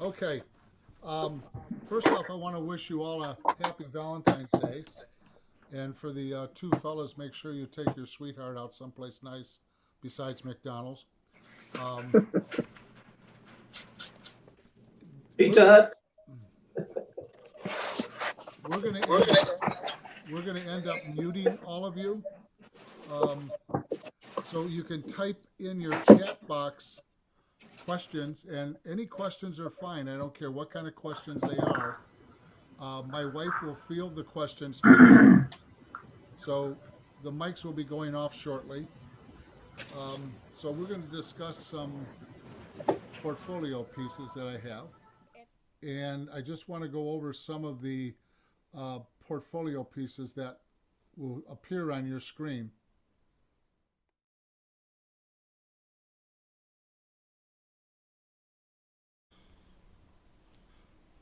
Okay. Um, First off, I want to wish you all a happy Valentine's Day. And for the two fellas, make sure you take your sweetheart out someplace nice besides McDonald's. Um, we're Pizza gonna Hut. we're gonna end up we're gonna end up muting all of you. Um, so you can type in your chat box questions, and any questions are fine. I don't care what kind of questions they are. My wife will field the questions to you. So the mics will be going off shortly. So we're going to discuss some portfolio pieces that I have. And I just want to go over some of the portfolio pieces that will appear on your screen.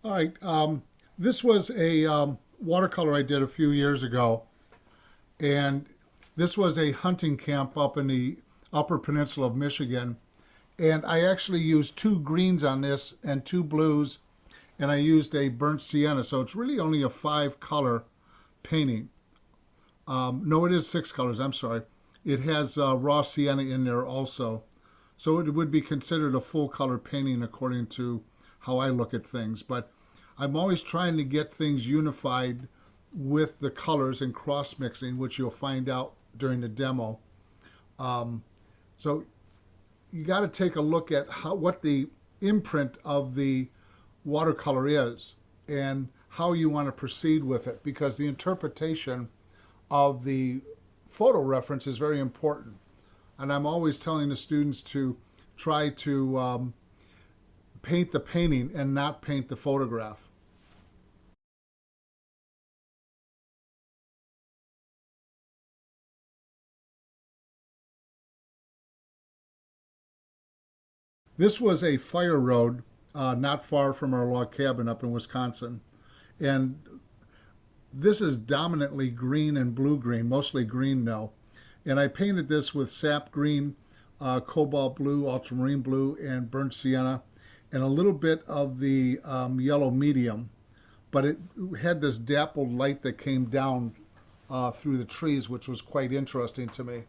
All right. This was a watercolor I did a few years ago. And this was a hunting camp up in the Upper Peninsula of Michigan. And I actually used two greens on this and two blues, and I used a burnt sienna. So it's really only a 5 color painting. No, it is 6 colors. I'm sorry. It has raw sienna in there also. So it would be considered a full color painting according to how I look at things. But I'm always trying to get things unified with the colors and cross mixing, which you'll find out during the demo. So you got to take a look at what the imprint of the watercolor is and how you want to proceed with it, because the interpretation of the photo reference is very important. And I'm always telling the students to try to paint the painting and not paint the photograph. This was a fire road not far from our log cabin up in Wisconsin. And this is dominantly green and blue green, mostly green now. And I painted this with sap green, cobalt blue, ultramarine blue, and burnt sienna, and a little bit of the yellow medium. But it had this dappled light that came down through the trees, which was quite interesting to me.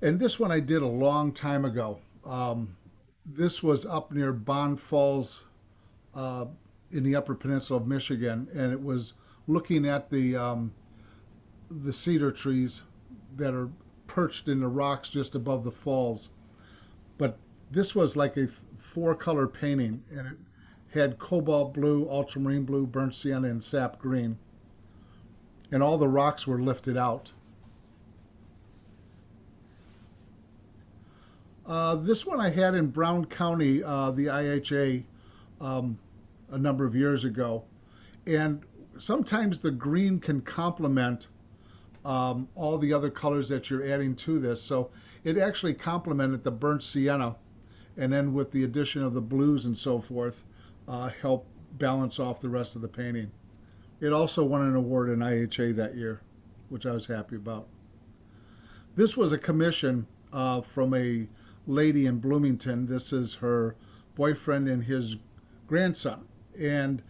And this one I did a long time ago. This was up near Bond Falls in the Upper Peninsula of Michigan, and it was looking at the cedar trees that are perched in the rocks just above the falls. But this was like a 4 color painting, and it had cobalt blue, ultramarine blue, burnt sienna, and sap green. And all the rocks were lifted out. This one I had in Brown County, the IHA, a number of years ago. And sometimes the green can complement all the other colors that you're adding to this. So it actually complemented the burnt sienna, and then with the addition of the blues and so forth, help balance off the rest of the painting. It also won an award in IHA that year, which I was happy about. This was a commission from a lady in Bloomington. This is her boyfriend and his grandson. And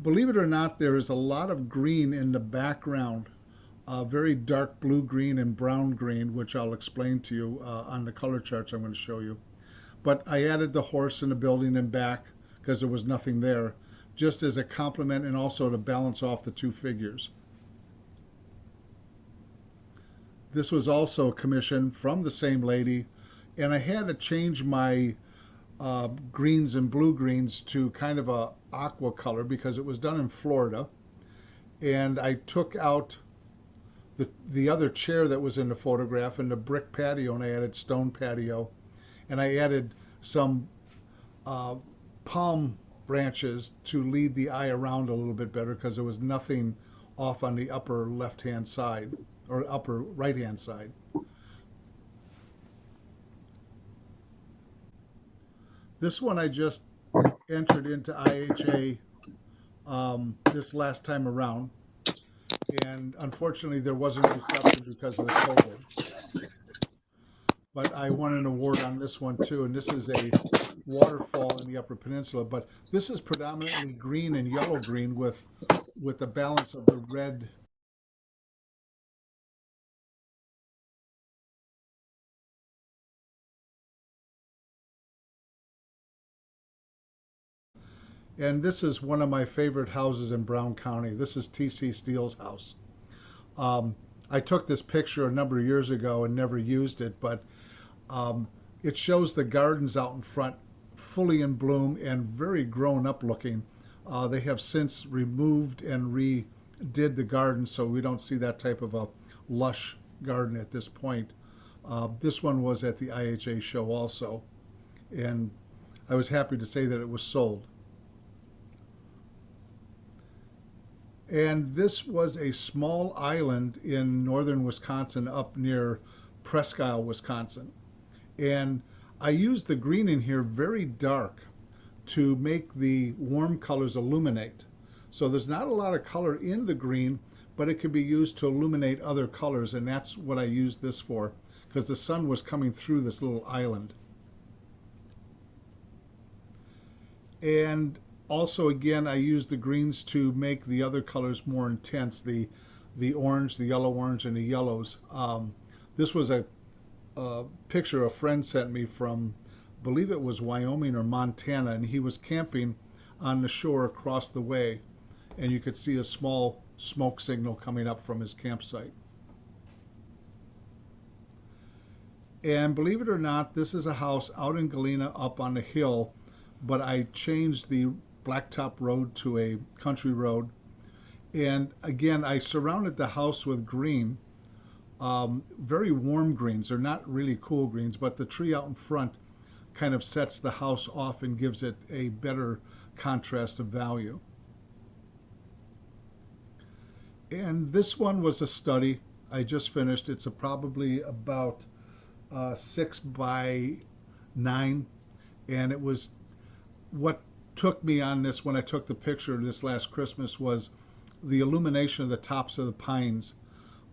believe it or not, there is a lot of green in the background, very dark blue green and brown green, which I'll explain to you on the color charts I'm going to show you. But I added the horse and the building in back because there was nothing there, just as a complement and also to balance off the two figures. This was also a commission from the same lady, and I had to change my greens and blue greens to kind of a aqua color because it was done in Florida. And I took out the other chair that was in the photograph and the brick patio, and I added stone patio, and I added some palm branches to lead the eye around a little bit better because there was nothing off on the upper left hand side or upper right hand side. This one I just entered into IHA this last time around, and unfortunately there wasn't a reception because of the COVID. but I won an award on this one too. And this is a waterfall in the Upper Peninsula, but this is predominantly green and yellow green with the balance of the red. And this is one of my favorite houses in Brown County. This is T.C. Steele's house. Um, I took this picture a number of years ago and never used it, but it shows the gardens out in front fully in bloom and very grown up looking. They have since removed and redid the garden, so we don't see that type of a lush garden at this point. This one was at the IHA show also, and I was happy to say that it was sold. And this was a small island in northern Wisconsin up near Presque Isle, Wisconsin. And I used the green in here very dark to make the warm colors illuminate. So there's not a lot of color in the green, but it can be used to illuminate other colors, and that's what I used this for, because the sun was coming through this little island. And also, again, I used the greens to make the other colors more intense, the orange, the yellow orange, and the yellows. This was a picture a friend sent me from, I believe it was Wyoming or Montana, and he was camping on the shore across the way, and you could see a small smoke signal coming up from his campsite. And believe it or not, this is a house out in Galena up on the hill, but I changed the blacktop road to a country road. And again, I surrounded the house with green, very warm greens. They're not really cool greens, but the tree out in front kind of sets the house off and gives it a better contrast of value. And this one was a study. I just finished. It's probably about 6 by 9, and it was what took me on this when I took the picture this last Christmas was the illumination of the tops of the pines.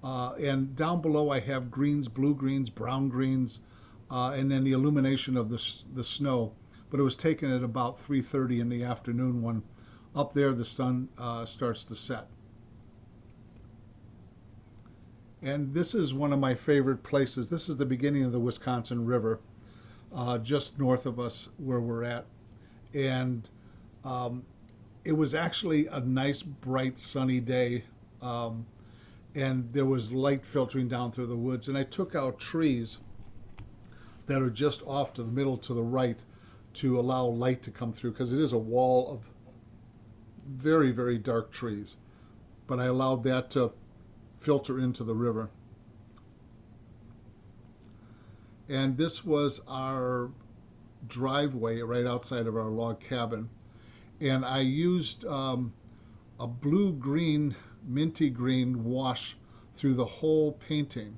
And down below I have greens, blue greens, brown greens, and then the illumination of the snow. But it was taken at about 3:30 in the afternoon when up there the sun starts to set. And this is one of my favorite places. This is the beginning of the Wisconsin River, just north of us where we're at. And it was actually a nice, bright, sunny day. And there was light filtering down through the woods. And I took out trees that are just off to the middle to the right to allow light to come through, because it is a wall of very, very dark trees. But I allowed that to filter into the river. And this was our driveway right outside of our log cabin. And I used a blue-green, minty green wash through the whole painting.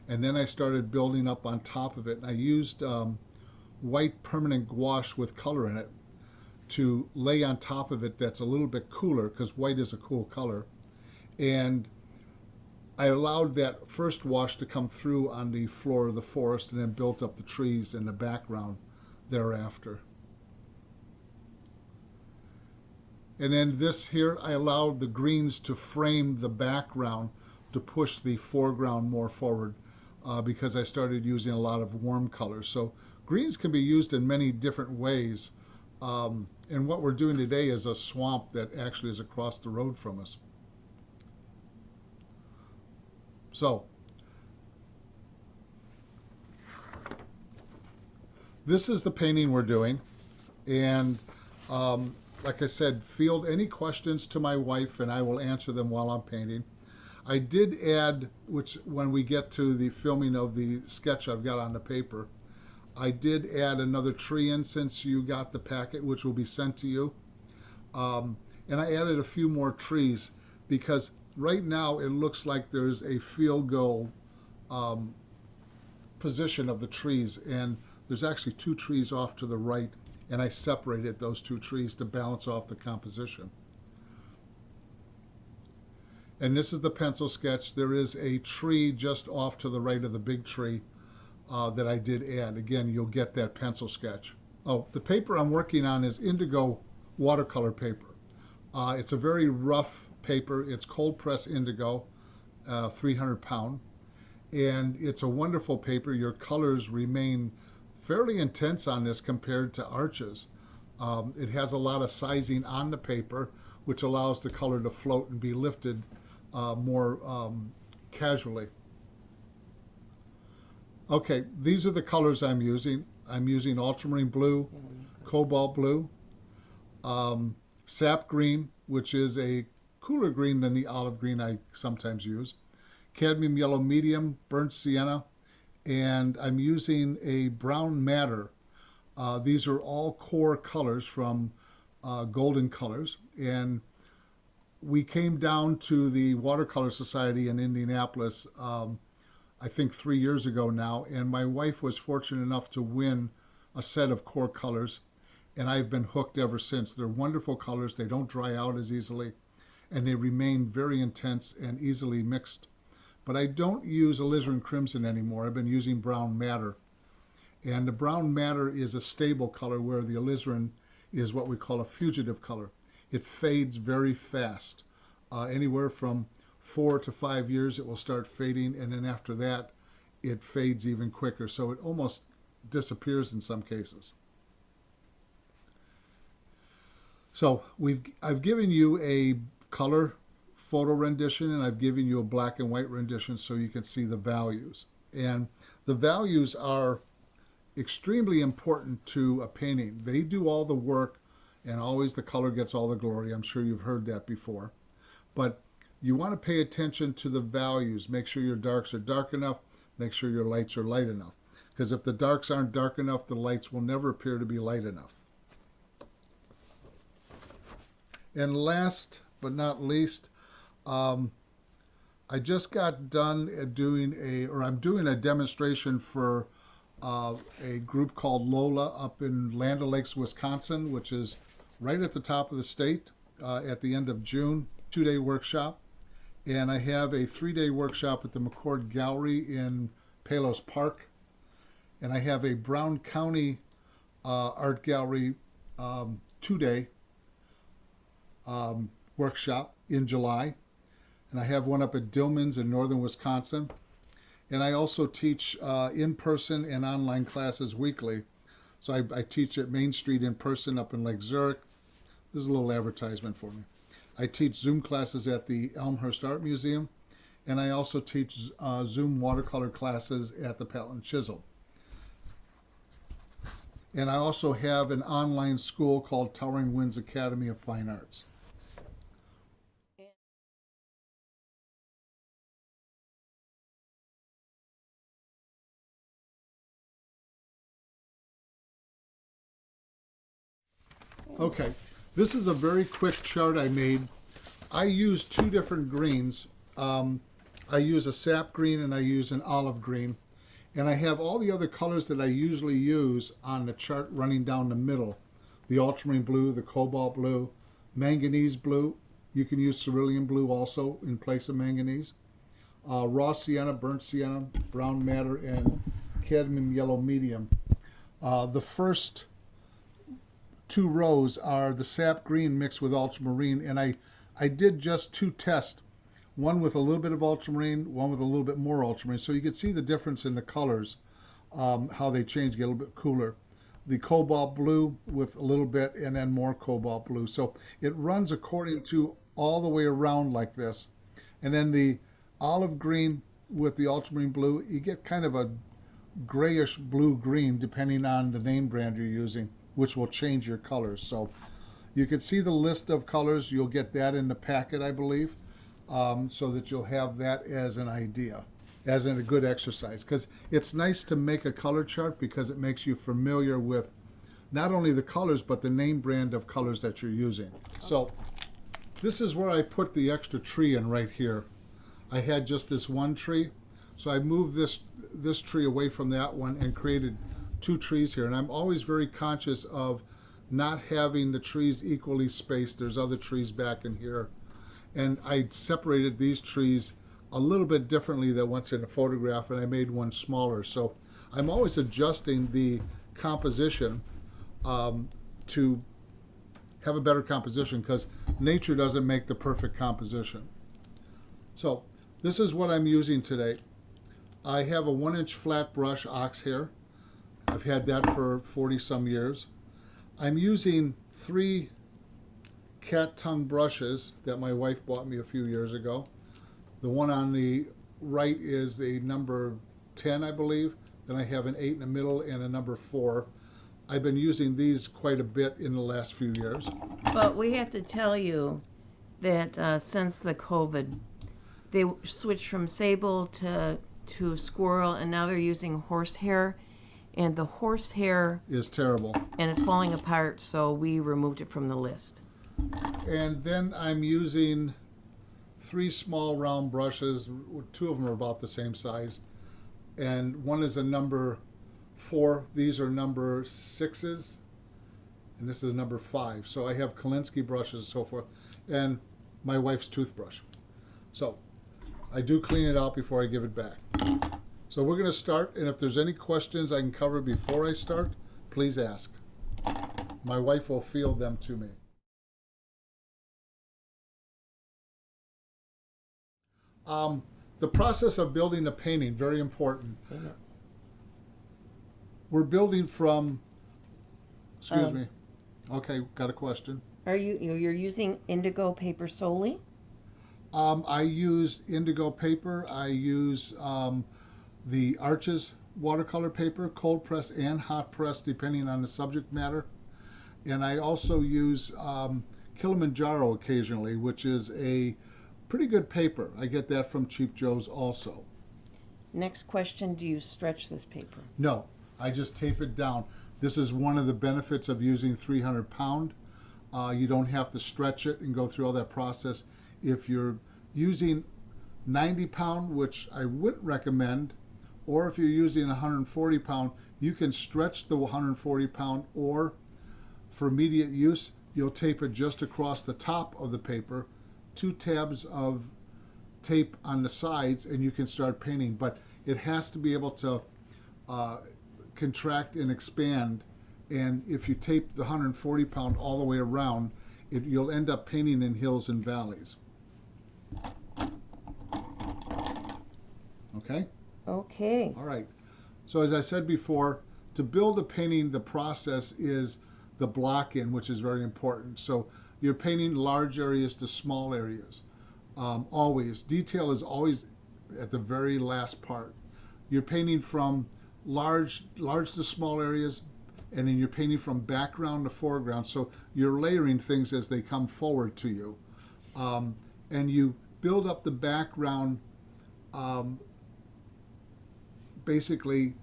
And then I started building up on top of it. And I used white permanent gouache with color in it to lay on top of it that's a little bit cooler, because white is a cool color. And I allowed that first wash to come through on the floor of the forest and then built up the trees in the background thereafter. And then this here, I allowed the greens to frame the background to push the foreground more forward, because I started using a lot of warm colors. So greens can be used in many different ways. And what we're doing today is a swamp that actually is across the road from us. So this is the painting we're doing. And like I said, field any questions to my wife and I will answer them while I'm painting. I did add, which when we get to the filming of the sketch I've got on the paper, I did add another tree in since you got the packet, which will be sent to you. And I added a few more trees because right now it looks like there's a field goal position of the trees, and there's actually 2 trees off to the right, and I separated those 2 trees to balance off the composition. And this is the pencil sketch. There is a tree just off to the right of the big tree that I did add. Again, you'll get that pencil sketch. Oh, the paper I'm working on is indigo watercolor paper. It's a very rough paper. It's cold press indigo, 300 pound. And it's a wonderful paper. Your colors remain fairly intense on this compared to Arches. It has a lot of sizing on the paper, which allows the color to float and be lifted more casually. Okay, these are the colors I'm using. I'm using ultramarine blue, cobalt blue, sap green, which is a cooler green than the olive green I sometimes use, cadmium yellow medium, burnt sienna, and I'm using a brown madder. These are all core colors from Golden Colors, and we came down to the Watercolor Society in Indianapolis I think 3 years ago now, and my wife was fortunate enough to win a set of core colors, and I've been hooked ever since. They're wonderful colors. They don't dry out as easily, and they remain very intense and easily mixed. But I don't use alizarin crimson anymore. I've been using brown madder. And the brown madder is a stable color, where the alizarin is what we call a fugitive color. It fades very fast. Anywhere from 4 to 5 years it will start fading, and then after that it fades even quicker. So it almost disappears in some cases. So I've given you a color photo rendition, and I've given you a black and white rendition so you can see the values. And the values are extremely important to a painting. They do all the work, and always the color gets all the glory. I'm sure you've heard that before. But you want to pay attention to the values. Make sure your darks are dark enough. Make sure your lights are light enough. Because if the darks aren't dark enough, the lights will never appear to be light enough. And last but not least, I just got done I'm doing a demonstration for a group called Lola up in Land O'Lakes, Wisconsin, which is right at the top of the state at the end of June, 2-day workshop. And I have a 3-day workshop at the McCord Gallery in Palos Park. And I have a Brown County Art Gallery 2-day workshop in July. And I have one up at Dillman's in northern Wisconsin. And I also teach in-person and online classes weekly. So I teach at Main Street in person up in Lake Zurich. This is a little advertisement for me. I teach Zoom classes at the Elmhurst Art Museum, and I also teach Zoom watercolor classes at the Patlin Chisel. And I also have an online school called Towering Winds Academy of Fine Arts. Okay, this is a very quick chart I made. I use 2 different greens. I use a sap green and I use an olive green. And I have all the other colors that I usually use on the chart running down the middle. The ultramarine blue, the cobalt blue, manganese blue. You can use cerulean blue also in place of manganese. Raw sienna, burnt sienna, brown madder, and cadmium yellow medium. The first 2 rows are the sap green mixed with ultramarine, and I did just 2 tests, one with a little bit of ultramarine, one with a little bit more ultramarine, so you can see the difference in the colors, how they change, get a little bit cooler. The cobalt blue with a little bit, and then more cobalt blue. So it runs according to all the way around like this. And then the olive green with the ultramarine blue, you get kind of a grayish blue-green depending on the name brand you're using, which will change your colors. So you can see the list of colors. You'll get that in the packet, I believe, so that you'll have that as an idea, as in a good exercise. Because it's nice to make a color chart because it makes you familiar with not only the colors, but the name brand of colors that you're using. So this is where I put the extra tree in right here. I had just this one tree, so I moved this tree away from that one and created 2 trees here. And I'm always very conscious of not having the trees equally spaced. There's other trees back in here. And I separated these trees a little bit differently than what's in the photograph, and I made one smaller. So I'm always adjusting the composition to have a better composition, because nature doesn't make the perfect composition. So this is what I'm using today. I have a 1-inch flat brush ox hair. I've had that for 40 some years. I'm using 3 cat tongue brushes that my wife bought me a few years ago. The one on the right is the number 10, I believe. Then I have an 8 in the middle and a number 4. I've been using these quite a bit in the last few years. But we have to tell you that since the COVID, they switched from sable to squirrel, and now they're using horsehair. And the horsehair Is terrible. and it's falling apart, so we removed it from the list. And then I'm using 3 small round brushes. 2 of them are about the same size. And one is a number 4. These are number 6s. And this is a number 5. So I have Kolinsky brushes and so forth. And my wife's toothbrush. So I do clean it out before I give it back. So we're going to start, and if there's any questions I can cover before I start, please ask. My wife will field them to me. The process of building a painting, very important. We're building from, excuse me. Okay, got a question. You're using indigo paper solely? I use indigo paper. I use the Arches watercolor paper, cold press and hot press, depending on the subject matter. And I also use Kilimanjaro occasionally, which is a pretty good paper. I get that from Cheap Joe's also. Next question, do you stretch this paper? No, I just tape it down. This is one of the benefits of using 300 pound. You don't have to stretch it and go through all that process. If you're using 90 pound, which I wouldn't recommend, or if you're using 140 pound, you can stretch the 140 pound, or for immediate use, you'll tape it just across the top of the paper, 2 tabs of tape on the sides, and you can start painting. But it has to be able to contract and expand. And if you tape the 140 pound all the way around, you'll end up painting in hills and valleys. Okay? Okay. All right. So as I said before, to build a painting, the process is the block in, which is very important. So you're painting large areas to small areas. Always. Detail is always at the very last part. You're painting from large to small areas, and then you're painting from background to foreground. So you're layering things as they come forward to you. And you build up the background basically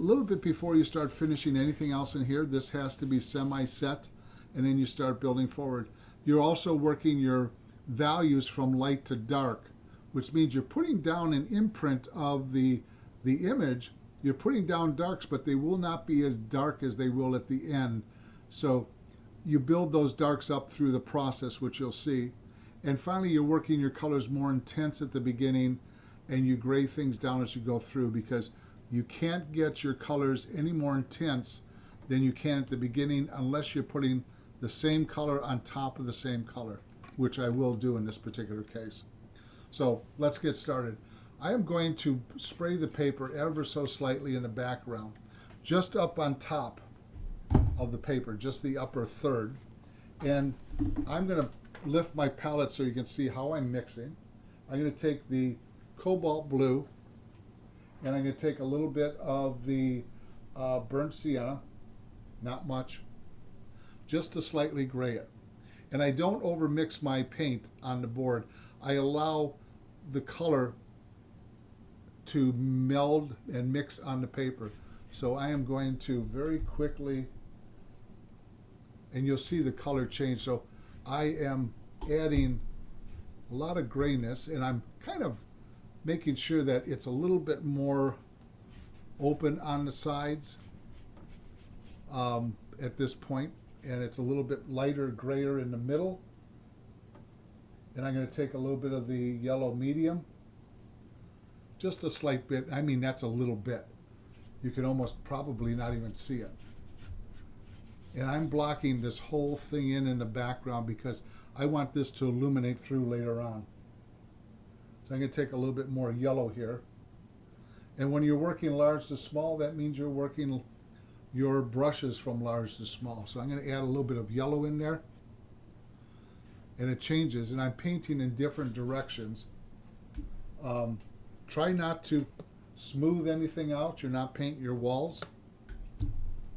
a little bit before you start finishing anything else in here. This has to be semi-set, and then you start building forward. You're also working your values from light to dark, which means you're putting down an imprint of the image. You're putting down darks, but they will not be as dark as they will at the end. So you build those darks up through the process, which you'll see. And finally, you're working your colors more intense at the beginning, and you gray things down as you go through, because you can't get your colors any more intense than you can at the beginning unless you're putting the same color on top of the same color, which I will do in this particular case. So let's get started. I am going to spray the paper ever so slightly in the background, just up on top of the paper, just the upper third. And I'm going to lift my palette so you can see how I'm mixing. I'm going to take the cobalt blue, and I'm going to take a little bit of the burnt sienna, not much, just to slightly gray it. And I don't overmix my paint on the board. I allow the color to meld and mix on the paper. So I am going to very quickly, and you'll see the color change. So I am adding a lot of grayness, and I'm kind of making sure that it's a little bit more open on the sides at this point, and it's a little bit lighter grayer in the middle. And I'm going to take a little bit of the yellow medium, just a slight bit. I mean, that's a little bit. you can almost probably not even see it. And I'm blocking this whole thing in the background because I want this to illuminate through later on. So I'm going to take a little bit more yellow here. And when you're working large to small, that means you're working your brushes from large to small. So I'm going to add a little bit of yellow in there. And it changes, and I'm painting in different directions. Try not to smooth anything out. You're not painting your walls.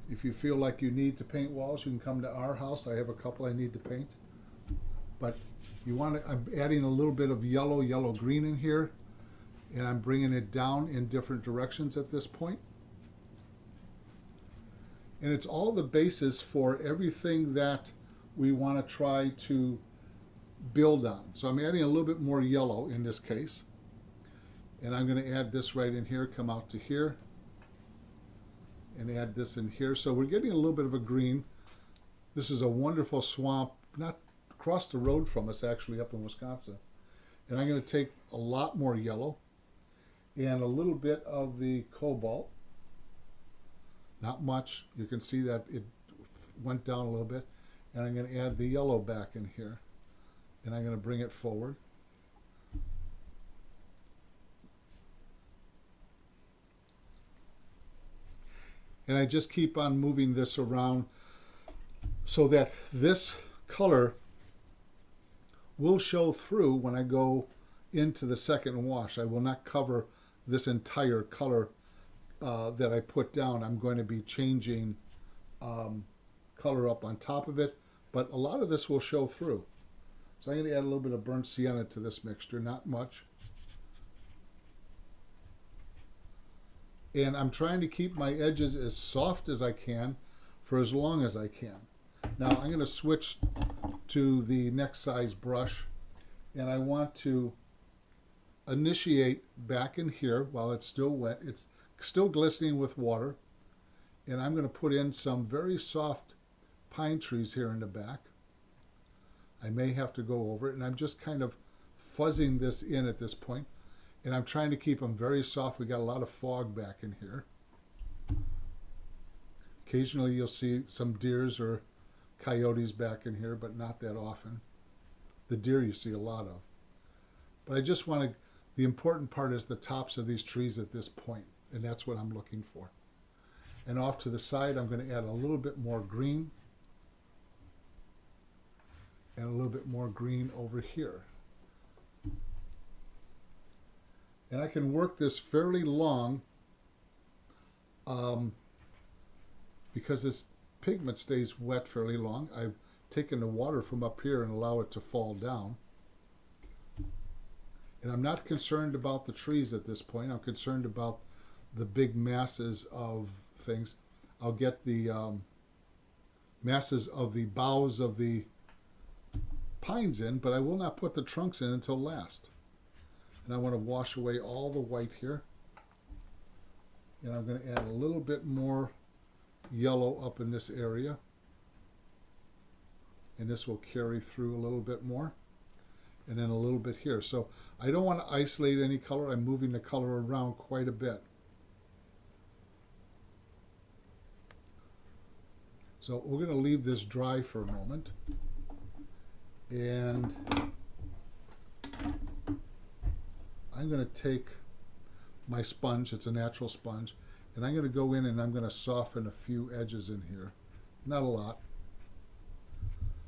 If you feel like you need to paint walls, you can come to our house. I have a couple I need to paint. But you want to, I'm adding a little bit of yellow, yellow-green in here, and I'm bringing it down in different directions at this point. And it's all the basis for everything that we want to try to build on. So I'm adding a little bit more yellow in this case. And I'm going to add this right in here, come out to here, and add this in here. So we're getting a little bit of a green. This is a wonderful swamp, not across the road from us, actually, up in Wisconsin. And I'm going to take a lot more yellow and a little bit of the cobalt. Not much. You can see that it went down a little bit. And I'm going to add the yellow back in here. And I'm going to bring it forward. And I just keep on moving this around so that this color will show through when I go into the second wash. I will not cover this entire color that I put down. I'm going to be changing color up on top of it, but a lot of this will show through. So I'm going to add a little bit of burnt sienna to this mixture, not much. And I'm trying to keep my edges as soft as I can for as long as I can. Now I'm going to switch to the next size brush, and I want to initiate back in here while it's still wet. It's still glistening with water, and I'm going to put in some very soft pine trees here in the back. I may have to go over it, and I'm just kind of fuzzing this in at this point. And I'm trying to keep them very soft. We got a lot of fog back in here. Occasionally you'll see some deers or coyotes back in here, but not that often. The deer you see a lot of. But I just want to, the important part is the tops of these trees at this point, and that's what I'm looking for. And off to the side, I'm going to add a little bit more green and a little bit more green over here. And I can work this fairly long because this pigment stays wet fairly long. I've taken the water from up here and allow it to fall down. And I'm not concerned about the trees at this point. I'm concerned about the big masses of things. I'll get the masses of the boughs of the pines in, but I will not put the trunks in until last. And I want to wash away all the white here. And I'm going to add a little bit more yellow up in this area. And this will carry through a little bit more. And then a little bit here. So I don't want to isolate any color. I'm moving the color around quite a bit. So we're going to leave this dry for a moment. And I'm going to take my sponge, it's a natural sponge, and I'm going to go in and I'm going to soften a few edges in here. Not a lot.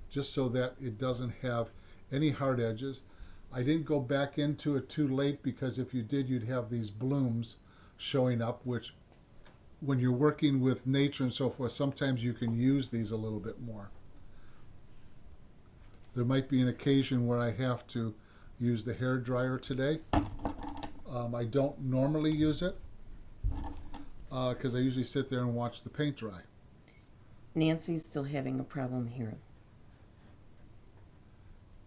Just so that it doesn't have any hard edges. I didn't go back into it too late because if you did, you'd have these blooms showing up, which when you're working with nature and so forth, sometimes you can use these a little bit more. There might be an occasion where I have to use the hair dryer today. I don't normally use it because I usually sit there and watch the paint dry. Nancy's still having a problem here.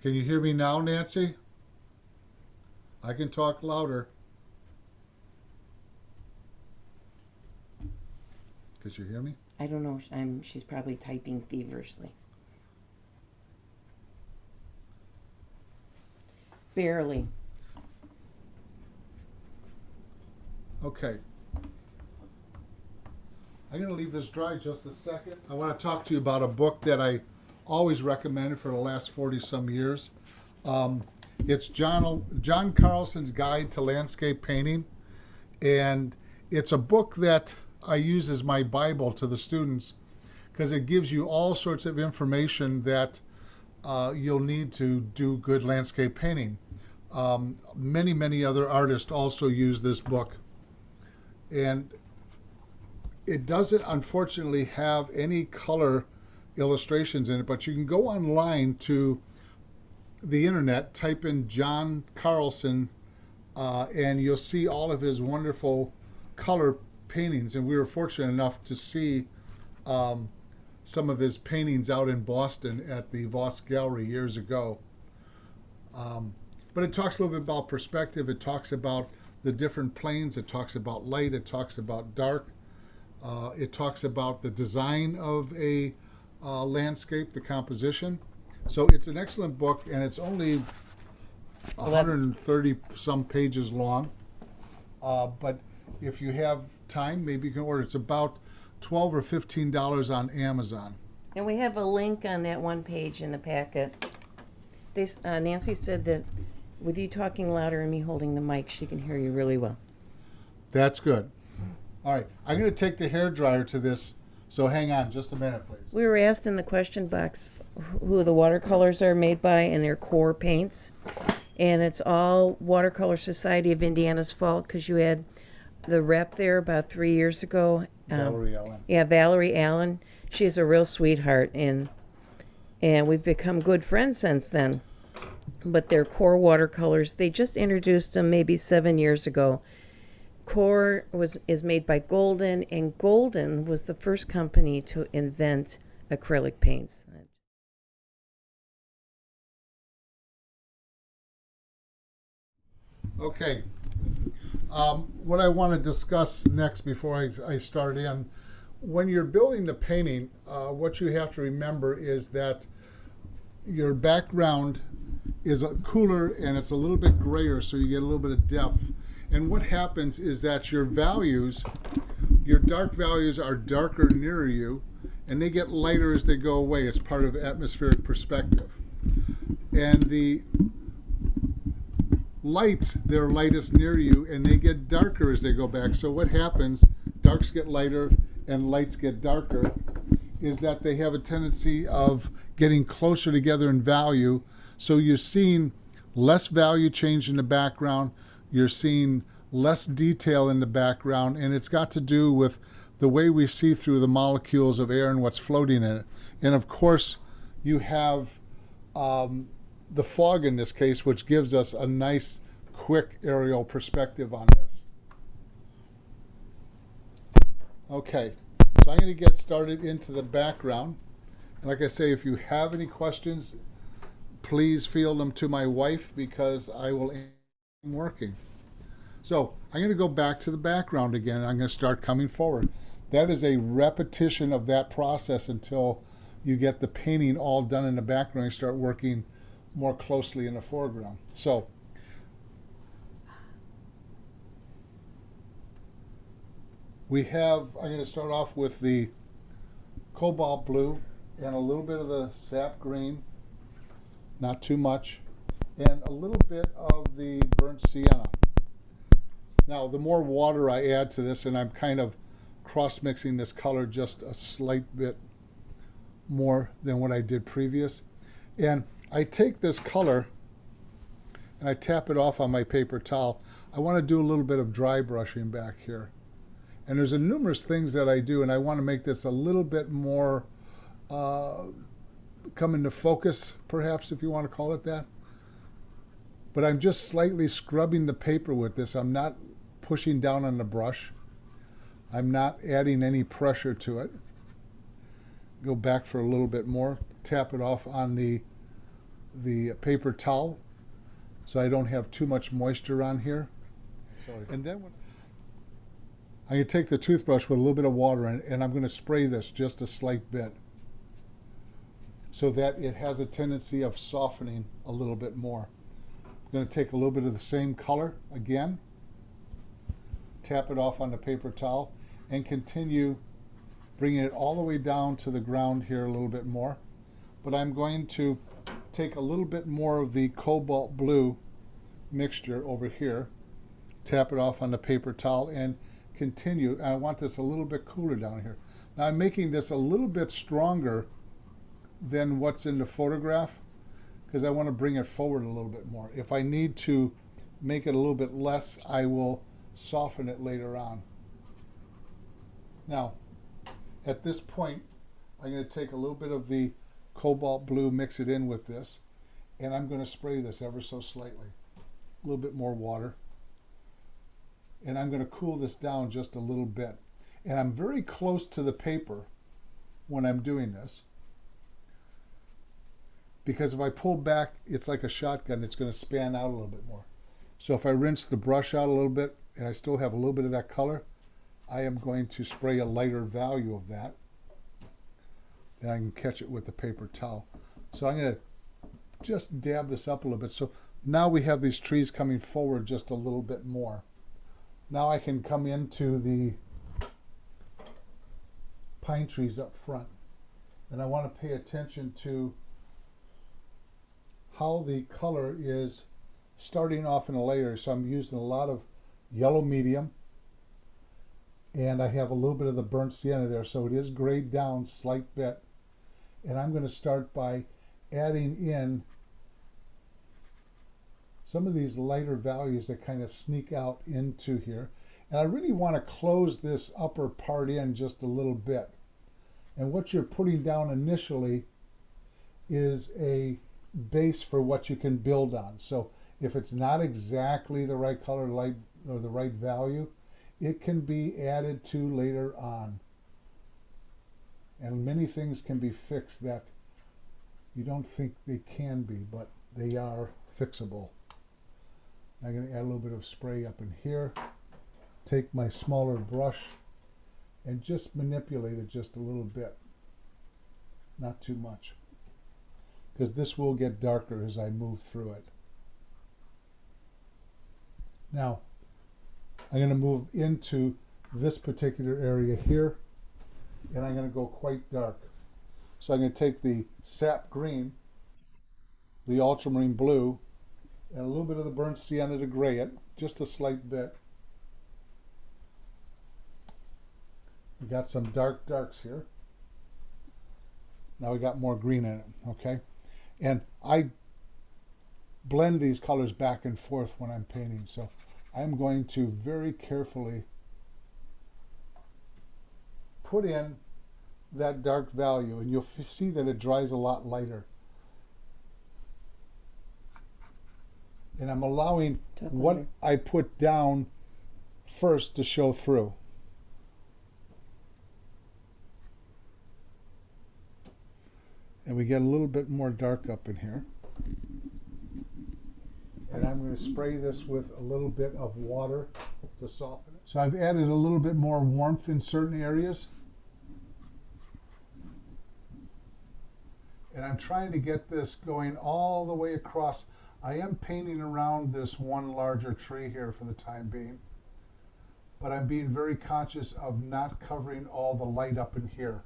Can you hear me now, Nancy? I can talk louder. Could you hear me? I don't know. She's probably typing feverishly. Barely. Okay. I'm going to leave this dry just a second. I want to talk to you about a book that I always recommended for the last 40-some years. It's John Carlson's Guide to Landscape Painting. And it's a book that I use as my Bible to the students because it gives you all sorts of information that you'll need to do good landscape painting. Many other artists also use this book. And it doesn't, unfortunately, have any color illustrations in it, but you can go online to the internet, type in John Carlson, and you'll see all of his wonderful color paintings. And we were fortunate enough to see some of his paintings out in Boston at the Voss Gallery years ago. But it talks a little bit about perspective. It talks about the different planes. It talks about light. It talks about dark. It talks about the design of a landscape, the composition. So it's an excellent book, and it's only 130 some pages long. But if you have time, maybe you can order. It's about $12 or $15 on Amazon. And we have a link on that one page in the packet. Nancy said that with you talking louder and me holding the mic, she can hear you really well. That's good. All right, I'm going to take the hairdryer to this, so hang on just a minute, please. We were asked in the question box who the watercolors are made by and their core paints. And it's all Watercolor Society of Indiana's fault because you had the rep there about 3 years ago. Valerie Allen. Yeah, Valerie Allen. She's a real sweetheart, and we've become good friends since then. But their core watercolors, they just introduced them maybe 7 years ago. Core is made by Golden, and Golden was the first company to invent acrylic paints. Okay. What I want to discuss next before I start in, when you're building the painting, what you have to remember is that your background is cooler and it's a little bit grayer, so you get a little bit of depth. And what happens is that your values, your dark values are darker near you, and they get lighter as they go away. It's part of atmospheric perspective. And the lights, they're lightest near you, and they get darker as they go back. So what happens, darks get lighter and lights get darker, is that they have a tendency of getting closer together in value. So you're seeing less value change in the background, you're seeing less detail in the background, and it's got to do with the way we see through the molecules of air and what's floating in it. And of course, you have the fog in this case, which gives us a nice, quick aerial perspective on this. Okay, so I'm going to get started into the background. And like I say, if you have any questions, please field them to my wife because I will answer them working. So I'm going to go back to the background again, and I'm going to start coming forward. That is a repetition of that process until you get the painting all done in the background and start working more closely in the foreground. So we have, I'm going to start off with the cobalt blue and a little bit of the sap green, not too much, and a little bit of the burnt sienna. Now, the more water I add to this, and I'm kind of cross-mixing this color just a slight bit more than what I did previous. And I take this color and I tap it off on my paper towel. I want to do a little bit of dry brushing back here. And there's numerous things that I do, and I want to make this a little bit more come into focus, perhaps, if you want to call it that. But I'm just slightly scrubbing the paper with this. I'm not pushing down on the brush. I'm not adding any pressure to it. Go back for a little bit more. Tap it off on the paper towel so I don't have too much moisture on here. Sorry. And then I'm going to take the toothbrush with a little bit of water in it, and I'm going to spray this just a slight bit so that it has a tendency of softening a little bit more. I'm going to take a little bit of the same color again, tap it off on the paper towel, and continue bringing it all the way down to the ground here a little bit more. But I'm going to take a little bit more of the cobalt blue mixture over here, tap it off on the paper towel, and continue. I want this a little bit cooler down here. Now I'm making this a little bit stronger than what's in the photograph because I want to bring it forward a little bit more. If I need to make it a little bit less, I will soften it later on. Now, at this point, I'm going to take a little bit of the cobalt blue, mix it in with this, and I'm going to spray this ever so slightly. A little bit more water. And I'm going to cool this down just a little bit. And I'm very close to the paper when I'm doing this, because if I pull back, it's like a shotgun. It's going to span out a little bit more. So if I rinse the brush out a little bit and I still have a little bit of that color, I am going to spray a lighter value of that. And I can catch it with the paper towel. So I'm going to just dab this up a little bit. So now we have these trees coming forward just a little bit more. Now I can come into the pine trees up front. And I want to pay attention to how the color is starting off in a layer. So I'm using a lot of yellow medium. And I have a little bit of the burnt sienna there. So it is grayed down slight bit. And I'm going to start by adding in some of these lighter values that kind of sneak out into here. And I really want to close this upper part in just a little bit. And what you're putting down initially is a base for what you can build on. So if it's not exactly the right color light or the right value, it can be added to later on. And many things can be fixed that you don't think they can be, but they are fixable. I'm going to add a little bit of spray up in here. Take my smaller brush and just manipulate it just a little bit. Not too much. Because this will get darker as I move through it. Now, I'm going to move into this particular area here. And I'm going to go quite dark. So I'm going to take the sap green, the ultramarine blue, and a little bit of the burnt sienna to gray it, just a slight bit. We got some dark darks here. Now we got more green in it, okay? And I blend these colors back and forth when I'm painting, so I'm going to very carefully put in that dark value, and you'll see that it dries a lot lighter. And I'm allowing what I put down first to show through. And we get a little bit more dark up in here. And I'm going to spray this with a little bit of water to soften it. So I've added a little bit more warmth in certain areas. And I'm trying to get this going all the way across. I am painting around this one larger tree here for the time being. But I'm being very conscious of not covering all the light up in here.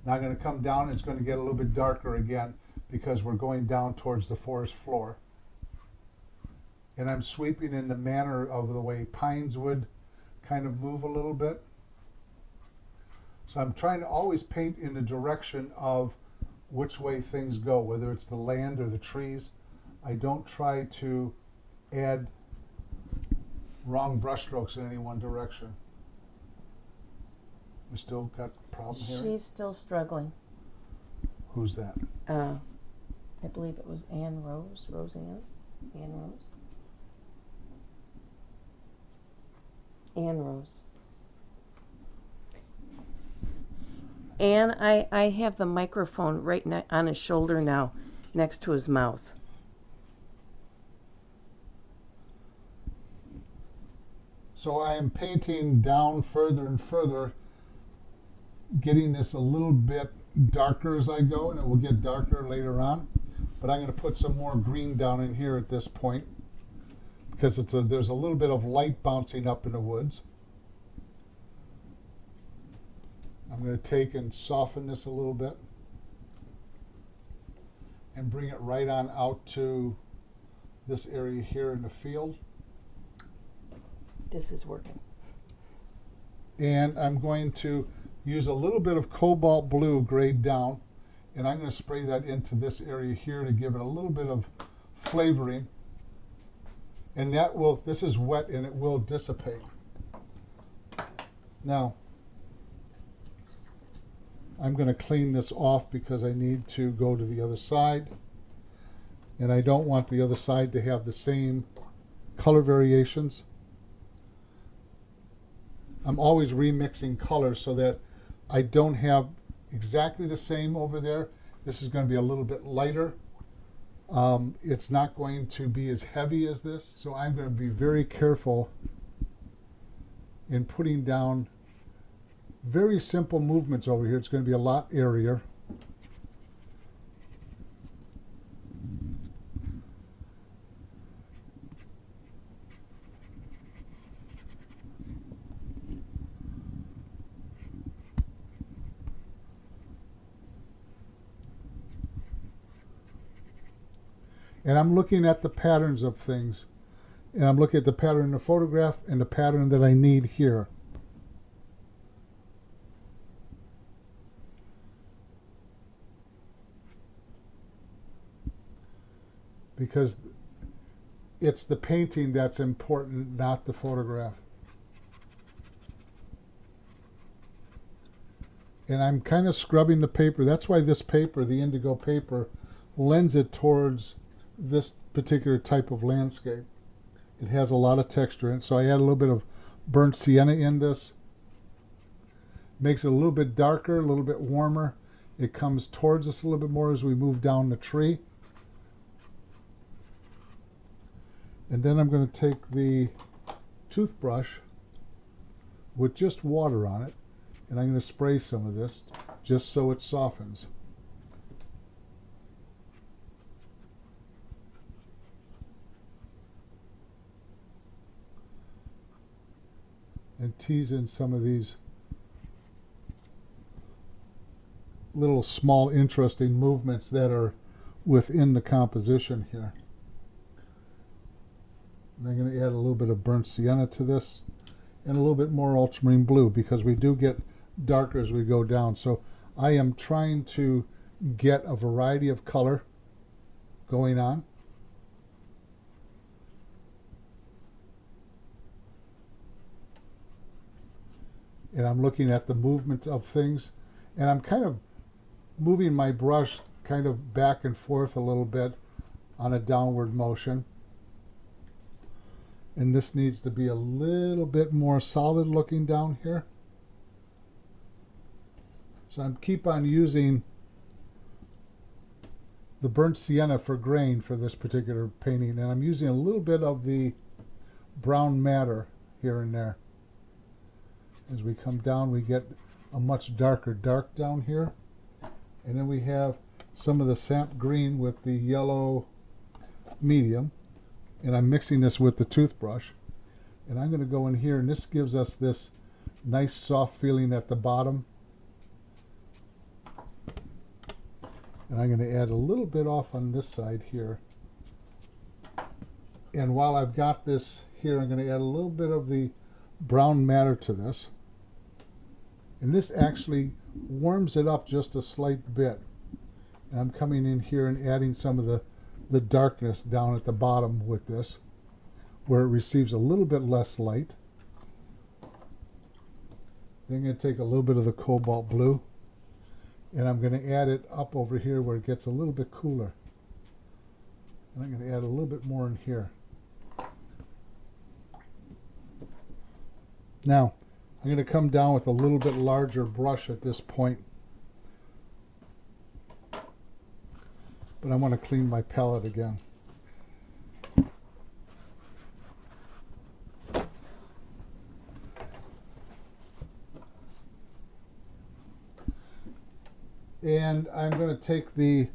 Now I'm going to come down, and it's going to get a little bit darker again because we're going down towards the forest floor. And I'm sweeping in the manner of the way pines would kind of move a little bit. So I'm trying to always paint in the direction of which way things go, whether it's the land or the trees. I don't try to add wrong brush strokes in any one direction. We still got a problem here? She's still struggling. Who's that? I believe it was Ann Rose, Roseanne? Ann Rose? Ann Rose. And I have the microphone right on his shoulder now, next to his mouth. So I am painting down further and further, getting this a little bit darker as I go, and it will get darker later on. But I'm going to put some more green down in here at this point, because there's a little bit of light bouncing up in the woods. I'm going to take and soften this a little bit and bring it right on out to this area here in the field. This is working. And I'm going to use a little bit of cobalt blue grayed down, and I'm going to spray that into this area here to give it a little bit of flavoring. And that will, this is wet and it will dissipate. Now, I'm going to clean this off because I need to go to the other side. And I don't want the other side to have the same color variations. I'm always remixing colors so that I don't have exactly the same over there. This is going to be a little bit lighter. It's not going to be as heavy as this, so I'm going to be very careful in putting down very simple movements over here. It's going to be a lot airier. And I'm looking at the patterns of things. And I'm looking at the pattern in the photograph and the pattern that I need here. Because it's the painting that's important, not the photograph. And I'm kind of scrubbing the paper. That's why this paper, the indigo paper, lends it towards this particular type of landscape. It has a lot of texture in it, so I add a little bit of burnt sienna in this. Makes it a little bit darker, a little bit warmer. It comes towards us a little bit more as we move down the tree. And then I'm going to take the toothbrush with just water on it, and I'm going to spray some of this just so it softens. And tease in some of these little small interesting movements that are within the composition here. And I'm going to add a little bit of burnt sienna to this and a little bit more ultramarine blue because we do get darker as we go down. So I am trying to get a variety of color going on. And I'm looking at the movement of things, and I'm kind of moving my brush kind of back and forth a little bit on a downward motion. And this needs to be a little bit more solid looking down here. So I keep on using the burnt sienna for grain for this particular painting, and I'm using a little bit of the brown matter here and there. As we come down, we get a much darker dark down here. And then we have some of the sap green with the yellow medium. And I'm mixing this with the toothbrush. And I'm going to go in here, and this gives us this nice soft feeling at the bottom. And I'm going to add a little bit off on this side here. And while I've got this here, I'm going to add a little bit of the brown matter to this. And this actually warms it up just a slight bit. And I'm coming in here and adding some of the darkness down at the bottom with this, where it receives a little bit less light. Then I'm going to take a little bit of the cobalt blue, and I'm going to add it up over here where it gets a little bit cooler. And I'm going to add a little bit more in here. Now, I'm going to come down with a little bit larger brush at this point. But I want to clean my palette again. And I'm going to take the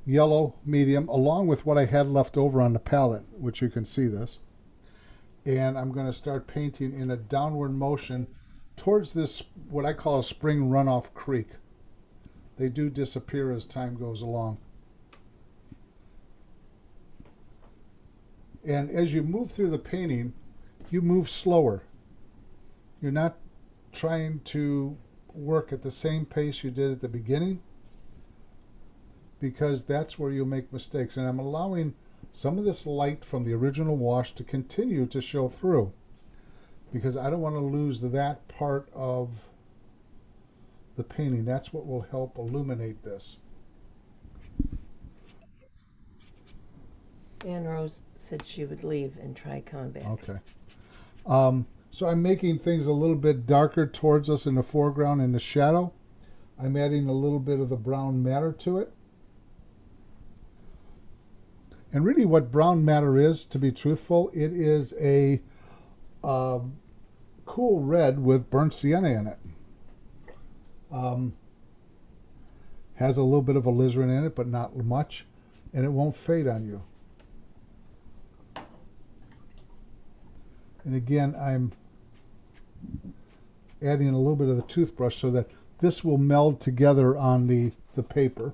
yellow medium along with what I had left over on the palette, which you can see this. And I'm going to start painting in a downward motion towards this, what I call a spring runoff creek. They do disappear as time goes along. And as you move through the painting, you move slower. You're not trying to work at the same pace you did at the beginning, because that's where you'll make mistakes. And I'm allowing some of this light from the original wash to continue to show through, because I don't want to lose that part of the painting. That's what will help illuminate this. Ann Rose said she would leave and try coming back. Okay. So I'm making things a little bit darker towards us in the foreground in the shadow. I'm adding a little bit of the brown matter to it. And really what brown matter is, to be truthful, it is a cool red with burnt sienna in it. Has a little bit of alizarin in it, but not much, and it won't fade on you. And again, I'm adding a little bit of the toothbrush so that this will meld together on the paper.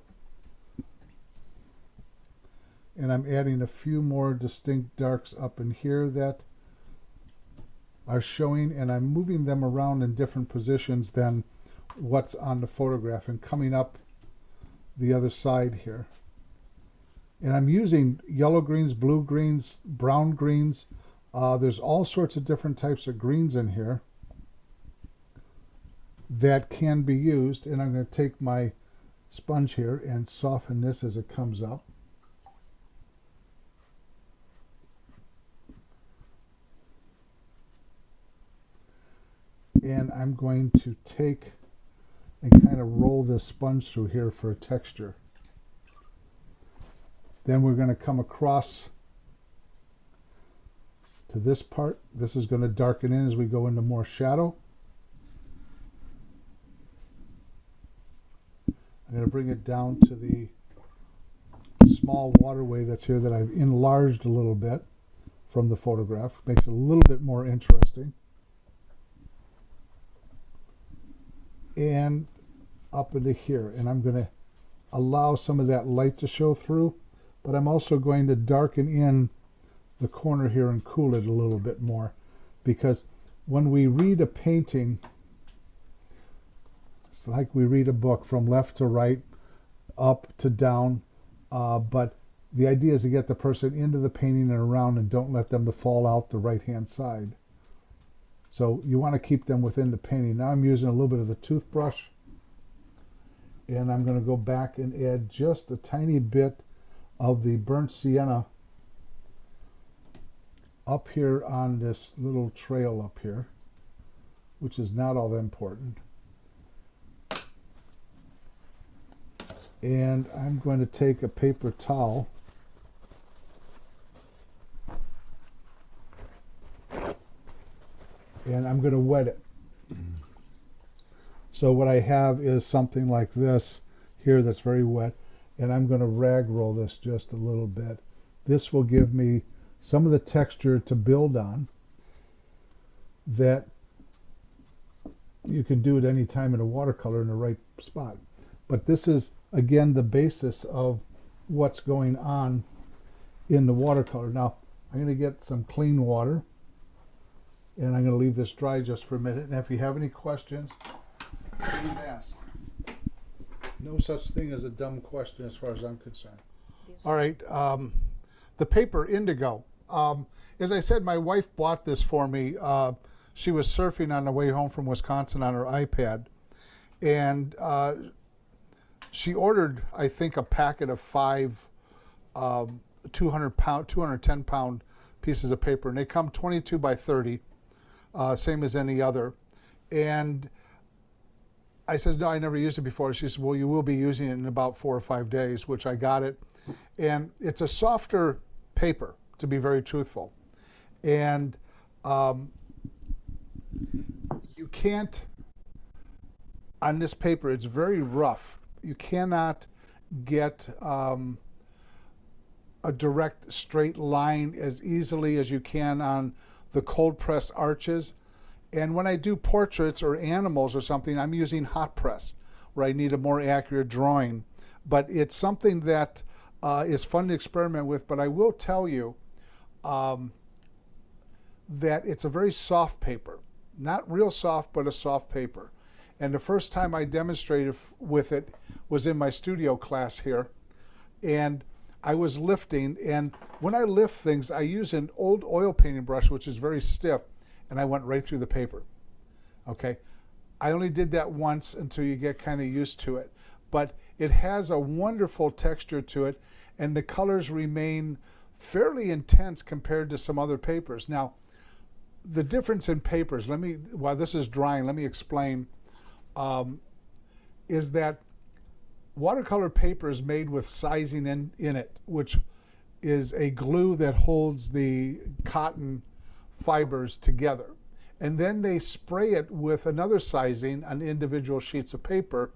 And I'm adding a few more distinct darks up in here that are showing, and I'm moving them around in different positions than what's on the photograph and coming up the other side here. And I'm using yellow greens, blue greens, brown greens. There's all sorts of different types of greens in here that can be used. And I'm going to take my sponge here and soften this as it comes up. And I'm going to take and kind of roll this sponge through here for a texture. Then we're going to come across to this part. This is going to darken in as we go into more shadow. I'm going to bring it down to the small waterway that's here that I've enlarged a little bit from the photograph. Makes it a little bit more interesting. And up into here, and I'm going to allow some of that light to show through, but I'm also going to darken in the corner here and cool it a little bit more, because when we read a painting, it's like we read a book from left to right, up to down, but the idea is to get the person into the painting and around, and don't let them to fall out the right hand side. So you want to keep them within the painting. Now I'm using a little bit of the toothbrush, and I'm going to go back and add just a tiny bit of the burnt sienna up here on this little trail up here, which is not all that important. And I'm going to take a paper towel and I'm going to wet it. So what I have is something like this here that's very wet, and I'm going to rag roll this just a little bit. This will give me some of the texture to build on that you can do at any time in a watercolor in the right spot. But this is, again, the basis of what's going on in the watercolor. Now, I'm going to get some clean water, and I'm going to leave this dry just for a minute. And if you have any questions, please ask. No such thing as a dumb question as far as I'm concerned. All right, the paper indigo. As I said, my wife bought this for me. She was surfing on the way home from Wisconsin on her iPad, and she ordered, I think, a packet of 5 210 pound pieces of paper, and they come 22 by 30. Same as any other. And I says, no, I never used it before. She said, well, you will be using it in about 4 or 5 days, which I got it. And it's a softer paper, to be very truthful. And you can't, on this paper, it's very rough. You cannot get a direct straight line as easily as you can on the cold press arches. And when I do portraits or animals or something, I'm using hot press, where I need a more accurate drawing. But it's something that is fun to experiment with. But I will tell you that it's a very soft paper. Not real soft, but a soft paper. And the first time I demonstrated with it was in my studio class here. And I was lifting, and when I lift things, I use an old oil painting brush, which is very stiff, and I went right through the paper. Okay, I only did that once until you get kind of used to it, but it has a wonderful texture to it, and the colors remain fairly intense compared to some other papers. Now, the difference in papers, while this is drying, let me explain, is that watercolor paper is made with sizing in it, which is a glue that holds the cotton fibers together. And then they spray it with another sizing on individual sheets of paper,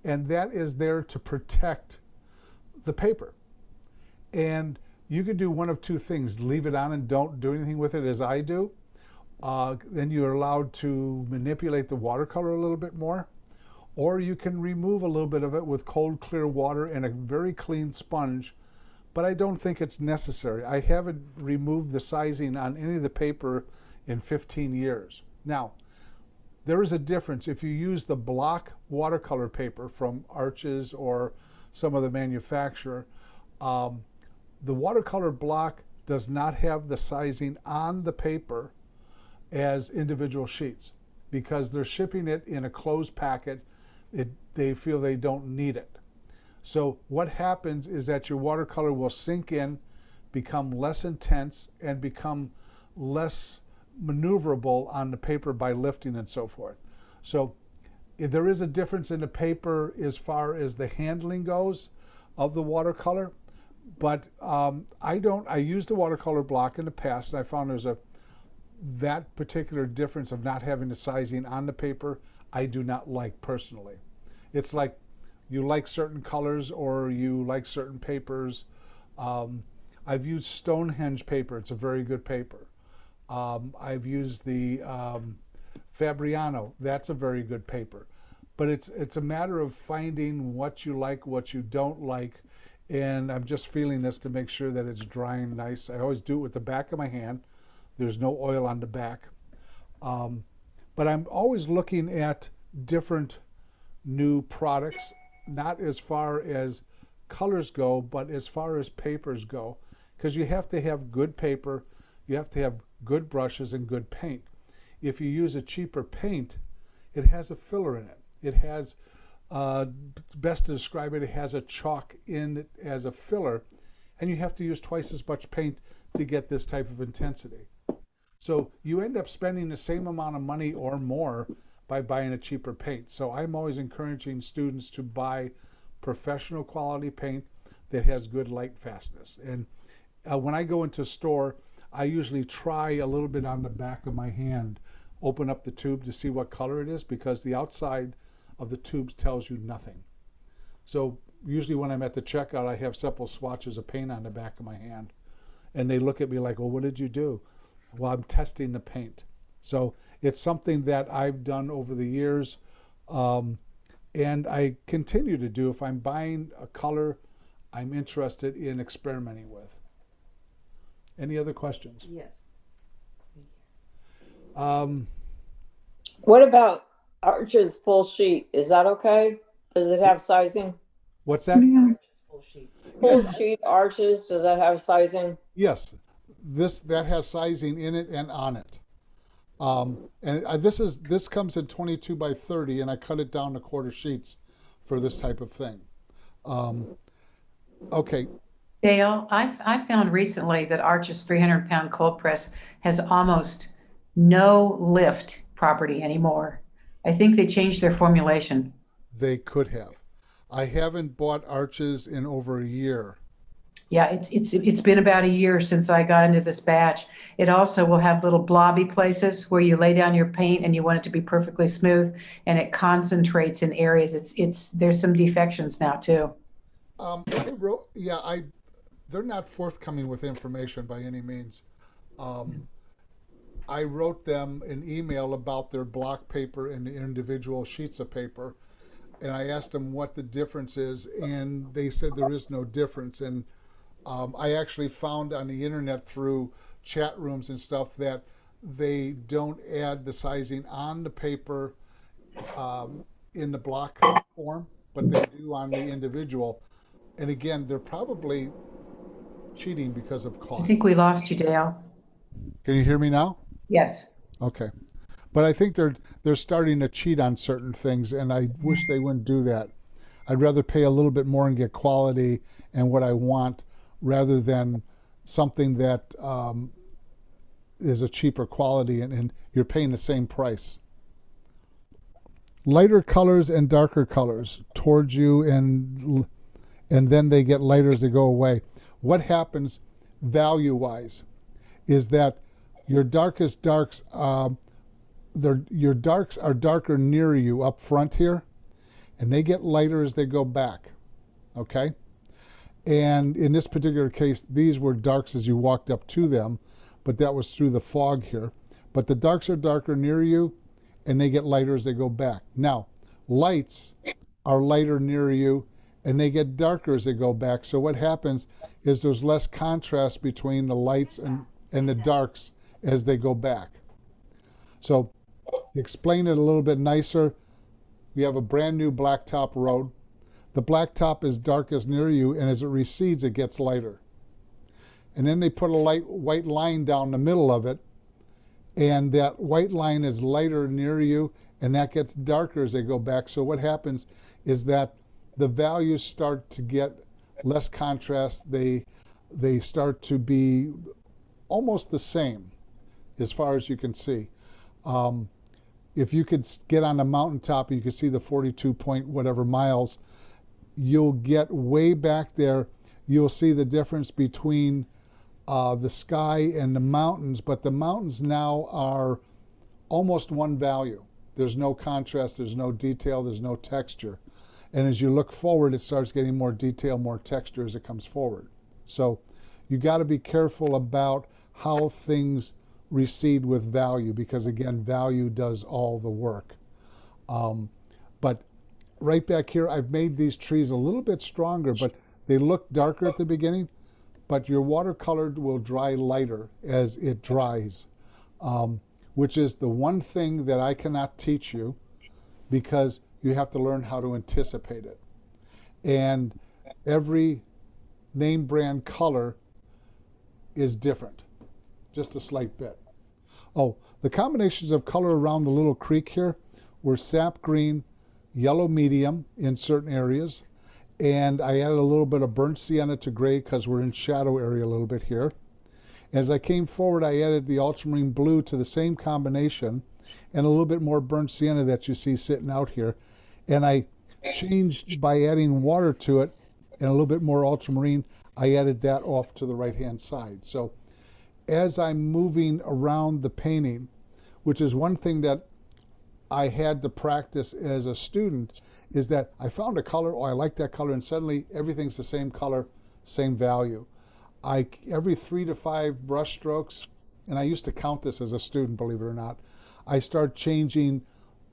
and that is there to protect the paper. And you can do one of two things: leave it on and don't do anything with it, as I do. Then you're allowed to manipulate the watercolor a little bit more. Or you can remove a little bit of it with cold, clear water and a very clean sponge, but I don't think it's necessary. I haven't removed the sizing on any of the paper in 15 years. Now, there is a difference. If you use the block watercolor paper from Arches or some other manufacturer, the watercolor block does not have the sizing on the paper as individual sheets because they're shipping it in a closed packet. They feel they don't need it. So what happens is that your watercolor will sink in, become less intense, and become less maneuverable on the paper by lifting and so forth. So there is a difference in the paper as far as the handling goes of the watercolor, but I used the watercolor block in the past, and I found there's that particular difference of not having the sizing on the paper I do not like personally. It's like you like certain colors or you like certain papers. I've used Stonehenge paper. It's a very good paper. I've used the Fabriano. That's a very good paper. But it's a matter of finding what you like, what you don't like, and I'm just feeling this to make sure that it's drying nice. I always do it with the back of my hand. There's no oil on the back. But I'm always looking at different new products, not as far as colors go, but as far as papers go, because you have to have good paper, you have to have good brushes and good paint. If you use a cheaper paint, it has a filler in it. It has, best to describe it, it has a chalk in it as a filler, and you have to use twice as much paint to get this type of intensity. So you end up spending the same amount of money or more by buying a cheaper paint. So I'm always encouraging students to buy professional quality paint that has good light fastness. And when I go into a store, I usually try a little bit on the back of my hand, open up the tube to see what color it is, because the outside of the tubes tells you nothing. So usually when I'm at the checkout, I have several swatches of paint on the back of my hand. And they look at me like, well, what did you do? Well, I'm testing the paint. So it's something that I've done over the years, and I continue to do. If I'm buying a color I'm interested in experimenting with. Any other questions? Yes. What about Arches full sheet? Is that okay? Does it have sizing? What's that? Full sheet. Full sheet Arches, does that have sizing? Yes, that has sizing in it and on it. This comes in 22 by 30, and I cut it down to quarter sheets for this type of thing. Okay. Dale, I found recently that Arch's 300-pound cold press has almost no lift property anymore. I think they changed their formulation. They could have. I haven't bought Arches in over a year. Yeah, it's been about a year since I got into this batch. It also will have little blobby places where you lay down your paint and you want it to be perfectly smooth, and it concentrates in areas. There's some defections now too. I wrote, yeah, they're not forthcoming with information by any means. I wrote them an email about their block paper and the individual sheets of paper, and I asked them what the difference is, and they said there is no difference. And I actually found on the internet through chat rooms and stuff that they don't add the sizing on the paper in the block form, but they do on the individual. And again, they're probably cheating because of I cost. think we lost you, Dale. Can you hear me now? Yes. Okay. But I think they're starting to cheat on certain things, and I wish they wouldn't do that. I'd rather pay a little bit more and get quality and what I want rather than something that is a cheaper quality and you're paying the same price. Lighter colors and darker colors towards you, and then they get lighter as they go away. What happens value-wise is that your darkest darks, your darks are darker near you up front here, and they get lighter as they go back, okay? And in this particular case, these were darks as you walked up to them, but that was through the fog here. But the darks are darker near you, and they get lighter as they go back. Now, lights are lighter near you, and they get darker as they go back. So what happens is there's less contrast between the lights and the darks as they go back. So to explain it a little bit nicer, we have a brand new blacktop road. The blacktop is darkest near you, and as it recedes, it gets lighter. And then they put a light white line down the middle of it, and that white line is lighter near you, and that gets darker as they go back. So what happens is that the values start to get less contrast. They start to be almost the same as far as you can see. If you could get on the mountaintop and you can see the 42 point whatever miles, you'll get way back there. You'll see the difference between the sky and the mountains, but the mountains now are almost one value. There's no contrast, there's no detail, there's no texture. And as you look forward, it starts getting more detail, more texture as it comes forward. So you got to be careful about how things recede with value, because again, value does all the work. But right back here, I've made these trees a little bit stronger, but they look darker at the beginning, but your watercolor will dry lighter as it dries, which is the one thing that I cannot teach you, because you have to learn how to anticipate it. And every name brand color is different, just a slight bit. Oh, the combinations of color around the little creek here were sap green, yellow medium in certain areas, and I added a little bit of burnt sienna to gray because we're in shadow area a little bit here. As I came forward, I added the ultramarine blue to the same combination and a little bit more burnt sienna that you see sitting out here. And I changed by adding water to it and a little bit more ultramarine. I added that off to the right-hand side. So as I'm moving around the painting, which is one thing that I had to practice as a student, is that I found a color, oh, I like that color, and suddenly everything's the same color, same value. Every 3 to 5 brush strokes, and I used to count this as a student, believe it or not, I start changing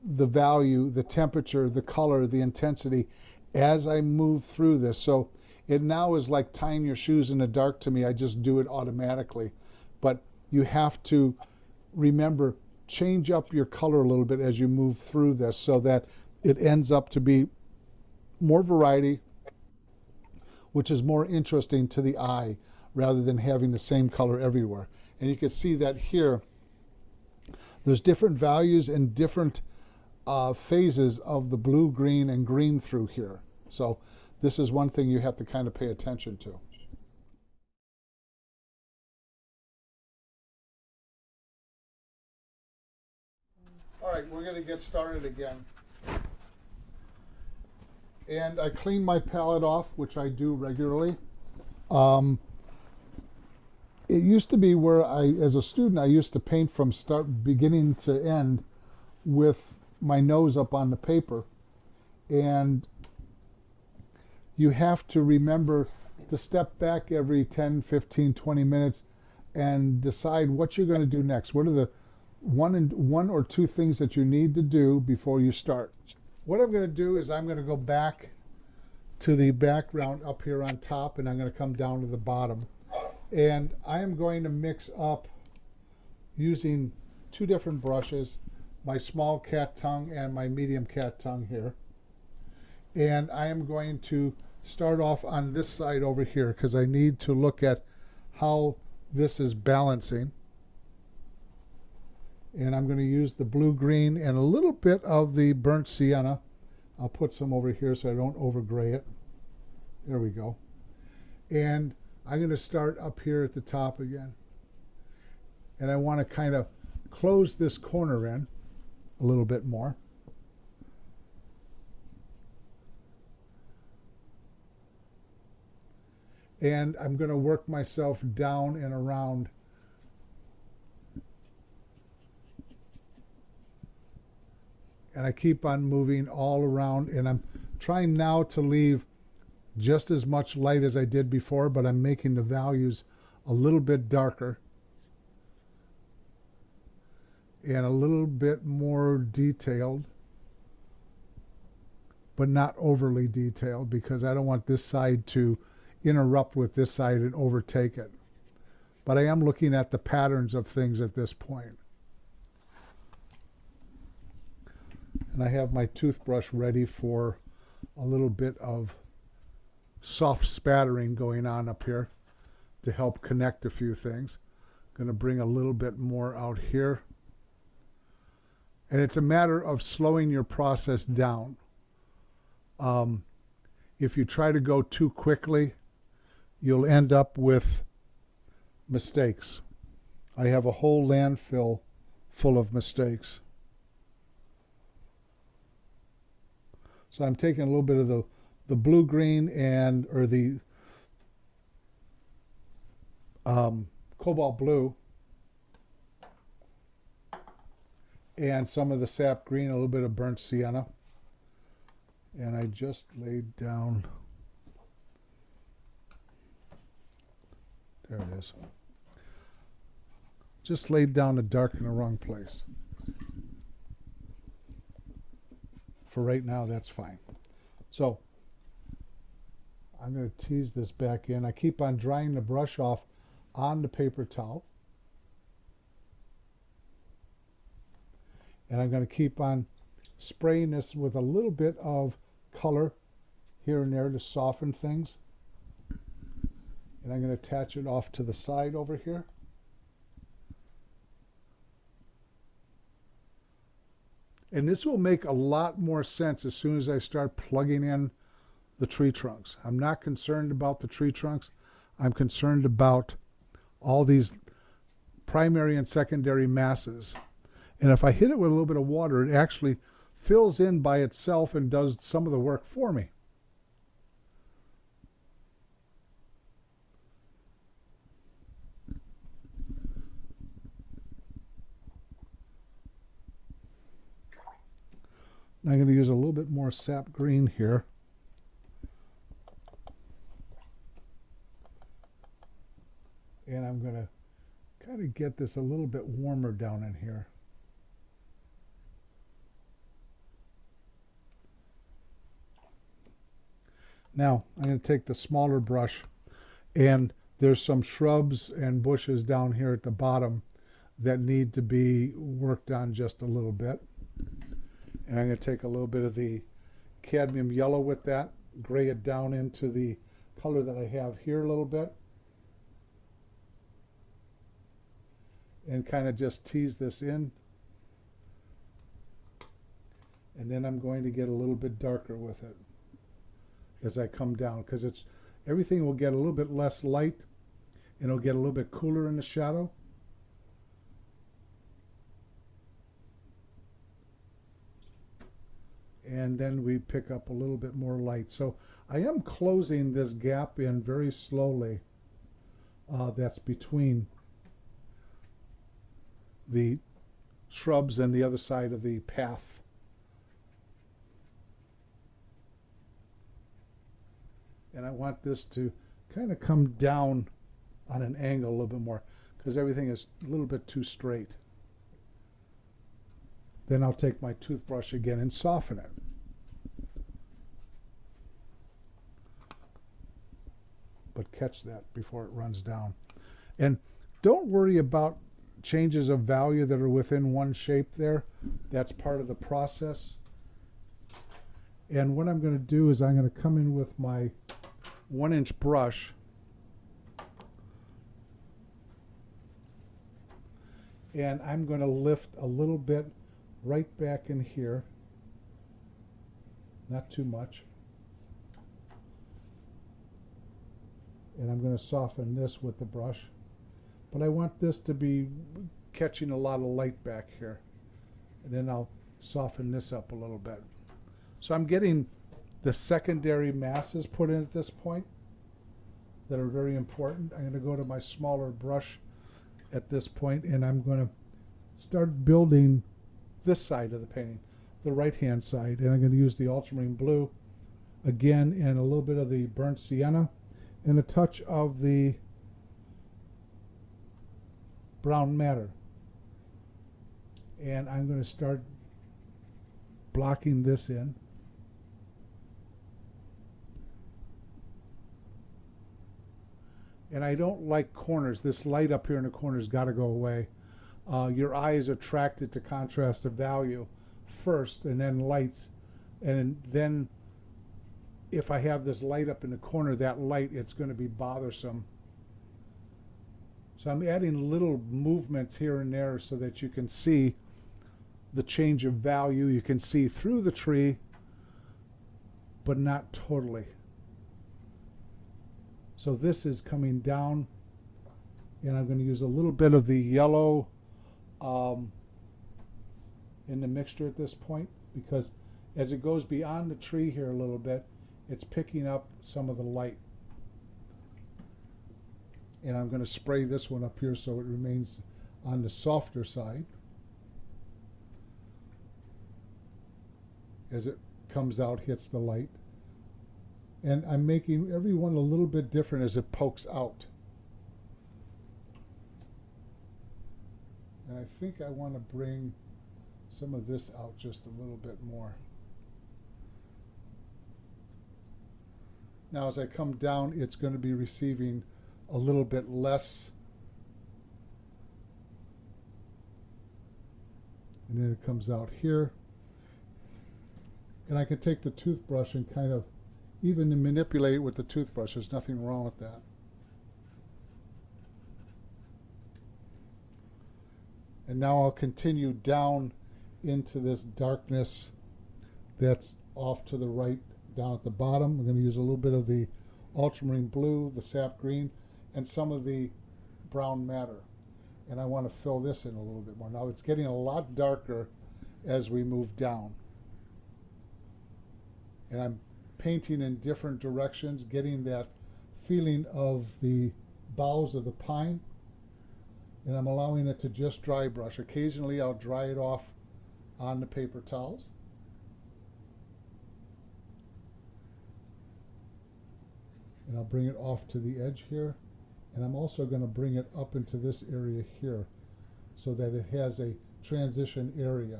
the value, the temperature, the color, the intensity as I move through this. So it now is like tying your shoes in the dark to me. I just do it automatically. But you have to remember, change up your color a little bit as you move through this so that it ends up to be more variety, which is more interesting to the eye rather than having the same color everywhere. And you can see that here, there's different values and different phases of the blue, green, and green through here. So this is one thing you have to kind of pay attention to. All right, we're going to get started again. And I clean my palette off, which I do regularly. It used to be where as a student, I used to paint from beginning to end with my nose up on the paper. And you have to remember to step back every 10, 15, 20 minutes and decide what you're going to do next. What are the one or two things that you need to do before you start? What I'm going to do is I'm going to go back to the background up here on top, and I'm going to come down to the bottom. And I am going to mix up using two different brushes, my small cat tongue and my medium cat tongue here. And I am going to start off on this side over here because I need to look at how this is balancing. And I'm going to use the blue-green and a little bit of the burnt sienna. I'll put some over here so I don't over-gray it. There we go. And I'm going to start up here at the top again. And I want to kind of close this corner in a little bit more. And I'm going to work myself down and around. And I keep on moving all around, and I'm trying now to leave just as much light as I did before, but I'm making the values a little bit darker and a little bit more detailed, but not overly detailed, because I don't want this side to interrupt with this side and overtake it. But I am looking at the patterns of things at this point. And I have my toothbrush ready for a little bit of soft spattering going on up here to help connect a few things. I'm going to bring a little bit more out here. And it's a matter of slowing your process down. If you try to go too quickly, you'll end up with mistakes. I have a whole landfill full of mistakes. So I'm taking a little bit of the blue-green or the cobalt blue, and some of the sap green, a little bit of burnt sienna. And I just laid down, there it is. Just laid down the dark in the wrong place. For right now, that's fine. So I'm going to tease this back in. I keep on drying the brush off on the paper towel. And I'm going to keep on spraying this with a little bit of color here and there to soften things. And I'm going to attach it off to the side over here. And this will make a lot more sense as soon as I start plugging in the tree trunks. I'm not concerned about the tree trunks. I'm concerned about all these primary and secondary masses. And if I hit it with a little bit of water, it actually fills in by itself and does some of the work for me. I'm going to use a little bit more sap green here. And I'm going to kind of get this a little bit warmer down in here. Now, I'm going to take the smaller brush, and there's some shrubs and bushes down here at the bottom that need to be worked on just a little bit. And I'm going to take a little bit of the cadmium yellow with that, gray it down into the color that I have here a little bit, and kind of just tease this in. And then I'm going to get a little bit darker with it as I come down, because everything will get a little bit less light and it'll get a little bit cooler in the shadow. And then we pick up a little bit more light. So I am closing this gap in very slowly. That's between the shrubs and the other side of the path. And I want this to kind of come down on an angle a little bit more because everything is a little bit too straight. Then I'll take my toothbrush again and soften it. But catch that before it runs down. And don't worry about changes of value that are within one shape there. That's part of the process. And what I'm going to do is I'm going to come in with my 1-inch brush and I'm going to lift a little bit right back in here, not too much, and I'm going to soften this with the brush, but I want this to be catching a lot of light back here, and then I'll soften this up a little bit. So I'm getting the secondary masses put in at this point that are very important. I'm going to go to my smaller brush at this point and I'm going to start building this side of the painting, the right hand side, and I'm going to use the ultramarine blue again and a little bit of the burnt sienna and a touch of the brown matter, and I'm going to start blocking this in. And I don't like corners. This light up here in the corner's got to go away. Your eye is attracted to contrast of value first and then lights. And then if I have this light up in the corner, that light, it's going to be bothersome. So I'm adding little movements here and there so that you can see the change of value. You can see through the tree, but not totally. So this is coming down, and I'm going to use a little bit of the yellow in the mixture at this point, because as it goes beyond the tree here a little bit, it's picking up some of the light. And I'm going to spray this one up here so it remains on the softer side. As it comes out, hits the light. And I'm making every one a little bit different as it pokes out. And I think I want to bring some of this out just a little bit more. Now as I come down, it's going to be receiving a little bit less. And then it comes out here. And I can take the toothbrush and kind of even to manipulate it with the toothbrush. There's nothing wrong with that. And now I'll continue down into this darkness that's off to the right down at the bottom. I'm going to use a little bit of the ultramarine blue, the sap green, and some of the brown matter. And I want to fill this in a little bit more. Now it's getting a lot darker as we move down. And I'm painting in different directions, getting that feeling of the boughs of the pine, and I'm allowing it to just dry brush. Occasionally I'll dry it off on the paper towels. And I'll bring it off to the edge here, and I'm also going to bring it up into this area here so that it has a transition area.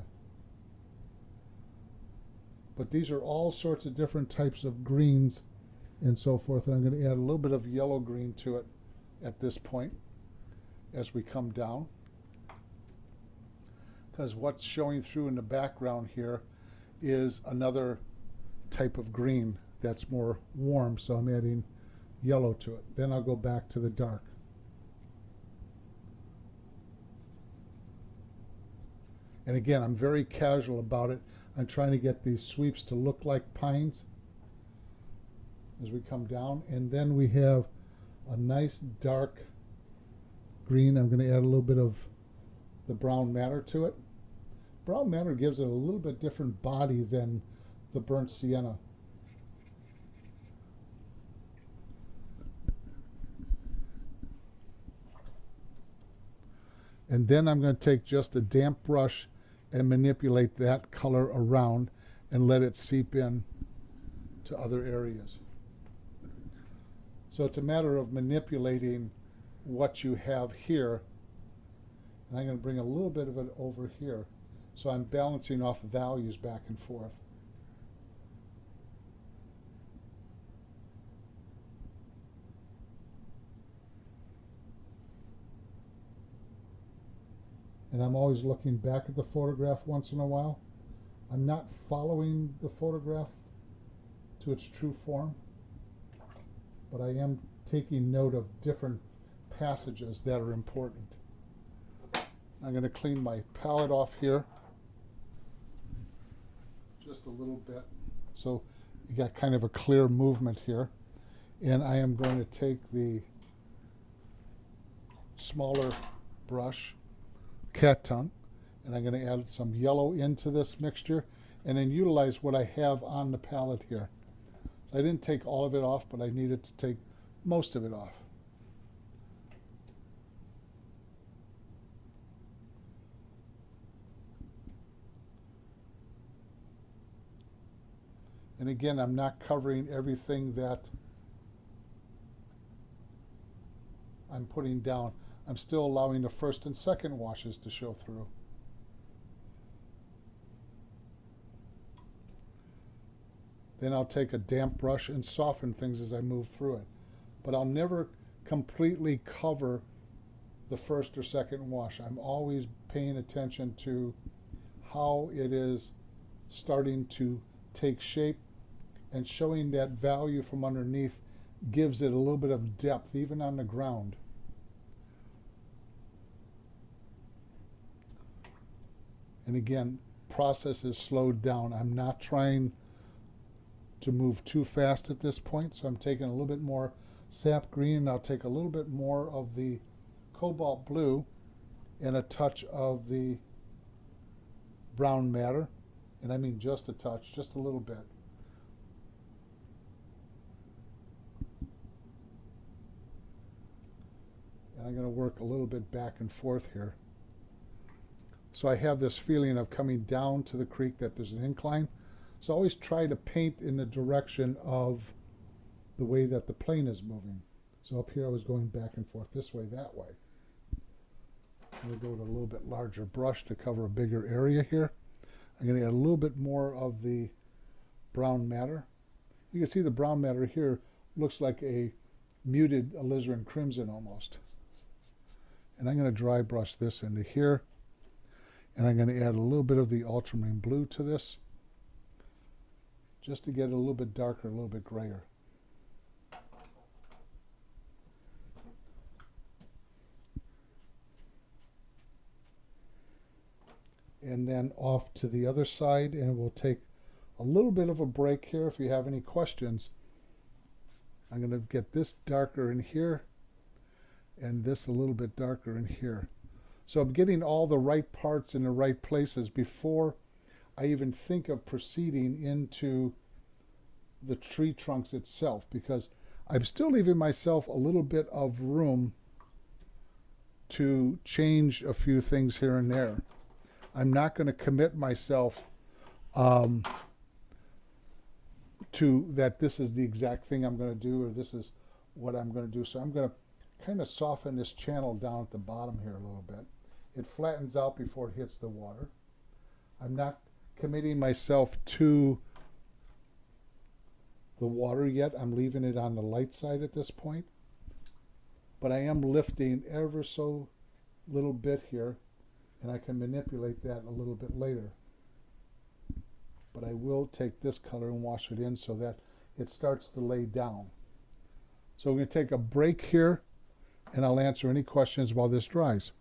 But these are all sorts of different types of greens and so forth. And I'm going to add a little bit of yellow green to it at this point as we come down. Because what's showing through in the background here is another type of green that's more warm. So I'm adding yellow to it. Then I'll go back to the dark. And again, I'm very casual about it. I'm trying to get these sweeps to look like pines as we come down. And then we have a nice dark green. I'm going to add a little bit of the brown matter to it. Brown matter gives it a little bit different body than the burnt sienna. And then I'm going to take just a damp brush and manipulate that color around and let it seep in to other areas. So it's a matter of manipulating what you have here. And I'm going to bring a little bit of it over here. So I'm balancing off values back and forth. And I'm always looking back at the photograph once in a while. I'm not following the photograph to its true form, but I am taking note of different passages that are important. I'm going to clean my palette off here just a little bit, so you got kind of a clear movement here. And I am going to take the smaller brush, cat tongue, and I'm going to add some yellow into this mixture and then utilize what I have on the palette here. So I didn't take all of it off, but I needed to take most of it off. And again, I'm not covering everything that I'm putting down. I'm still allowing the first and second washes to show through. Then I'll take a damp brush and soften things as I move through it. But I'll never completely cover the first or second wash. I'm always paying attention to how it is starting to take shape, and showing that value from underneath gives it a little bit of depth even on the ground. And again, process is slowed down. I'm not trying to move too fast at this point, so I'm taking a little bit more sap green. I'll take a little bit more of the cobalt blue and a touch of the brown matter, and I mean just a touch, just a little bit. And I'm going to work a little bit back and forth here. So I have this feeling of coming down to the creek, that there's an incline. So I always try to paint in the direction of the way that the plane is moving. So up here I was going back and forth this way, that way. I'm going to go with a little bit larger brush to cover a bigger area here. I'm going to add a little bit more of the brown matter. You can see the brown matter here looks like a muted alizarin crimson almost. And I'm going to dry brush this into here. And I'm going to add a little bit of the ultramarine blue to this, just to get it a little bit darker, a little bit grayer. And then off to the other side, and we'll take a little bit of a break here. If you have any questions, I'm going to get this darker in here and this a little bit darker in here. So I'm getting all the right parts in the right places before I even think of proceeding into the tree trunks itself, because I'm still leaving myself a little bit of room to change a few things here and there. I'm not going to commit myself to that this is the exact thing I'm going to do, or this is what I'm going to do. So I'm going to kind of soften this channel down at the bottom here a little bit. It flattens out before it hits the water. I'm not committing myself to the water yet. I'm leaving it on the light side at this point. But I am lifting ever so little bit here, and I can manipulate that a little bit later. But I will take this color and wash it in so that it starts to lay down. So we're going to take a break here, and I'll answer any questions while this dries.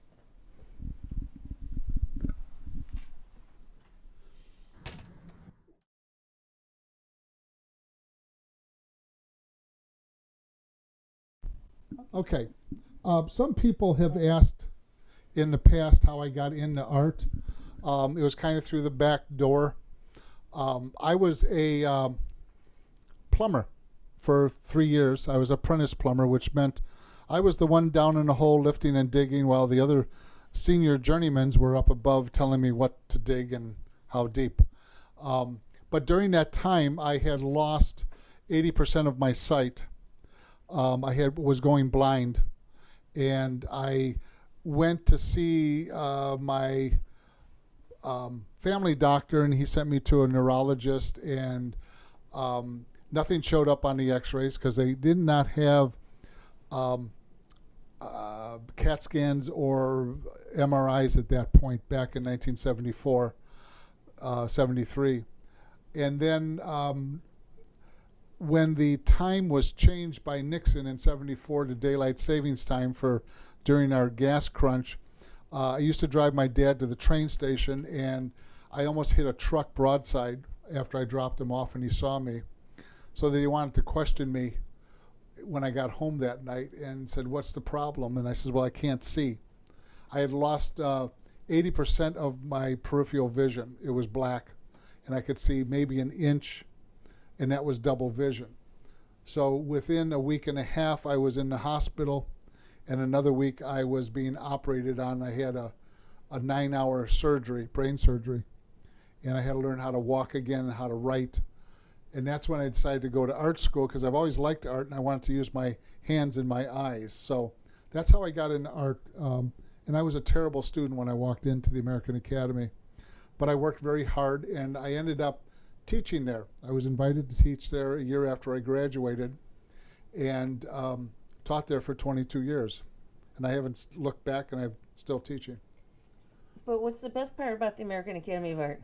Okay, some people have asked in the past how I got into art. It was kind of through the back door. I was a plumber for 3 years. I was an apprentice plumber, which meant I was the one down in the hole lifting and digging while the other senior journeymans were up above telling me what to dig and how deep. But during that time, I had lost 80% of my sight. was going blind, and I went to see my family doctor, and he sent me to a neurologist, and nothing showed up on the X-rays because they did not have CAT scans or MRIs at that point back in 1974, 73. And then when the time was changed by Nixon in 74 to daylight savings time for during our gas crunch, I used to drive my dad to the train station, and I almost hit a truck broadside after I dropped him off, and he saw me. So that he wanted to question me when I got home that night and said, "What's the problem?" And I said, "Well, I can't see." I had lost 80% of my peripheral vision. It was black, and I could see maybe an inch, and that was double vision. So within a week and a half, I was in the hospital, and another week I was being operated on. I had a 9-hour surgery, brain surgery, and I had to learn how to walk again and how to write. And that's when I decided to go to art school, because I've always liked art and I wanted to use my hands and my eyes. So that's how I got into art. And I was a terrible student when I walked into the American Academy. But I worked very hard, and I ended up teaching there. I was invited to teach there a year after I graduated, and taught there for 22 years. And I haven't looked back, and I'm still teaching. But what's the best part about the American Academy of Art?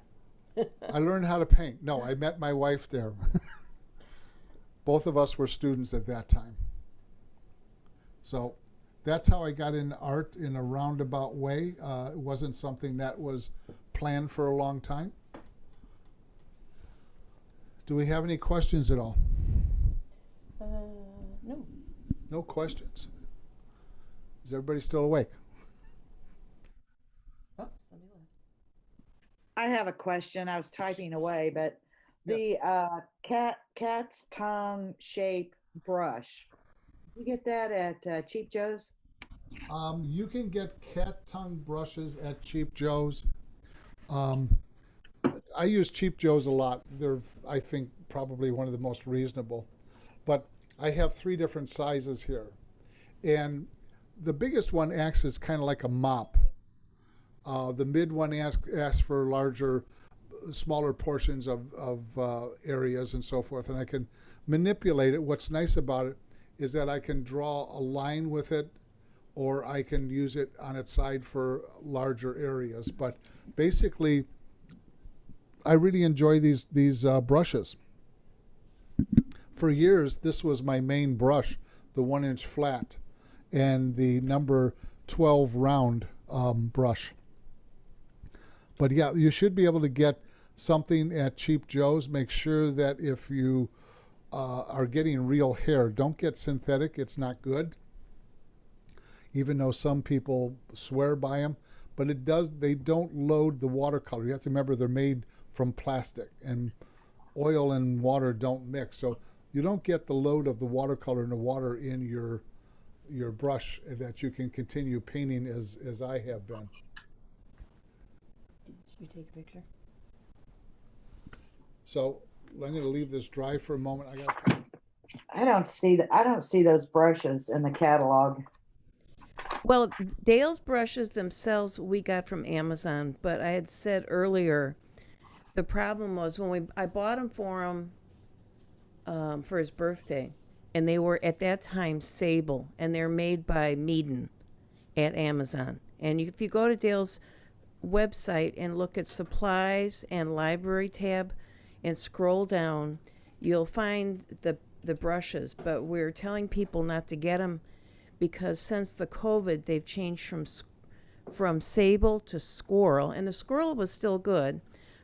I learned how to paint. No, I met my wife there. Both of us were students at that time. So that's how I got into art in a roundabout way. It wasn't something that was planned for a long time. Do we have any questions at all? No. No questions. Is everybody still awake? Oh, somebody left. I have a question. I was typing away, but Yes. the cat's tongue shape brush. You get that at Cheap Joe's? You can get cat tongue brushes at Cheap Joe's. I use Cheap Joe's a lot. They're, I think, probably one of the most reasonable. But I have 3 different sizes here. And the biggest one acts as kind of like a mop. The mid one asks for larger, smaller portions of areas and so forth, and I can manipulate it. What's nice about it is that I can draw a line with it, or I can use it on its side for larger areas. But basically, I really enjoy these brushes. For years, this was my main brush, the 1-inch flat, and the number 12 round brush. But yeah, you should be able to get something at Cheap Joe's. Make sure that if you are getting real hair, don't get synthetic. It's not good. Even though some people swear by them, but they don't load the watercolor. You have to remember they're made from plastic, and oil and water don't mix. So you don't get the load of the watercolor and the water in your brush that you can continue painting as I have been. Did you take a picture? So I'm going to leave this dry for a moment. I don't see those brushes in the catalog. Well, Dale's brushes themselves we got from Amazon, but I had said earlier, the problem was when I bought them for him for his birthday, and they were at that time sable, and they're made by Meaden at Amazon. And if you go to Dale's website and look at supplies and library tab and scroll down, you'll find the brushes. But we're telling people not to get them because since the COVID, they've changed from sable to squirrel, and the squirrel was still good,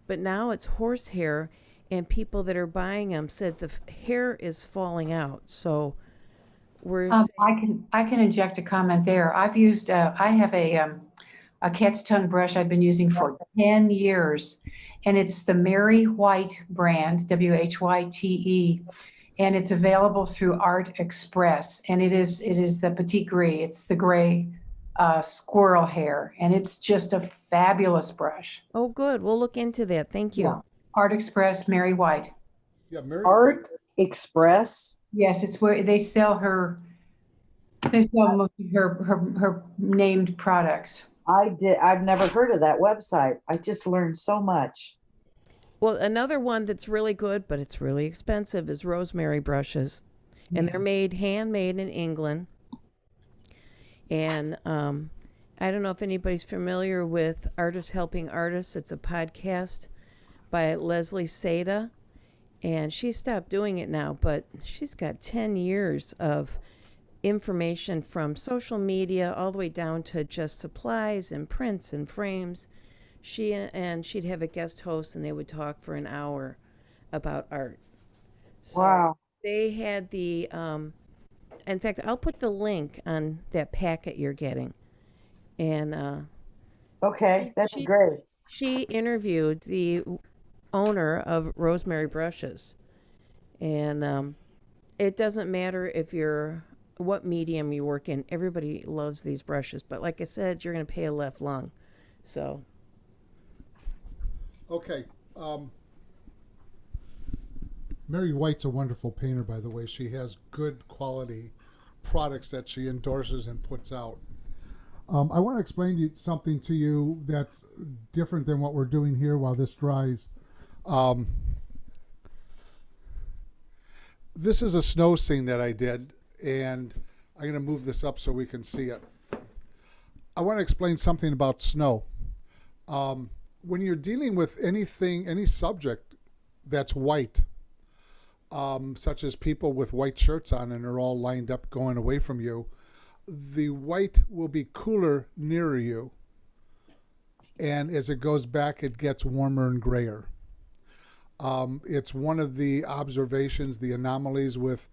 but now it's horsehair, and people that are buying them said the hair is falling out. So we're I can inject a comment there. I've used I have a cat's tongue brush I've been using for 10 years, and it's the Mary White brand, WHYTE, and it's available through Art Express, and it is the petit gris. It's the gray squirrel hair, and it's just a fabulous brush. Oh, good. We'll look into that. Thank you. Yeah. Art Express, Mary White. Yeah, Mary. Art Express. Yes, it's where they sell they sell most of her named products. I've never heard of that website. I just learned so much. Well, another one that's really good, but it's really expensive, is rosemary brushes, and Yeah. they're made handmade in England. And I don't know if anybody's familiar with Artists Helping Artists. It's a podcast by Leslie Sada, and she stopped doing it now, but she's got 10 years of information from social media all the way down to just supplies and prints and frames. She'd have a guest host, and they would talk for an hour about art. So Wow. they had in fact, I'll put the link on that packet you're getting. And Okay, she, that'd be she great. she interviewed the owner of Rosemary Brushes, and it doesn't matter if you're what medium you work in. Everybody loves these brushes, but like I said, you're going to pay a left lung. So Okay. Mary White's a wonderful painter, by the way. She has good quality products that she endorses and puts out. I want to explain something to you that's different than what we're doing here while this dries. This is a snow scene that I did, and I'm going to move this up so we can see it. I want to explain something about snow. When you're dealing with anything, any subject that's white, such as people with white shirts on and are all lined up going away from you, the white will be cooler near you. And as it goes back, it gets warmer and grayer. It's one of the observations, the anomalies with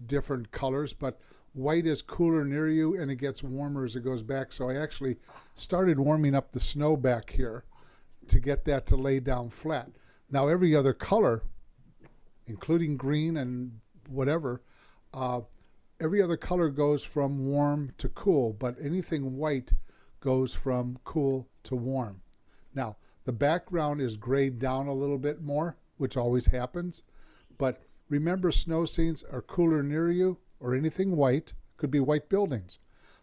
different colors, but white is cooler near you and it gets warmer as it goes back. So I actually started warming up the snow back here to get that to lay down flat. Now every other color, including green and whatever, every other color goes from warm to cool, but anything white goes from cool to warm. Now, the background is grayed down a little bit more, which always happens, but remember, snow scenes are cooler near you, or anything white, could be white buildings.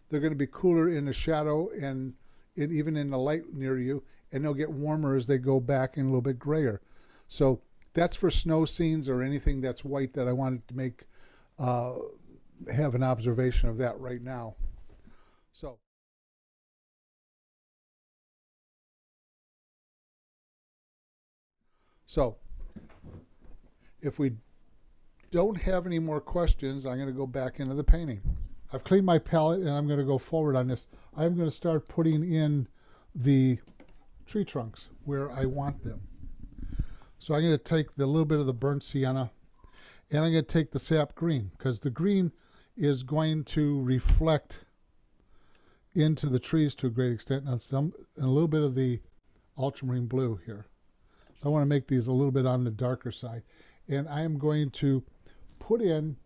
They're going to be cooler in the shadow and even in the light near you, and they'll get warmer as they go back and a little bit grayer. So that's for snow scenes or anything that's white that I wanted to make, have an observation of that right now. So if we don't have any more questions, I'm going to go back into the painting. I've cleaned my palette and I'm going to go forward on this. I'm going to start putting in the tree trunks where I want them. So I'm going to take the little bit of the burnt sienna and I'm going to take the sap green, because the green is going to reflect into the trees to a great extent, and a little bit of the ultramarine blue here. So I want to make these a little bit on the darker side. And I am going to put in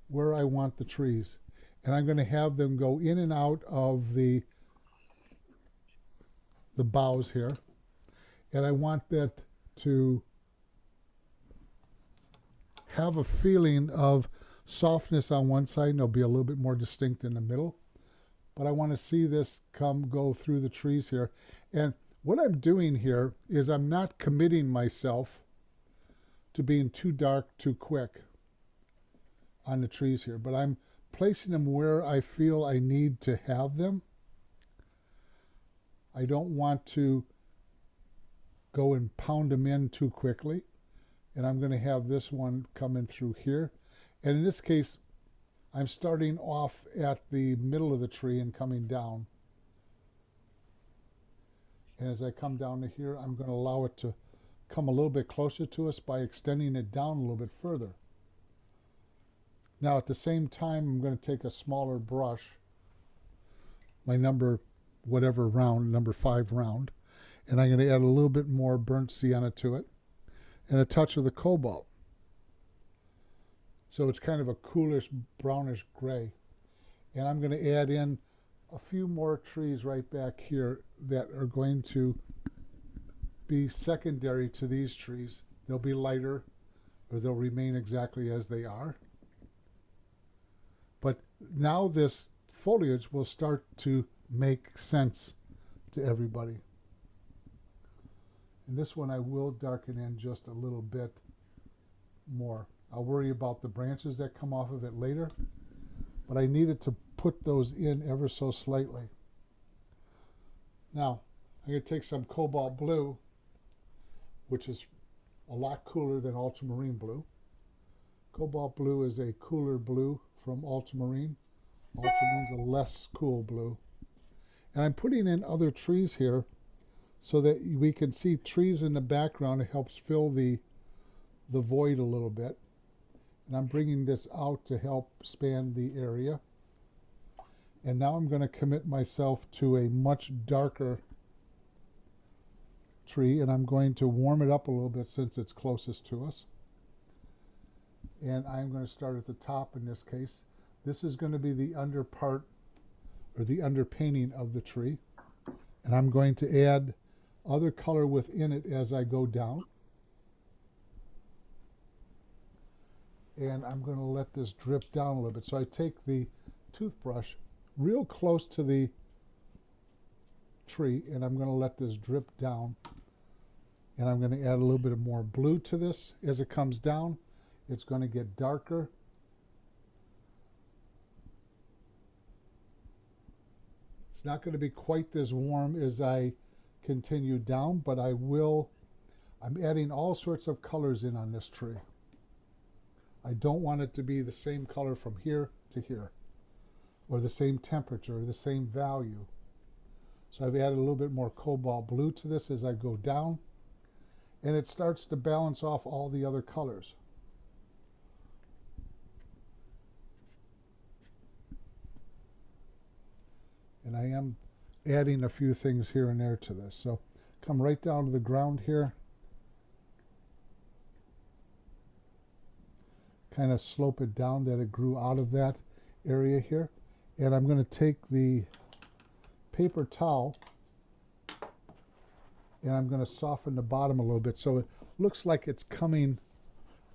where I want the trees. And I'm going to have them go in and out of the boughs here. And I want that to have a feeling of softness on one side, and it'll be a little bit more distinct in the middle. But I want to see this go through the trees here. And what I'm doing here is I'm not committing myself to being too dark too quick on the trees here, but I'm placing them where I feel I need to have them. I don't want to go and pound them in too quickly, and I'm going to have this one come in through here. And in this case, I'm starting off at the middle of the tree and coming down. And as I come down to here, I'm going to allow it to come a little bit closer to us by extending it down a little bit further. Now at the same time, I'm going to take a smaller brush, my number 5 round, and I'm going to add a little bit more burnt sienna to it and a touch of the cobalt. So it's kind of a coolish brownish gray. And I'm going to add in a few more trees right back here that are going to be secondary to these trees. They'll be lighter, or they'll remain exactly as they are. But now this foliage will start to make sense to everybody. And this one I will darken in just a little bit more. I'll worry about the branches that come off of it later, but I needed to put those in ever so slightly. Now, I'm going to take some cobalt blue, which is a lot cooler than ultramarine blue. Cobalt blue is a cooler blue from ultramarine. Ultramarine's a less cool blue. And I'm putting in other trees here so that we can see trees in the background. It helps fill the void a little bit. And I'm bringing this out to help span the area. And now I'm going to commit myself to a much darker tree, and I'm going to warm it up a little bit since it's closest to us. And I'm going to start at the top in this case. This is going to be the under part, or the underpainting of the tree. And I'm going to add other color within it as I go down. And I'm going to let this drip down a little bit. So I take the toothbrush real close to the tree, and I'm going to let this drip down. And I'm going to add a little bit of more blue to this. As it comes down, it's going to get darker. It's not going to be quite as warm as I continue down, but I'm adding all sorts of colors in on this tree. I don't want it to be the same color from here to here, or the same temperature, or the same value. So I've added a little bit more cobalt blue to this as I go down, and it starts to balance off all the other colors. And I am adding a few things here and there to this. So come right down to the ground here. Kind of slope it down that it grew out of that area here. And I'm going to take the paper towel and I'm going to soften the bottom a little bit so it looks like it's coming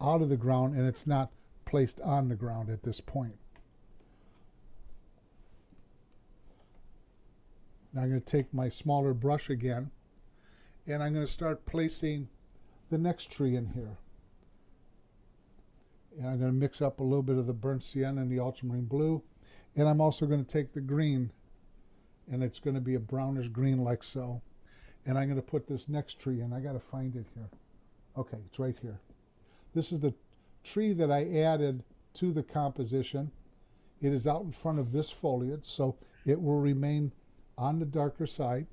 out of the ground and it's not placed on the ground at this point. Now I'm going to take my smaller brush again and I'm going to start placing the next tree in here. And I'm going to mix up a little bit of the burnt sienna and the ultramarine blue. And I'm also going to take the green, and it's going to be a brownish green like so. And I'm going to put this next tree in. I got to find it here. Okay, it's right here. This is the tree that I added to the composition. It is out in front of this foliage, so it will remain on the darker side.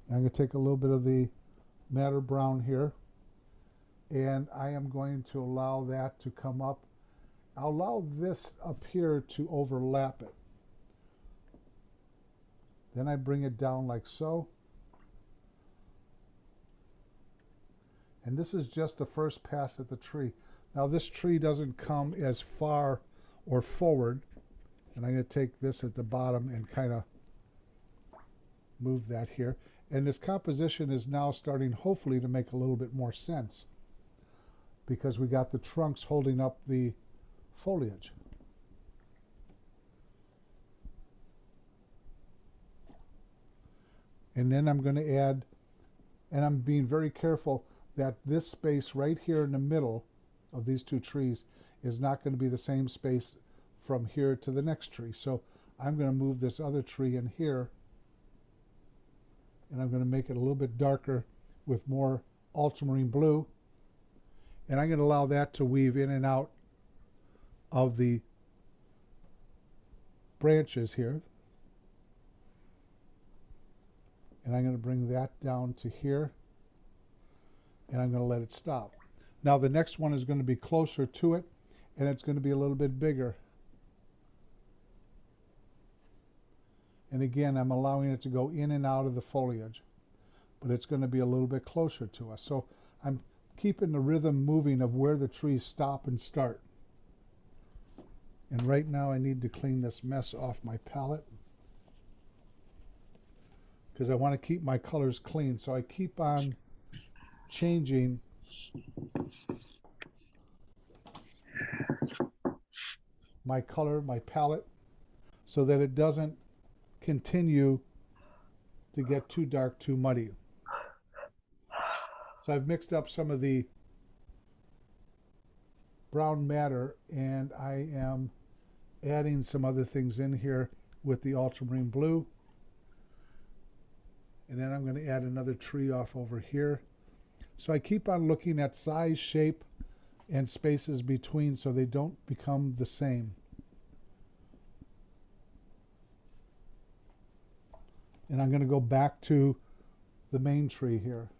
I'm going to take a little bit of the madder brown here, and I am going to allow that to come up. I'll allow this up here to overlap it. Then I bring it down like so. And this is just the first pass at the tree. Now this tree doesn't come as far or forward. And I'm going to take this at the bottom and kind of move that here. And this composition is now starting hopefully to make a little bit more sense, because we got the trunks holding up the foliage. And then I'm going to add, and I'm being very careful that this space right here in the middle of these two trees is not going to be the same space from here to the next tree. So I'm going to move this other tree in here, and I'm going to make it a little bit darker with more ultramarine blue. And I'm going to allow that to weave in and out of the branches here. And I'm going to bring that down to here. And I'm going to let it stop. Now the next one is going to be closer to it, and it's going to be a little bit bigger. And again, I'm allowing it to go in and out of the foliage, but it's going to be a little bit closer to us. So I'm keeping the rhythm moving of where the trees stop and start. And right now I need to clean this mess off my palette, because I want to keep my colors clean. So I keep on changing my color, my palette, so that it doesn't continue to get too dark, too muddy. So I've mixed up some of the brown matter, and I am adding some other things in here with the ultramarine blue. And then I'm going to add another tree off over here. So I keep on looking at size, shape, and spaces between so they don't become the same. And I'm going to go back to the main tree here.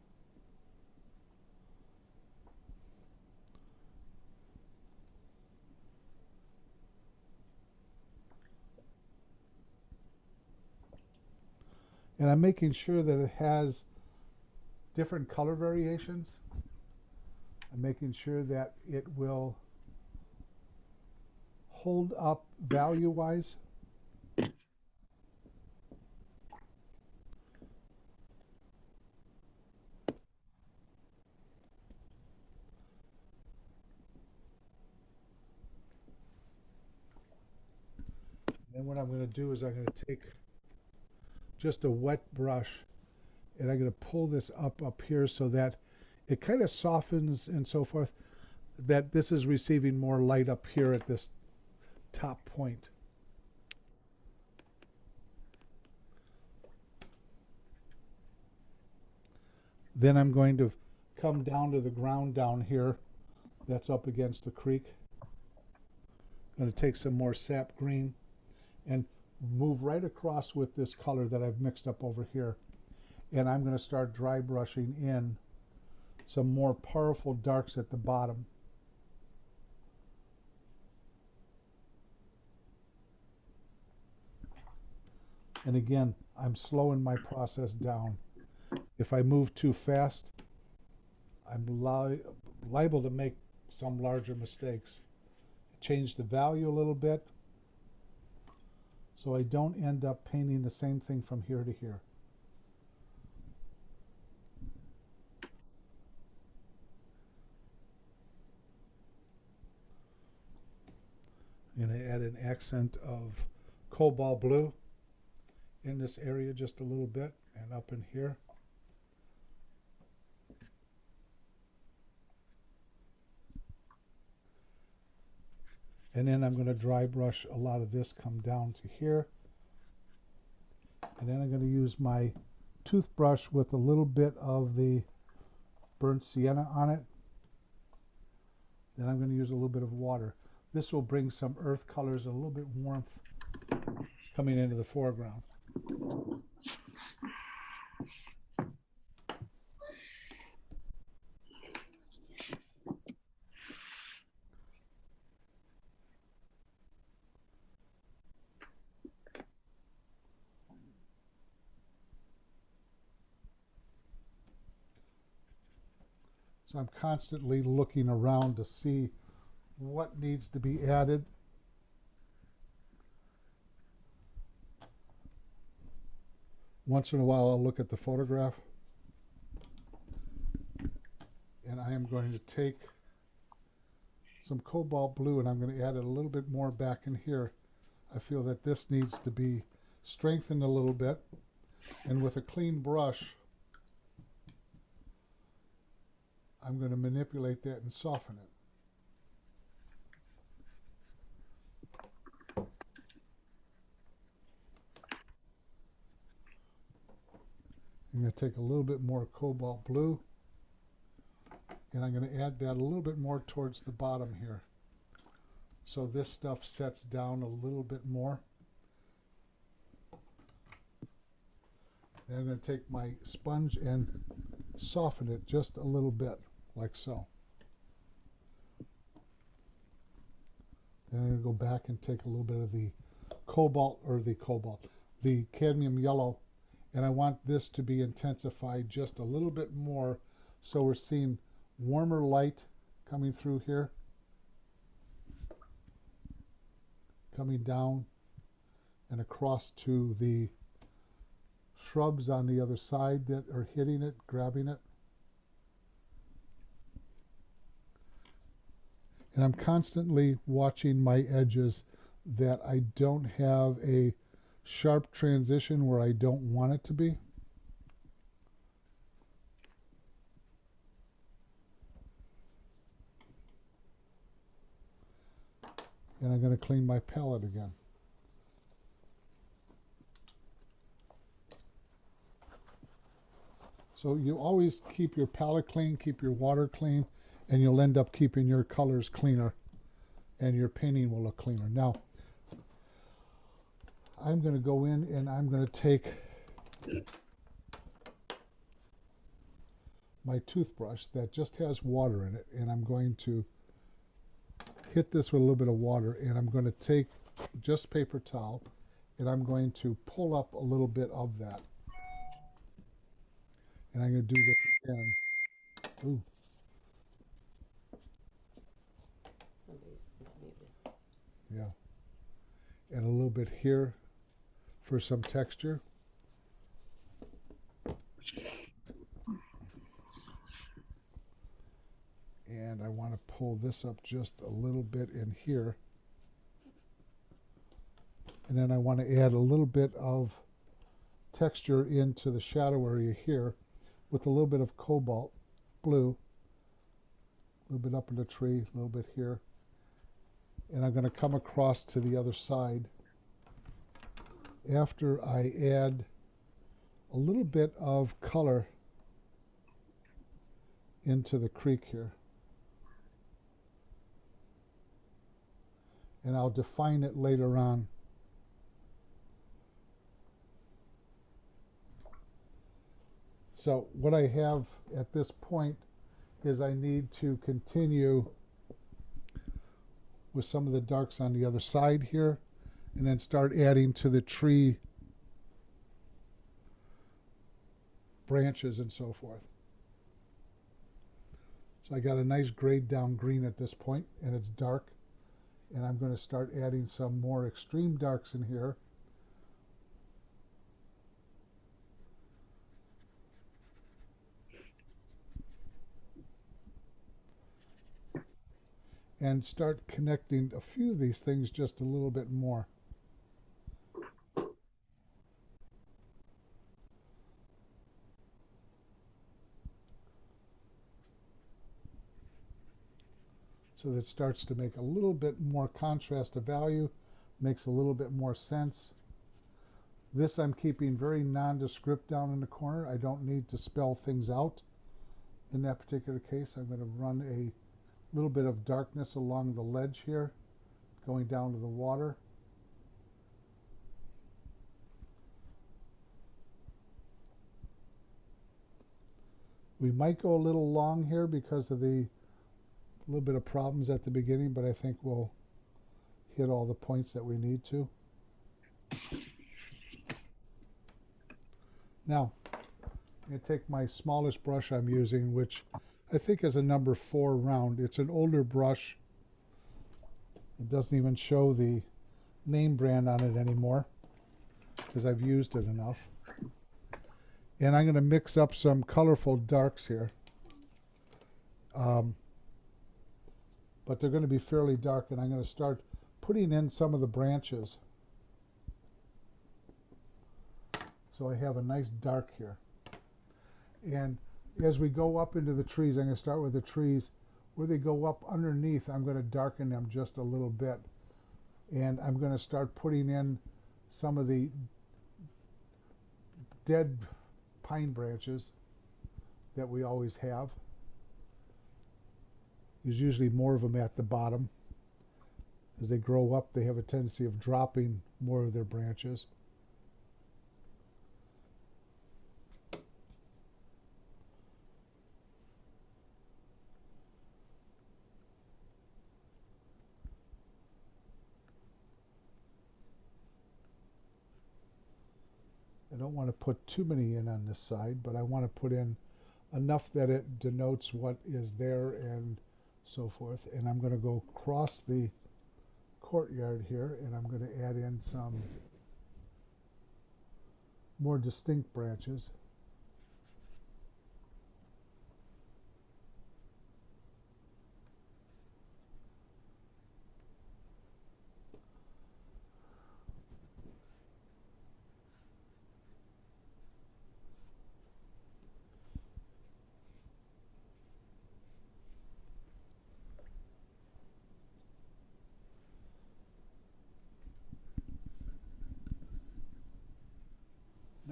And I'm making sure that it has different color variations. I'm making sure that it will hold up value-wise. And what I'm going to do is I'm going to take just a wet brush and I'm going to pull this up here so that it kind of softens and so forth, that this is receiving more light up here at this top point. Then I'm going to come down to the ground down here that's up against the creek. I'm going to take some more sap green and move right across with this color that I've mixed up over here. And I'm going to start dry brushing in some more powerful darks at the bottom. And again, I'm slowing my process down. If I move too fast, I'm liable to make some larger mistakes. Change the value a little bit so I don't end up painting the same thing from here to here. I'm going to add an accent of cobalt blue in this area just a little bit and up in here. And then I'm going to dry brush a lot of this, come down to here. And then I'm going to use my toothbrush with a little bit of the burnt sienna on it. Then I'm going to use a little bit of water. This will bring some earth colors, a little bit warmth coming into the foreground. So I'm constantly looking around to see what needs to be added. Once in a while I'll look at the photograph, and I am going to take some cobalt blue and I'm going to add it a little bit more back in here. I feel that this needs to be strengthened a little bit, and with a clean brush I'm going to manipulate that and soften it. I'm going to take a little bit more cobalt blue and I'm going to add that a little bit more towards the bottom here, so this stuff sets down a little bit more. And I'm going to take my sponge and soften it just a little bit, like so. Then I'm going to go back and take a little bit of the the cadmium yellow, and I want this to be intensified just a little bit more, so we're seeing warmer light coming through here, coming down and across to the shrubs on the other side that are hitting it, grabbing it. And I'm constantly watching my edges that I don't have a sharp transition where I don't want it to be. And I'm going to clean my palette again. So you always keep your palette clean, keep your water clean, and you'll end up keeping your colors cleaner, and your painting will look cleaner. Now, I'm going to go in and I'm going to take my toothbrush that just has water in it, and I'm going to hit this with a little bit of water, and I'm going to take just paper towel, and I'm going to pull up a little bit of that. And I'm going to do this again. Ooh. Yeah. And a little bit here for some texture. And I want to pull this up just a little bit in here. And then I want to add a little bit of texture into the shadow area here with a little bit of cobalt blue. A little bit up in the tree, a little bit here. And I'm going to come across to the other side after I add a little bit of color into the creek here. And I'll define it later on. So what I have at this point is I need to continue with some of the darks on the other side here, and then start adding to the tree branches and so forth. So I got a nice grayed down green at this point, and it's dark. And I'm going to start adding some more extreme darks in here. And start connecting a few of these things just a little bit more. So that starts to make a little bit more contrast of value, makes a little bit more sense. This I'm keeping very nondescript down in the corner. I don't need to spell things out. In that particular case, I'm going to run a little bit of darkness along the ledge here, going down to the water. We might go a little long here because of the little bit of problems at the beginning, but I think we'll hit all the points that we need to. Now, I'm going to take my smallest brush I'm using, which I think is a number 4 round. It's an older brush. It doesn't even show the name brand on it anymore because I've used it enough. And I'm going to mix up some colorful darks here. But they're going to be fairly dark, and I'm going to start putting in some of the branches. So I have a nice dark here. And as we go up into the trees, I'm going to start with the trees. Where they go up underneath, I'm going to darken them just a little bit. And I'm going to start putting in some of the dead pine branches that we always have. There's usually more of them at the bottom. As they grow up, they have a tendency of dropping more of their branches. I don't want to put too many in on this side, but I want to put in enough that it denotes what is there and so forth. And I'm going to go across the courtyard here, and I'm going to add in some more distinct branches.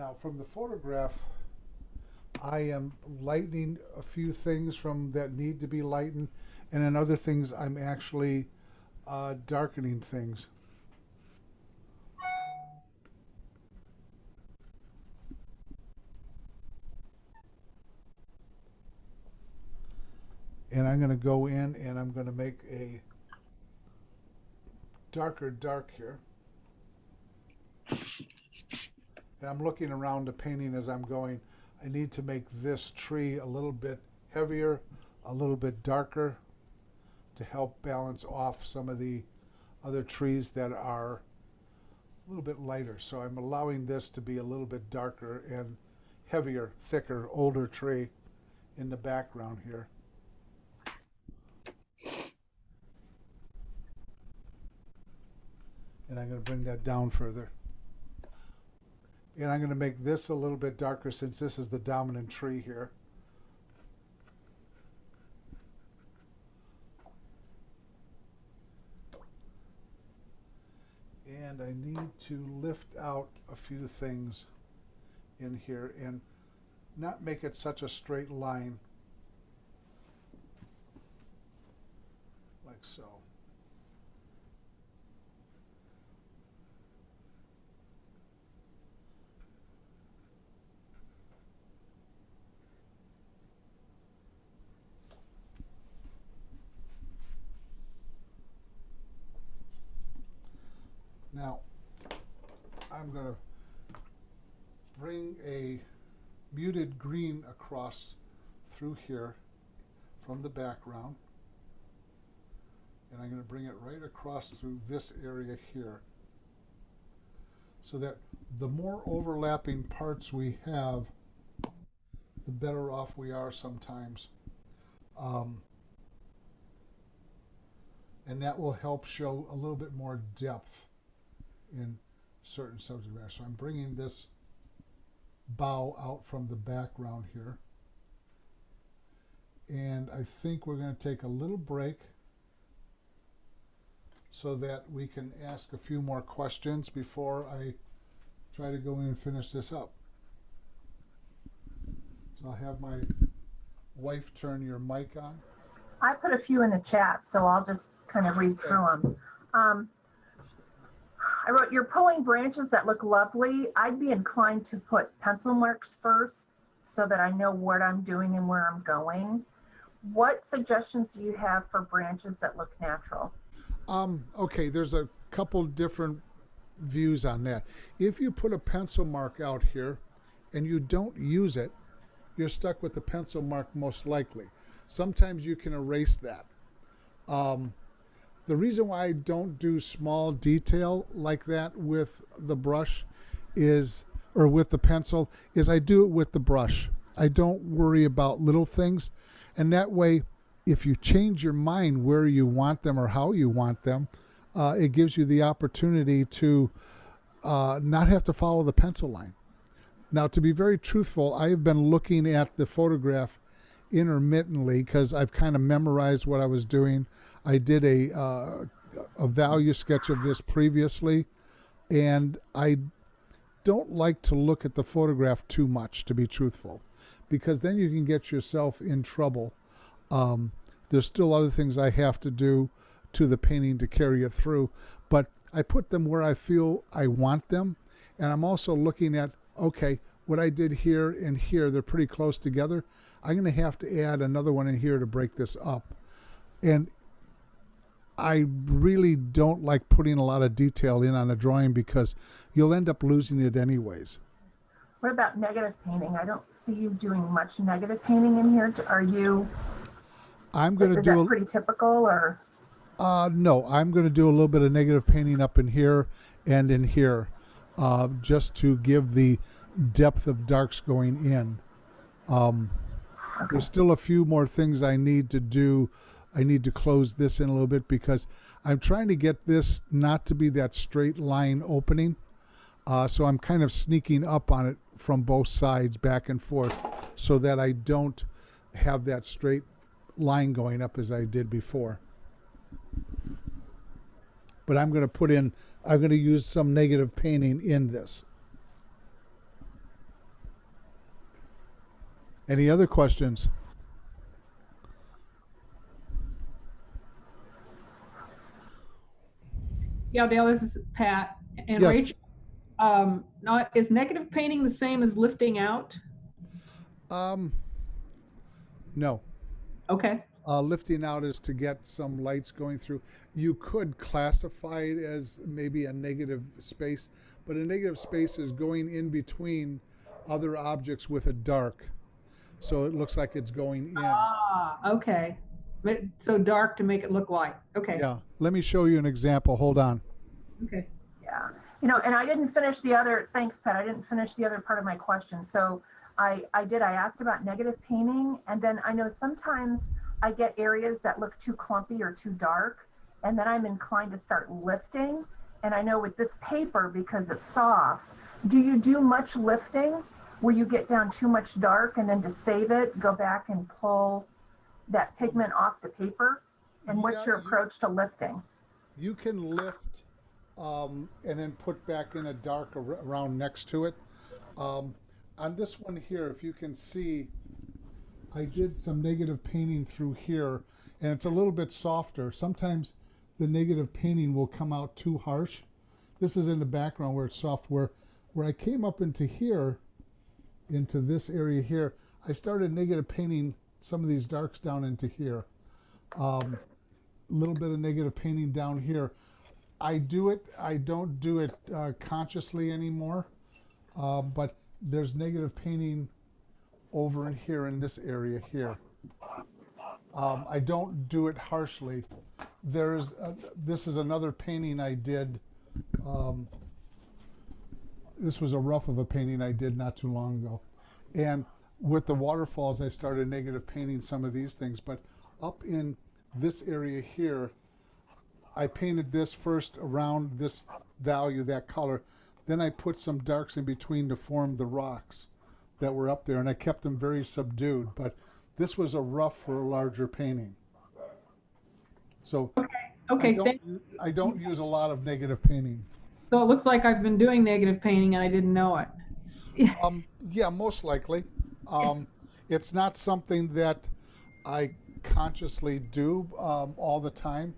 Now from the photograph, I am lightening a few things from that need to be lightened, and then other things I'm actually darkening things. And I'm going to go in and I'm going to make a darker dark here. And I'm looking around the painting as I'm going. I need to make this tree a little bit heavier, a little bit darker to help balance off some of the other trees that are a little bit lighter. So I'm allowing this to be a little bit darker and heavier, thicker, older tree in the background here. And I'm going to bring that down further. And I'm going to make this a little bit darker since this is the dominant tree here. And I need to lift out a few things in here and not make it such a straight line like so. Now, I'm going to bring a muted green across through here from the background. And I'm going to bring it right across through this area here. So that the more overlapping parts we have, the better off we are sometimes. And that will help show a little bit more depth in certain subject matter. So I'm bringing this bough out from the background here. And I think we're going to take a little break so that we can ask a few more questions before I try to go in and finish this up. So I'll have my wife turn your mic on. I put a few in the chat, so I'll just kind of read through them. I wrote, you're pulling branches that look lovely. I'd be inclined to put pencil marks first so that I know what I'm doing and where I'm going. What suggestions do you have for branches that look natural? Okay, there's a couple different views on that. If you put a pencil mark out here and you don't use it, you're stuck with the pencil mark most likely. Sometimes you can erase that. The reason why I don't do small detail like that with the brush is, or with the pencil, is I do it with the brush. I don't worry about little things. And that way, if you change your mind where you want them or how you want them, it gives you the opportunity to not have to follow the pencil line. Now, to be very truthful, I've been looking at the photograph intermittently because I've kind of memorized what I was doing. I did a value sketch of this previously, and I don't like to look at the photograph too much, to be truthful, because then you can get yourself in trouble. There's still other things I have to do to the painting to carry it through, but I put them where I feel I want them, and I'm also looking at, okay, what I did here and here, they're pretty close together. I'm going to have to add another one in here to break this up. And I really don't like putting a lot of detail in on a drawing because you'll end up losing it anyways. What about negative painting? I don't see you doing much negative painting in here. Are you? I'm going to is do that pretty typical, or? No, I'm going to do a little bit of negative painting up in here and in here, just to give the depth of darks going in. Okay. There's still a few more things I need to do. I need to close this in a little bit because I'm trying to get this not to be that straight line opening. So I'm kind of sneaking up on it from both sides, back and forth, so that I don't have that straight line going up as I did before. But I'm going to use some negative painting in this. Any other questions? Yeah, Dale, this is Pat. And Yes. Rachel, not, is negative painting the same as lifting out? No. Okay. Lifting out is to get some lights going through. You could classify it as maybe a negative space, but a negative space is going in between other objects with a dark. So it looks like it's going in. Ah, okay. So dark to make it look light. Okay. Yeah. Let me show you an example. Hold on. Okay. Yeah, and I didn't finish the other, thanks, Pat. I didn't finish the other part of my question. So I asked about negative painting, and then I know sometimes I get areas that look too clumpy or too dark, and then I'm inclined to start lifting. And I know with this paper, because it's soft, do you do much lifting where you get down too much dark and then to save it, go back and pull that pigment off the paper? And what's your approach to lifting? You can lift and then put back in a dark around next to it. On this one here, if you can see, I did some negative painting through here, and it's a little bit softer. Sometimes the negative painting will come out too harsh. This is in the background where it's soft, where I came up into here, into this area here, I started negative painting some of these darks down into here. A little bit of negative painting down here. I don't do it consciously anymore, but there's negative painting over in here in this area here. I don't do it harshly. This is another painting I did. This was a rough of a painting I did not too long ago. And with the waterfalls, I started negative painting some of these things, but up in this area here, I painted this first around this value, that color. Then I put some darks in between to form the rocks that were up there, and I kept them very subdued. But this was a rough for a larger painting. So Okay. I don't use a lot of negative painting. So it looks like I've been doing negative painting and I didn't know it. Yeah, most likely. It's not something that I consciously do all the time,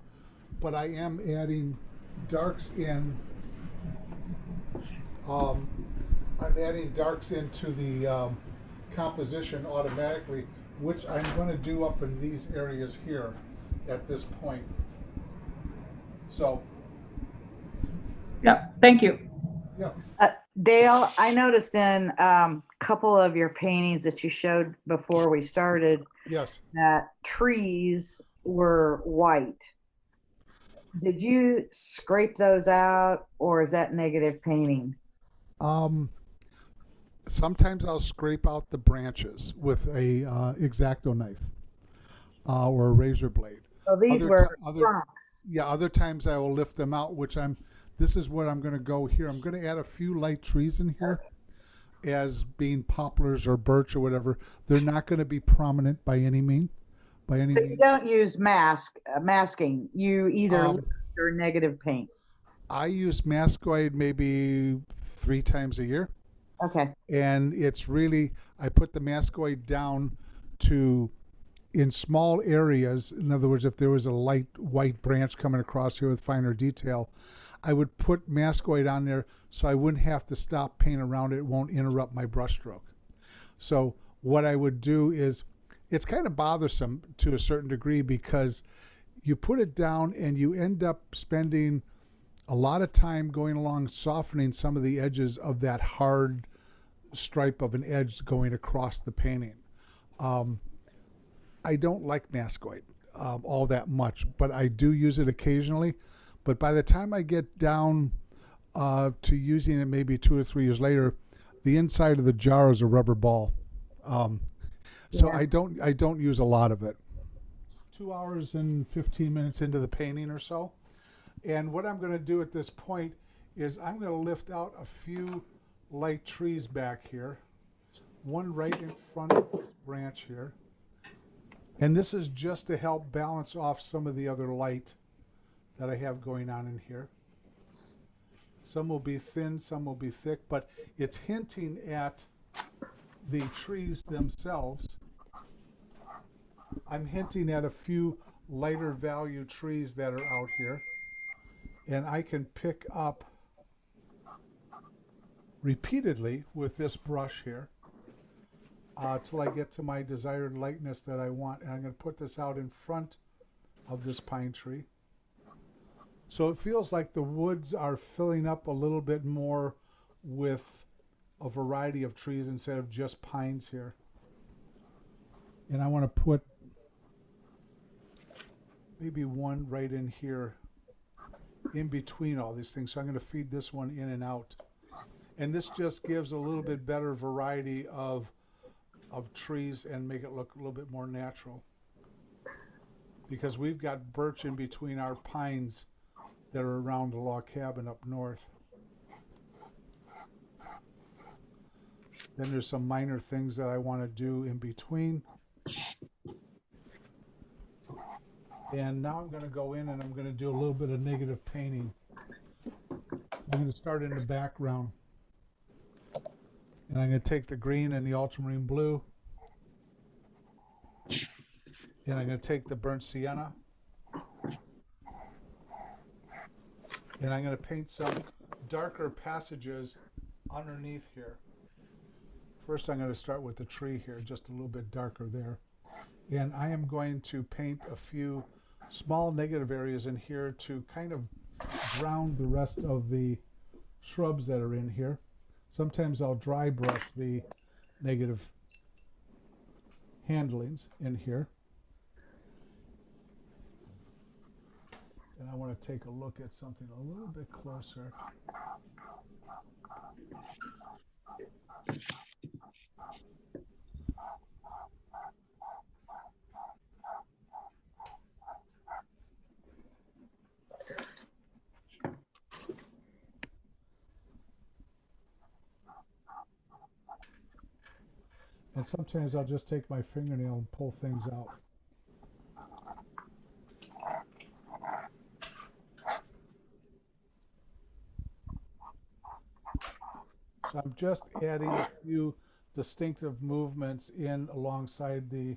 but I am adding darks in. I'm adding darks into the composition automatically, which I'm going to do up in these areas here at this point. So, Yeah, thank you. yeah. Dale, I noticed in a couple of your paintings that you showed before we started Yes. that trees were white. Did you scrape those out, or is that negative painting? Sometimes I'll scrape out the branches with a X-Acto knife or a razor blade. So these were trunks. Yeah, other times I will lift them out, this is what I'm going to go here. I'm going to add a few light trees in here as being poplars or birch or whatever. They're not going to be prominent by any means. So you don't use masking. You either lift or negative paint. I use Mascoid maybe 3 times a year. Okay. And it's really, I put the Mascoid down to, in small areas, in other words, if there was a light white branch coming across here with finer detail, I would put Mascoid on there so I wouldn't have to stop paint around it. It won't interrupt my brush stroke. So what I would do is, it's kind of bothersome to a certain degree because you put it down and you end up spending a lot of time going along softening some of the edges of that hard stripe of an edge going across the painting. I don't like Mascoid all that much, but I do use it occasionally. But by the time I get down to using it maybe 2 or 3 years later, the inside of the jar is a rubber ball. So I don't use a lot of it. 2 hours and 15 minutes into the painting or so. And what I'm going to do at this point is I'm going to lift out a few light trees back here. One right in front of this branch here. And this is just to help balance off some of the other light that I have going on in here. Some will be thin, some will be thick, but it's hinting at the trees themselves, I'm hinting at a few lighter value trees that are out here, and I can pick up repeatedly with this brush here till I get to my desired lightness that I want. And I'm going to put this out in front of this pine tree. So it feels like the woods are filling up a little bit more with a variety of trees instead of just pines here. And I want to put maybe one right in here in between all these things. So I'm going to feed this one in and out. And this just gives a little bit better variety of trees and make it look a little bit more natural. Because we've got birch in between our pines that are around the log cabin up north. Then there's some minor things that I want to do in between. And now I'm going to go in and I'm going to do a little bit of negative painting. I'm going to start in the background. And I'm going to take the green and the ultramarine blue. And I'm going to take the burnt sienna. And I'm going to paint some darker passages underneath here. First, I'm going to start with the tree here, just a little bit darker there. And I am going to paint a few small negative areas in here to kind of drown the rest of the shrubs that are in here. Sometimes I'll dry brush the negative handlings in here. And I want to take a look at something a little bit closer. And sometimes I'll just take my fingernail and pull things out. So I'm just adding a few distinctive movements in alongside the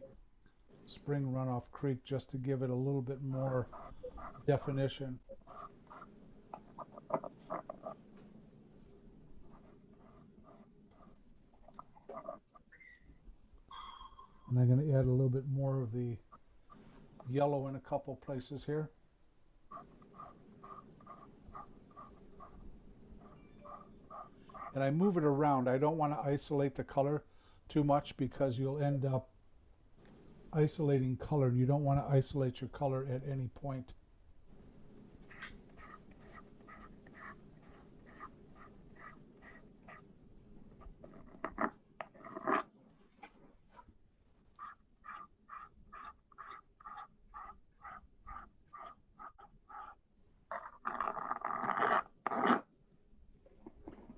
spring runoff creek just to give it a little bit more definition. And I'm going to add a little bit more of the yellow in a couple places here. And I move it around. I don't want to isolate the color too much because you'll end up isolating color. You don't want to isolate your color at any point.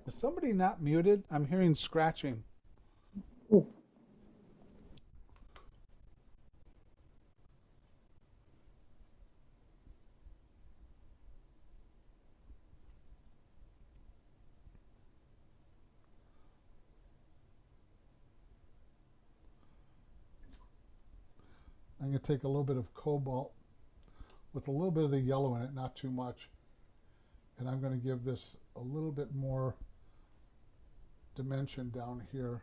Is somebody not muted? I'm hearing scratching. I'm going to take a little bit of cobalt with a little bit of the yellow in it, not too much. And I'm going to give this a little bit more dimension down here.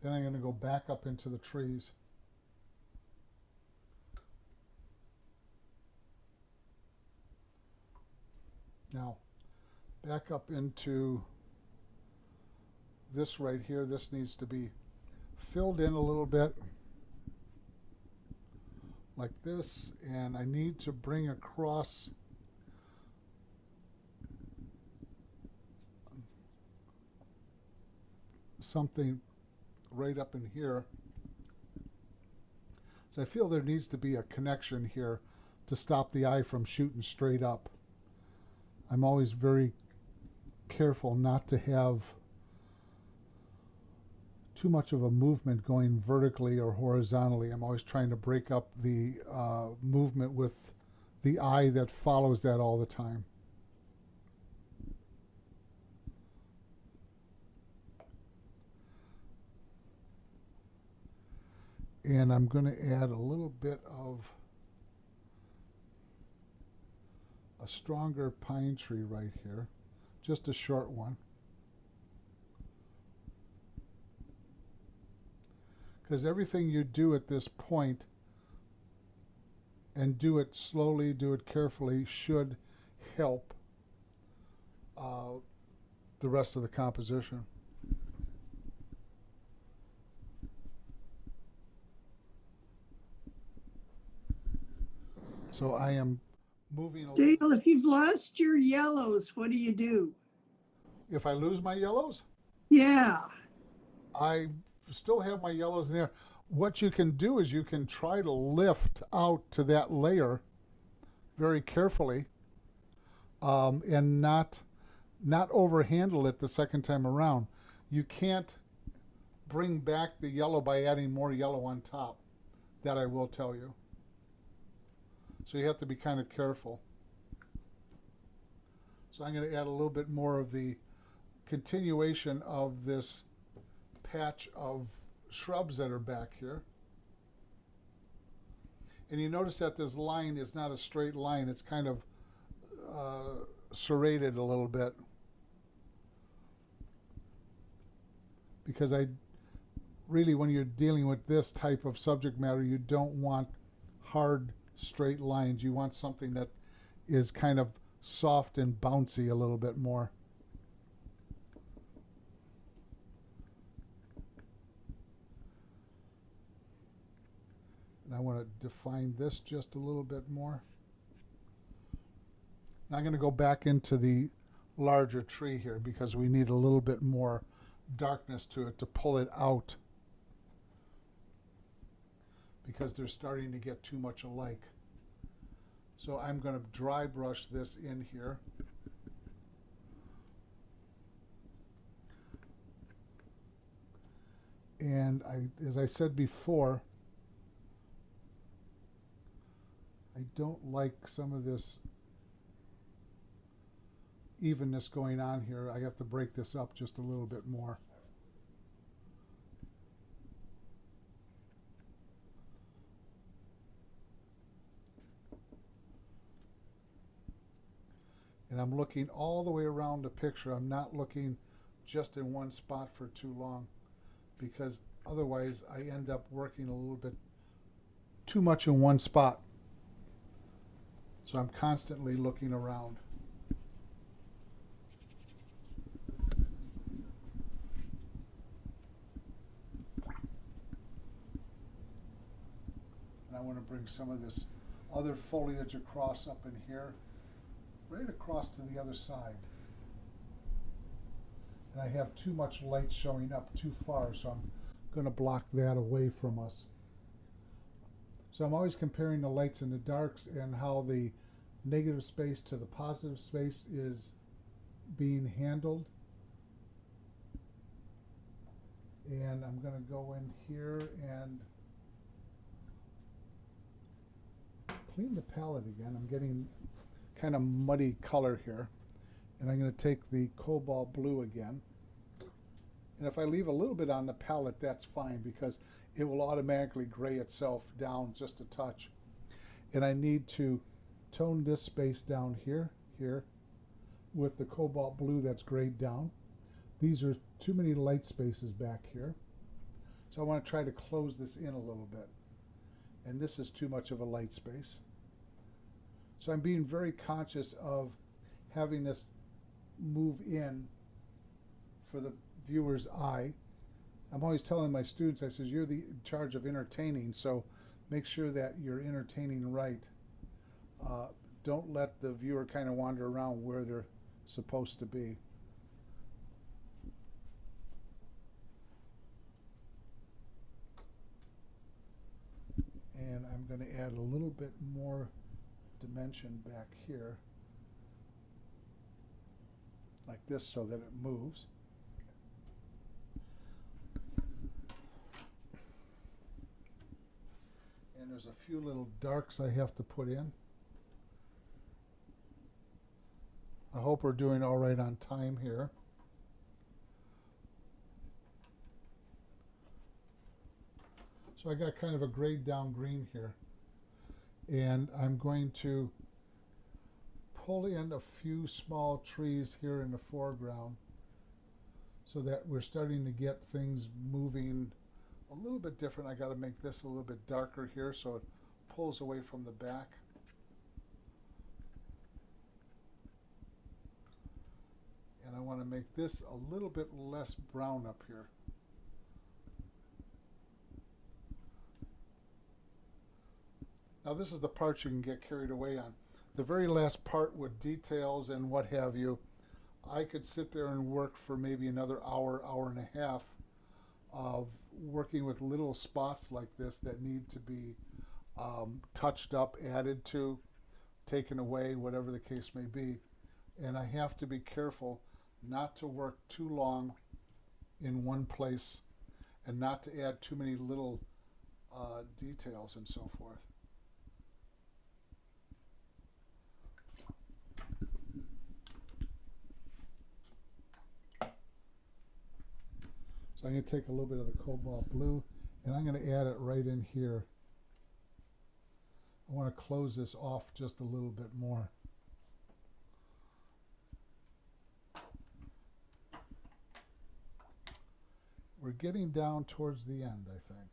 Then I'm going to go back up into the trees. Now, back up into this right here. This needs to be filled in a little bit like this, and I need to bring across something right up in here. So I feel there needs to be a connection here to stop the eye from shooting straight up. I'm always very careful not to have too much of a movement going vertically or horizontally. I'm always trying to break up the movement with the eye that follows that all the time. And I'm going to add a little bit of a stronger pine tree right here, just a short one. Because everything you do at this point, and do it slowly, do it carefully, should help the rest of the composition. So I am moving a little. Dale, if you've lost your yellows, what do you do? If I lose my yellows, Yeah. I still have my yellows in there. What you can do is you can try to lift out to that layer very carefully, and not overhandle it the second time around. You can't bring back the yellow by adding more yellow on top. That I will tell you. So you have to be kind of careful. So I'm going to add a little bit more of the continuation of this patch of shrubs that are back here. And you notice that this line is not a straight line. It's kind of serrated a little bit. Because I really, when you're dealing with this type of subject matter, you don't want hard straight lines. You want something that is kind of soft and bouncy a little bit more. And I want to define this just a little bit more. Now I'm going to go back into the larger tree here because we need a little bit more darkness to it to pull it out, because they're starting to get too much alike. So I'm going to dry brush this in here. And as I said before, I don't like some of this evenness going on here. I have to break this up just a little bit more. And I'm looking all the way around the picture. I'm not looking just in one spot for too long, because otherwise I end up working a little bit too much in one spot. So I'm constantly looking around. And I want to bring some of this other foliage across up in here, right across to the other side. And I have too much light showing up too far, so I'm going to block that away from us. So I'm always comparing the lights and the darks and how the negative space to the positive space is being handled. And I'm going to go in here and clean the palette again. I'm getting kind of muddy color here. And I'm going to take the cobalt blue again. And if I leave a little bit on the palette, that's fine, because it will automatically gray itself down just a touch. And I need to tone this space down here, with the cobalt blue that's grayed down. These are too many light spaces back here. So I want to try to close this in a little bit. And this is too much of a light space. So I'm being very conscious of having this move in for the viewer's eye. I'm always telling my students, I says, you're in charge of entertaining, so make sure that you're entertaining right. Don't let the viewer kind of wander around where they're supposed to be. And I'm going to add a little bit more dimension back here, like this, so that it moves. And there's a few little darks I have to put in. I hope we're doing all right on time here. So I got kind of a grayed down green here. And I'm going to pull in a few small trees here in the foreground so that we're starting to get things moving a little bit different. I got to make this a little bit darker here so it pulls away from the back. And I want to make this a little bit less brown up here. Now this is the part you can get carried away on. The very last part with details and what have you, I could sit there and work for maybe another hour, hour and a half of working with little spots like this that need to be touched up, added to, taken away, whatever the case may be. And I have to be careful not to work too long in one place and not to add too many little details and so forth. So I'm going to take a little bit of the cobalt blue and I'm going to add it right in here. I want to close this off just a little bit more. We're getting down towards the end, I think.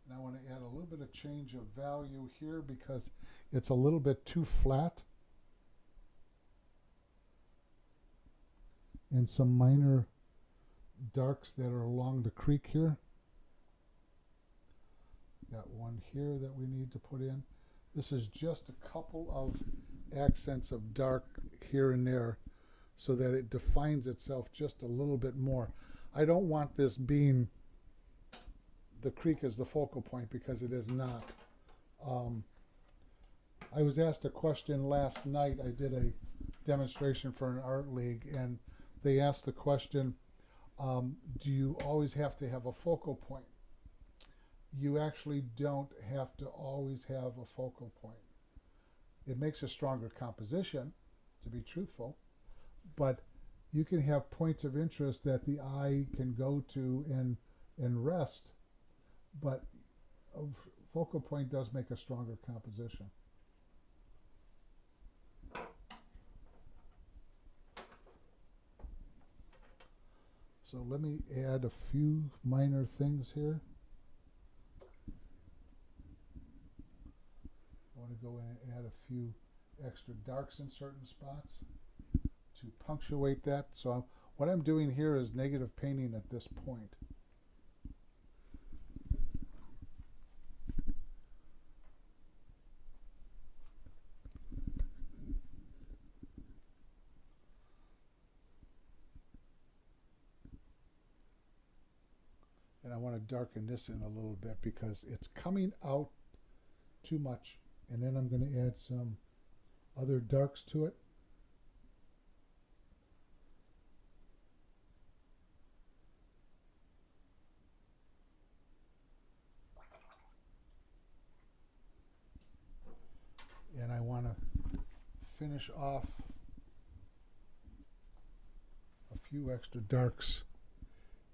And I want to add a little bit of change of value here because it's a little bit too flat. And some minor darks that are along the creek here. Got one here that we need to put in. This is just a couple of accents of dark here and there so that it defines itself just a little bit more. I don't want this being the creek as the focal point because it is not. I was asked a question last night. I did a demonstration for an art league and they asked the question, do you always have to have a focal point? You actually don't have to always have a focal point. It makes a stronger composition, to be truthful, but you can have points of interest that the eye can go to and rest, but a focal point does make a stronger composition. So let me add a few minor things here. I want to go in and add a few extra darks in certain spots to punctuate that. So what I'm doing here is negative painting at this point. And I want to darken this in a little bit because it's coming out too much. And then I'm going to add some other darks to it. And I want to finish off a few extra darks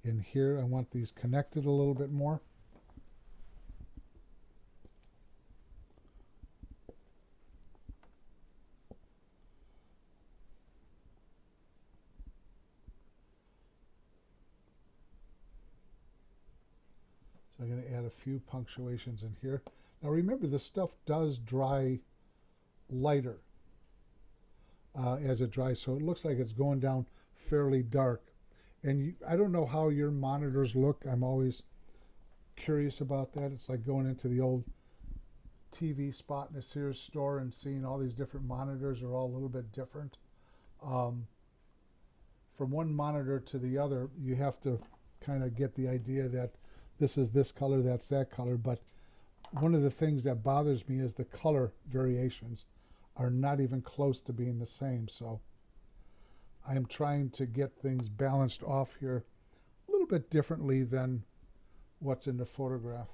in here. I want these connected a little bit more. So I'm going to add a few punctuations in here. Now remember, this stuff does dry lighter as it dries, so it looks like it's going down fairly dark. And I don't know how your monitors look. I'm always curious about that. It's like going into the old TV spot in a Sears store and seeing all these different monitors are all a little bit different. From one monitor to the other, you have to kind of get the idea that this is this color, that's that color. But one of the things that bothers me is the color variations are not even close to being the same. So I am trying to get things balanced off here a little bit differently than what's in the photograph.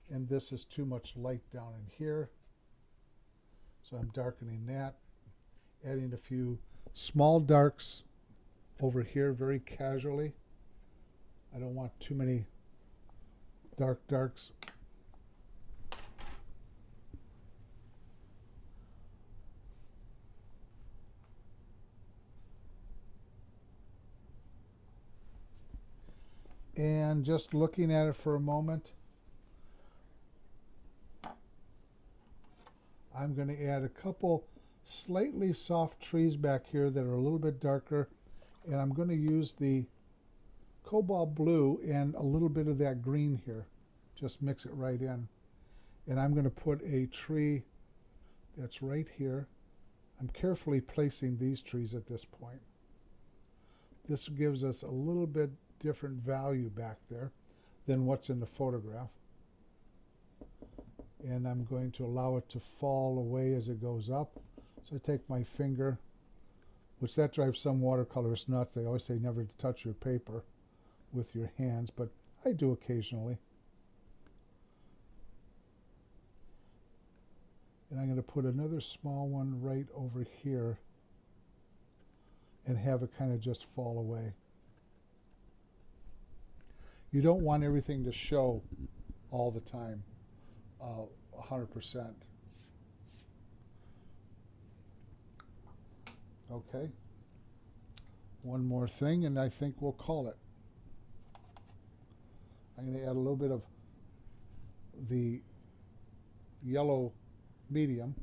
And this is too much light down in here. So I'm darkening that, adding a few small darks over here very casually. I don't want too many darks. And just looking at it for a moment, I'm going to add a couple slightly soft trees back here that are a little bit darker, and I'm going to use the cobalt blue and a little bit of that green here. Just mix it right in. And I'm going to put a tree that's right here. I'm carefully placing these trees at this point. This gives us a little bit different value back there than what's in the photograph. And I'm going to allow it to fall away as it goes up. So I take my finger, which that drives some watercolorists nuts. They always say never to touch your paper with your hands, but I do occasionally. And I'm going to put another small one right over here and have it kind of just fall away. You don't want everything to show all the time, 100%. Okay. One more thing, and I think we'll call it. I'm going to add a little bit of the yellow medium,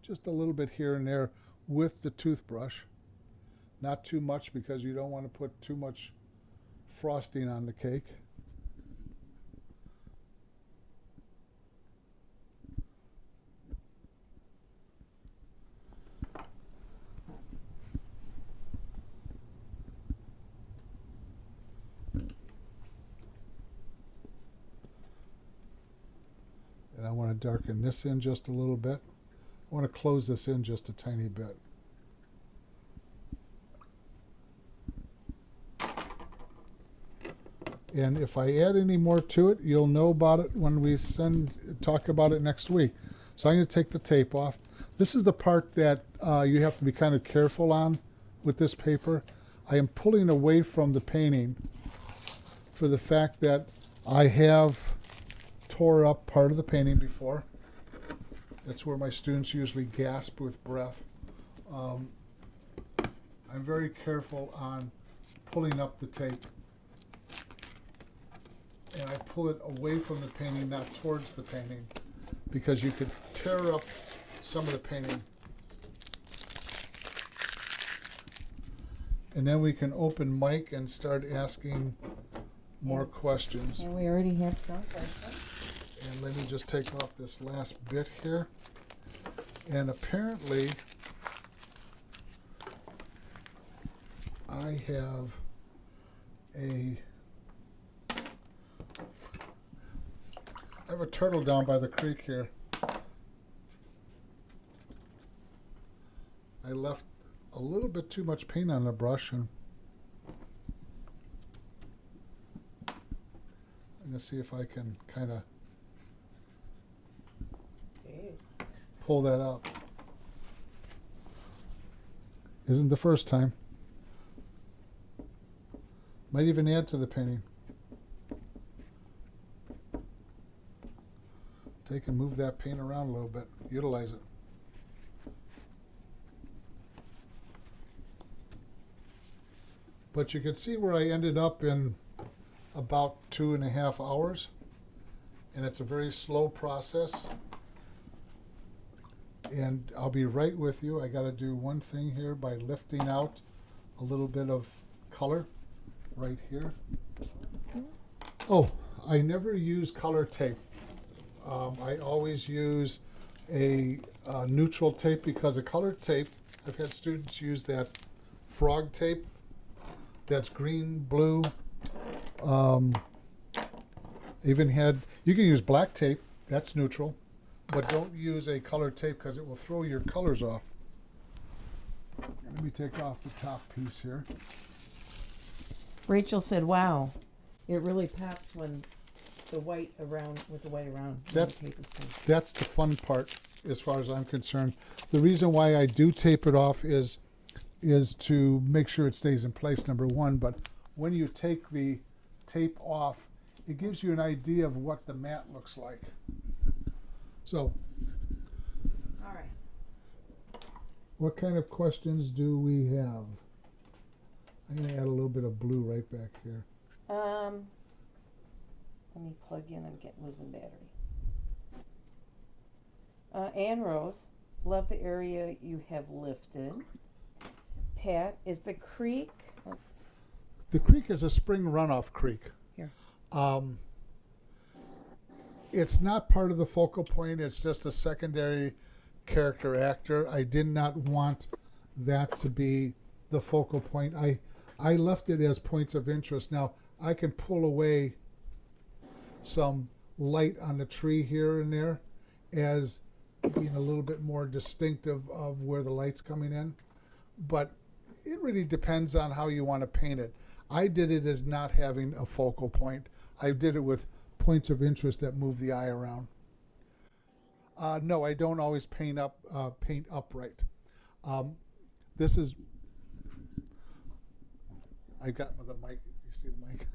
just a little bit here and there with the toothbrush. Not too much because you don't want to put too much frosting on the cake. And I want to darken this in just a little bit. I want to close this in just a tiny bit. And if I add any more to it, you'll know about it when we talk about it next week. So I'm going to take the tape off. This is the part that you have to be kind of careful on with this paper. I am pulling away from the painting for the fact that I have tore up part of the painting before. That's where my students usually gasp with breath. I'm very careful on pulling up the tape. And I pull it away from the painting, not towards the painting, because you could tear up some of the painting. And then we can open mic and start asking more questions. And we already have some questions. And let me just take off this last bit here. And apparently, I have a turtle down by the creek here. I left a little bit too much paint on the brush, and I'm going to see if I can kind of pull that up. Isn't the first time. Might even add to the painting. Take and move that paint around a little bit. Utilize it. But you can see where I ended up in about 2.5 hours. And it's a very slow process. And I'll be right with you. I got to do one thing here by lifting out a little bit of color right here. Oh, I never use color tape. I always use a neutral tape, because a color tape, I've had students use that frog tape that's green, blue. Even had, you can use black tape, that's neutral, but don't use a color tape because it will throw your colors off. Let me take off the top piece here. Rachel said, wow, it really pops when the white around, with the white around. That's the fun part. as far as I'm concerned. The reason why I do tape it off is to make sure it stays in place, number one, but when you take the tape off, it gives you an idea of what the mat looks like. So, All right. what kind of questions do we have? I'm going to add a little bit of blue right back here. Let me plug in and get losing battery. Ann Rose, love the area you have lifted. Pat, is the creek? The creek is a spring runoff creek. Here. It's not part of the focal point. It's just a secondary character actor. I did not want that to be the focal point. I left it as points of interest. Now, I can pull away some light on the tree here and there as being a little bit more distinctive of where the light's coming in. But it really depends on how you want to paint it. I did it as not having a focal point. I did it with points of interest that move the eye around. No, I don't always paint upright. This is, I got the mic, you see the mic?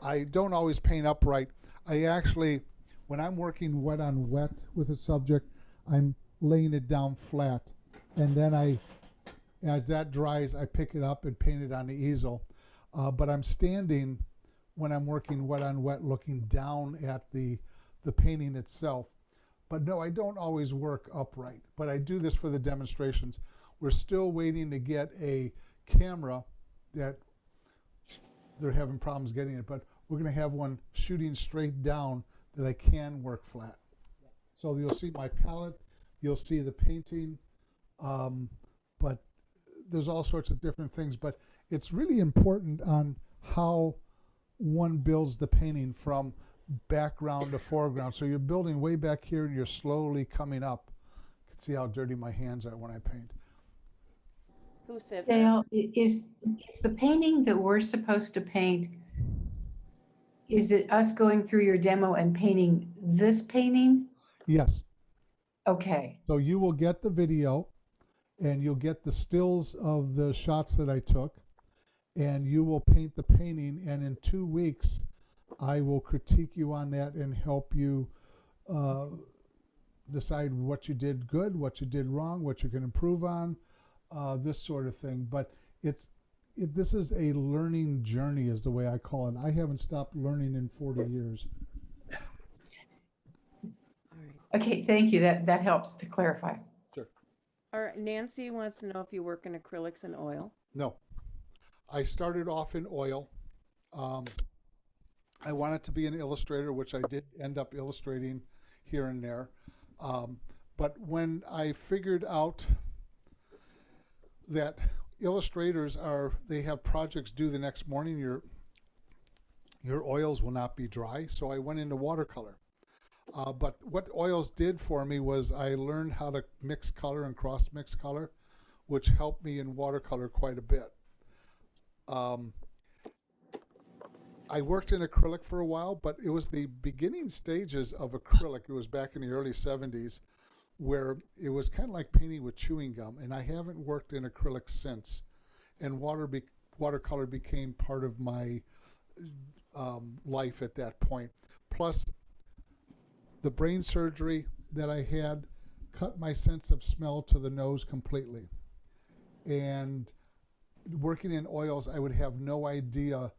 I don't always paint upright. I actually, when I'm working wet on wet with a subject, I'm laying it down flat. And then as that dries, I pick it up and paint it on the easel. But I'm standing when I'm working wet on wet, looking down at the painting itself. But no, I don't always work upright, but I do this for the demonstrations. We're still waiting to get a camera that they're having problems getting it, but we're going to have one shooting straight down that I can work flat. So you'll see my palette, you'll see the painting, but there's all sorts of different things. But it's really important on how one builds the painting from background to foreground. So you're building way back here and you're slowly coming up. You can see how dirty my hands are when I paint. Who said that? Dale, is the painting that we're supposed to paint, is it us going through your demo and painting this painting? Yes. Okay. So you will get the video and you'll get the stills of the shots that I took, and you will paint the painting, and in 2 weeks I will critique you on that and help you decide what you did good, what you did wrong, what you can improve on, this sort of thing. But this is a learning journey is the way I call it. I haven't stopped learning in 40 years. All right. Okay, thank you. That helps to clarify. Sure. All right. Nancy wants to know if you work in acrylics and oil. No. I started off in oil. I wanted to be an illustrator, which I did end up illustrating here and there. But when I figured out that illustrators they have projects due the next morning, your oils will not be dry. So I went into watercolor. But what oils did for me was I learned how to mix color and cross mix color, which helped me in watercolor quite a bit. I worked in acrylic for a while, but it was the beginning stages of acrylic. It was back in the early 70s where it was kind of like painting with chewing gum, and I haven't worked in acrylic since. And watercolor became part of my life at that point. Plus, the brain surgery that I had cut my sense of smell to the nose completely. And working in oils, I would have no idea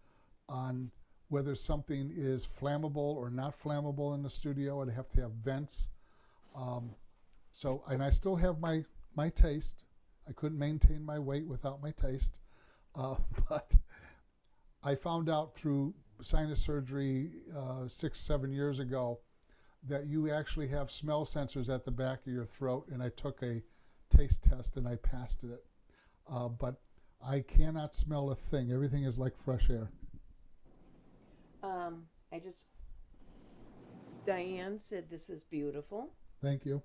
on whether something is flammable or not flammable in the studio. I'd have to have vents. And I still have my taste. I couldn't maintain my weight without my taste. But I found out through sinus surgery 6-7 years ago that you actually have smell sensors at the back of your throat, and I took a taste test and I passed it. But I cannot smell a thing. Everything is like fresh air. Diane said this is beautiful. Thank you.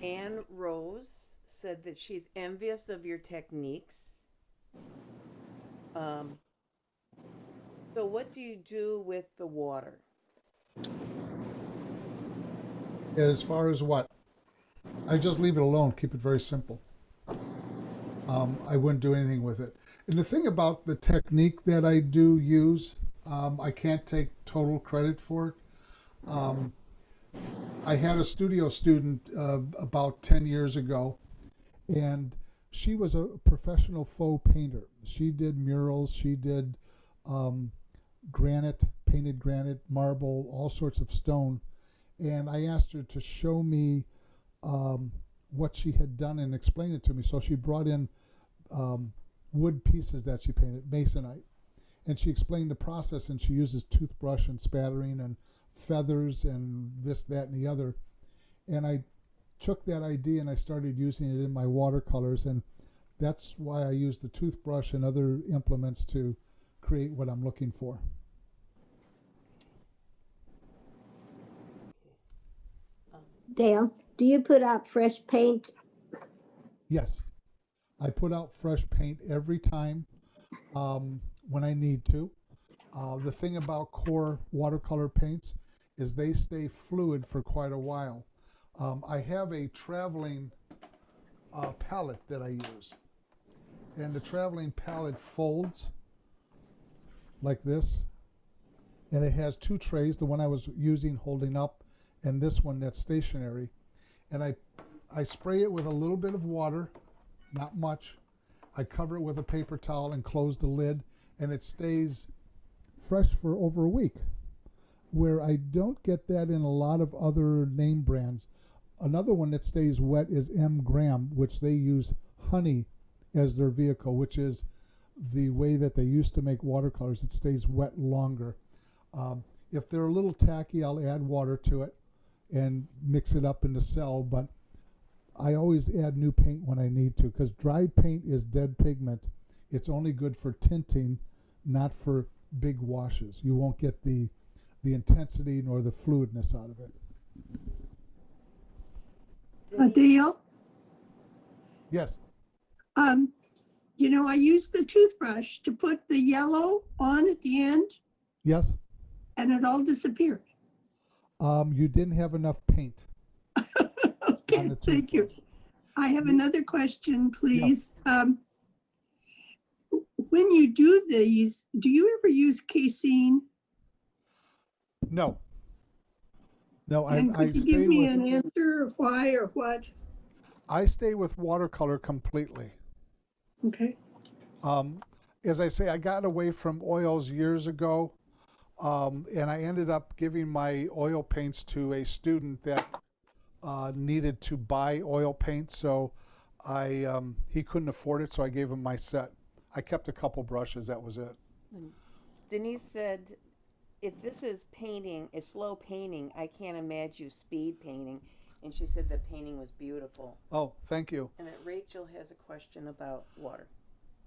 Ann Rose said that she's envious of your techniques. So what do you do with the water? As far as what? I just leave it alone, keep it very simple. I wouldn't do anything with it. And the thing about the technique that I do use, I can't take total credit for it. I had a studio student about 10 years ago, and she was a professional faux painter. She did murals, she did granite, painted granite, marble, all sorts of stone. And I asked her to show me what she had done and explain it to me. So she brought in wood pieces that she painted, masonite. And she explained the process, and she uses toothbrush and spattering and feathers and this, that, and the other. And I took that idea and I started using it in my watercolors, and that's why I use the toothbrush and other implements to create what I'm looking for. Dale, do you put out fresh paint? Yes, I put out fresh paint every time when I need to. The thing about core watercolor paints is they stay fluid for quite a while. I have a traveling palette that I use, and the traveling palette folds like this, and it has two trays, the one I was using holding up and this one that's stationary. And I spray it with a little bit of water, not much. I cover it with a paper towel and close the lid, and it stays fresh for over a week, where I don't get that in a lot of other name brands. Another one that stays wet is M. Graham, which they use honey as their vehicle, which is the way that they used to make watercolors. It stays wet longer. If they're a little tacky, I'll add water to it and mix it up in the cell, but I always add new paint when I need to, because dried paint is dead pigment. It's only good for tinting, not for big washes. You won't get the intensity nor the fluidness out of it. Dale, Yes. I use the toothbrush to put the yellow on at the end, Yes. and it all disappeared. You didn't have enough paint. Okay, On the thank you. toothbrush. I have another question, please. When you do these, do you ever use casein? No. No, And I could you stay give me with an answer of why or what? I stay with watercolor completely. Okay. As I say, I got away from oils years ago, and I ended up giving my oil paints to a student that needed to buy oil paint, so he couldn't afford it, so I gave him my set. I kept a couple brushes, that was it. Denise said, if this is painting, a slow painting, I can't imagine you speed painting. And she said the painting was beautiful. Oh, thank you. And that Rachel has a question about water.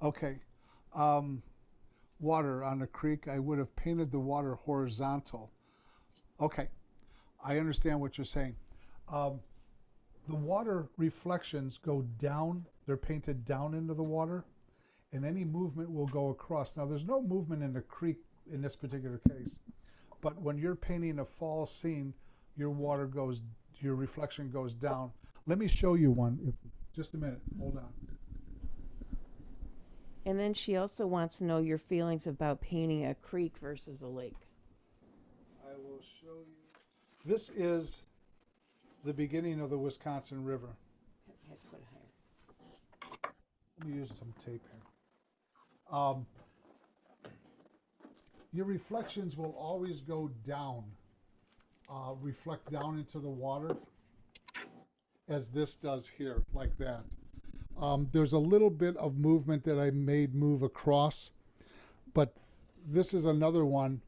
Okay. Water on a creek, I would have painted the water horizontal. Okay, I understand what you're saying. The water reflections go down, they're painted down into the water, and any movement will go across. Now, there's no movement in the creek in this particular case, but when you're painting a fall scene, your reflection goes down. Let me show you one. Just a minute, hold on. And then she also wants to know your feelings about painting a creek versus a lake. I will show you. This is the beginning of the Wisconsin River. Have to put it higher. Let me use some tape here. Your reflections will always go down, reflect down into the water, as this does here, like that. There's a little bit of movement that I made move across, but this is another one,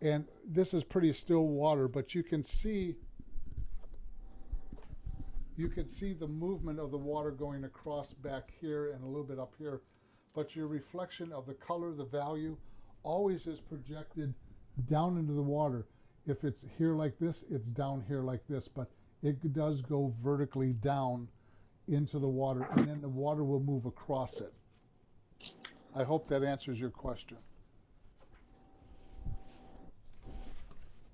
and this is pretty still water, but you can see the movement of the water going across back here and a little bit up here, but your reflection of the color, the value, always is projected down into the water. If it's here like this, it's down here like this, but it does go vertically down into the water, and then the water will move across it. I hope that answers your question.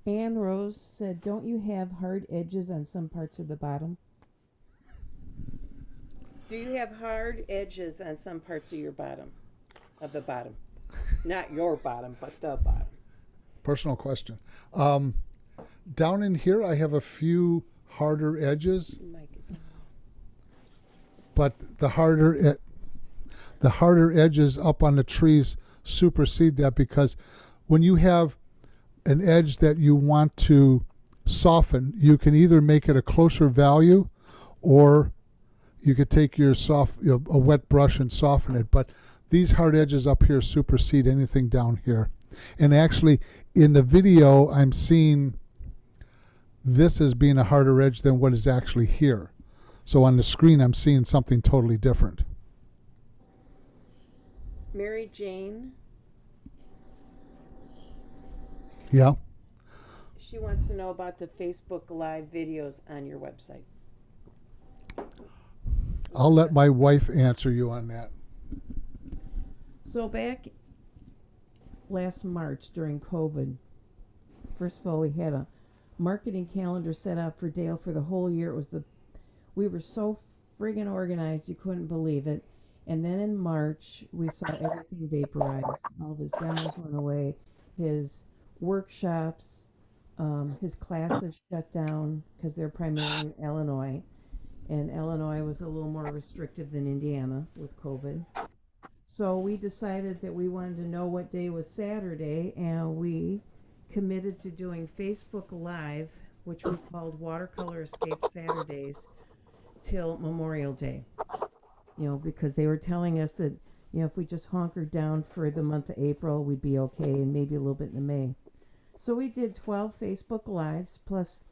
Anne Rose said, don't you have hard edges on some parts of the bottom? Do you have hard edges on some parts of your bottom? Of the bottom? Not your bottom, but the bottom. Personal question. Down in here, I have a few harder edges, Mike is on. but the harder edges up on the trees supersede that, because when you have an edge that you want to soften, you can either make it a closer value, or you could take your a wet brush and soften it. But these hard edges up here supersede anything down here. And actually, in the video, I'm seeing this as being a harder edge than what is actually here. So on the screen, I'm seeing something totally different. Mary Jane, Yeah. she wants to know about the Facebook Live videos on your website. I'll let my wife answer you on that. So back last March during COVID, first of all, we had a marketing calendar set up for Dale for the whole year. We were so friggin' organized, you couldn't believe it. And then in March, we saw everything vaporize. All of his demos went away. His workshops, his classes shut down because they're primarily in Illinois. And Illinois was a little more restrictive than Indiana with COVID. So we decided that we wanted to know what day was Saturday, and we committed to doing Facebook Live, which we called Watercolor Escape Saturdays, till Memorial Day. You know, because they were telling us that, you know, if we just hunkered down for the month of April, we'd be okay, and maybe a little bit in May. So we did 12 Facebook Lives, plus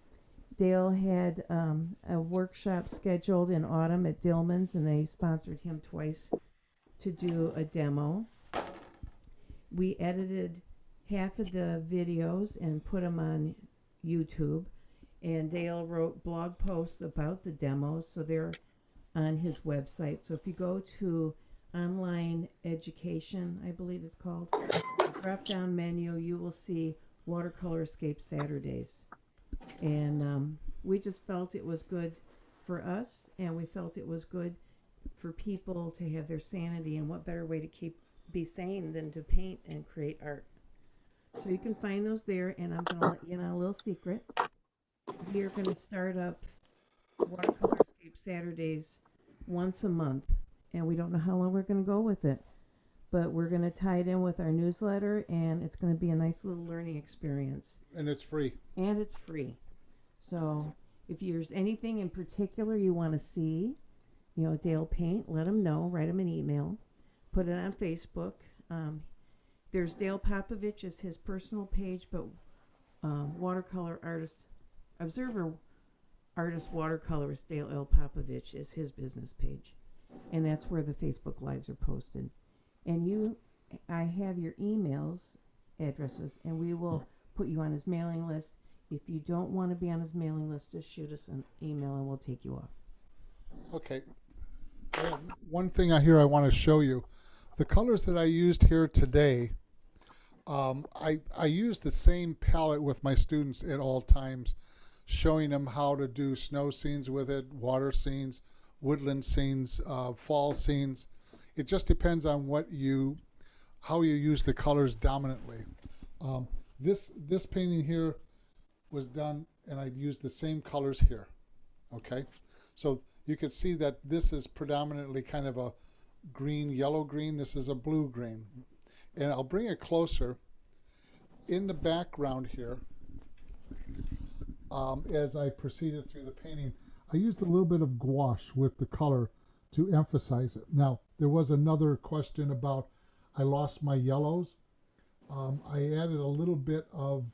Dale had a workshop scheduled in autumn at Dillman's, and they sponsored him twice to do a demo. We edited half of the videos and put them on YouTube, and Dale wrote blog posts about the demos, so they're on his website. So if you go to online education, I believe it's called, drop down menu, you will see Watercolor Escape Saturdays. And we just felt it was good for us, and we felt it was good for people to have their sanity, and what better way to be sane than to paint and create art. So you can find those there, and I'm going to let you know a little secret. We are going to start up Watercolor Escape Saturdays once a month, and we don't know how long we're going to go with it, but we're going to tie it in with our newsletter, and it's going to be a nice little learning experience. And it's free. And it's free. So if there's anything in particular you want to see, you know, Dale paint, let him know, write him an email, put it on Facebook. There's Dale Popovich is his personal page, but watercolor artist, observer artist watercolorist Dale L. Popovich is his business page, and that's where the Facebook Lives are posted. And I have your emails addresses, and we will put you on his mailing list. If you don't want to be on his mailing list, just shoot us an email and we'll take you off. Okay. One thing I want to show you, the colors that I used here today, I use the same palette with my students at all times, showing them how to do snow scenes with it, water scenes, woodland scenes, fall scenes. It just depends on how you use the colors dominantly. This painting here was done, and I used the same colors here. Okay, so you can see that this is predominantly kind of a green, yellow green. This is a blue green, and I'll bring it closer. In the background here, as I proceeded through the painting, I used a little bit of gouache with the color to emphasize it. Now, there was another question about I lost my yellows. I added a little bit of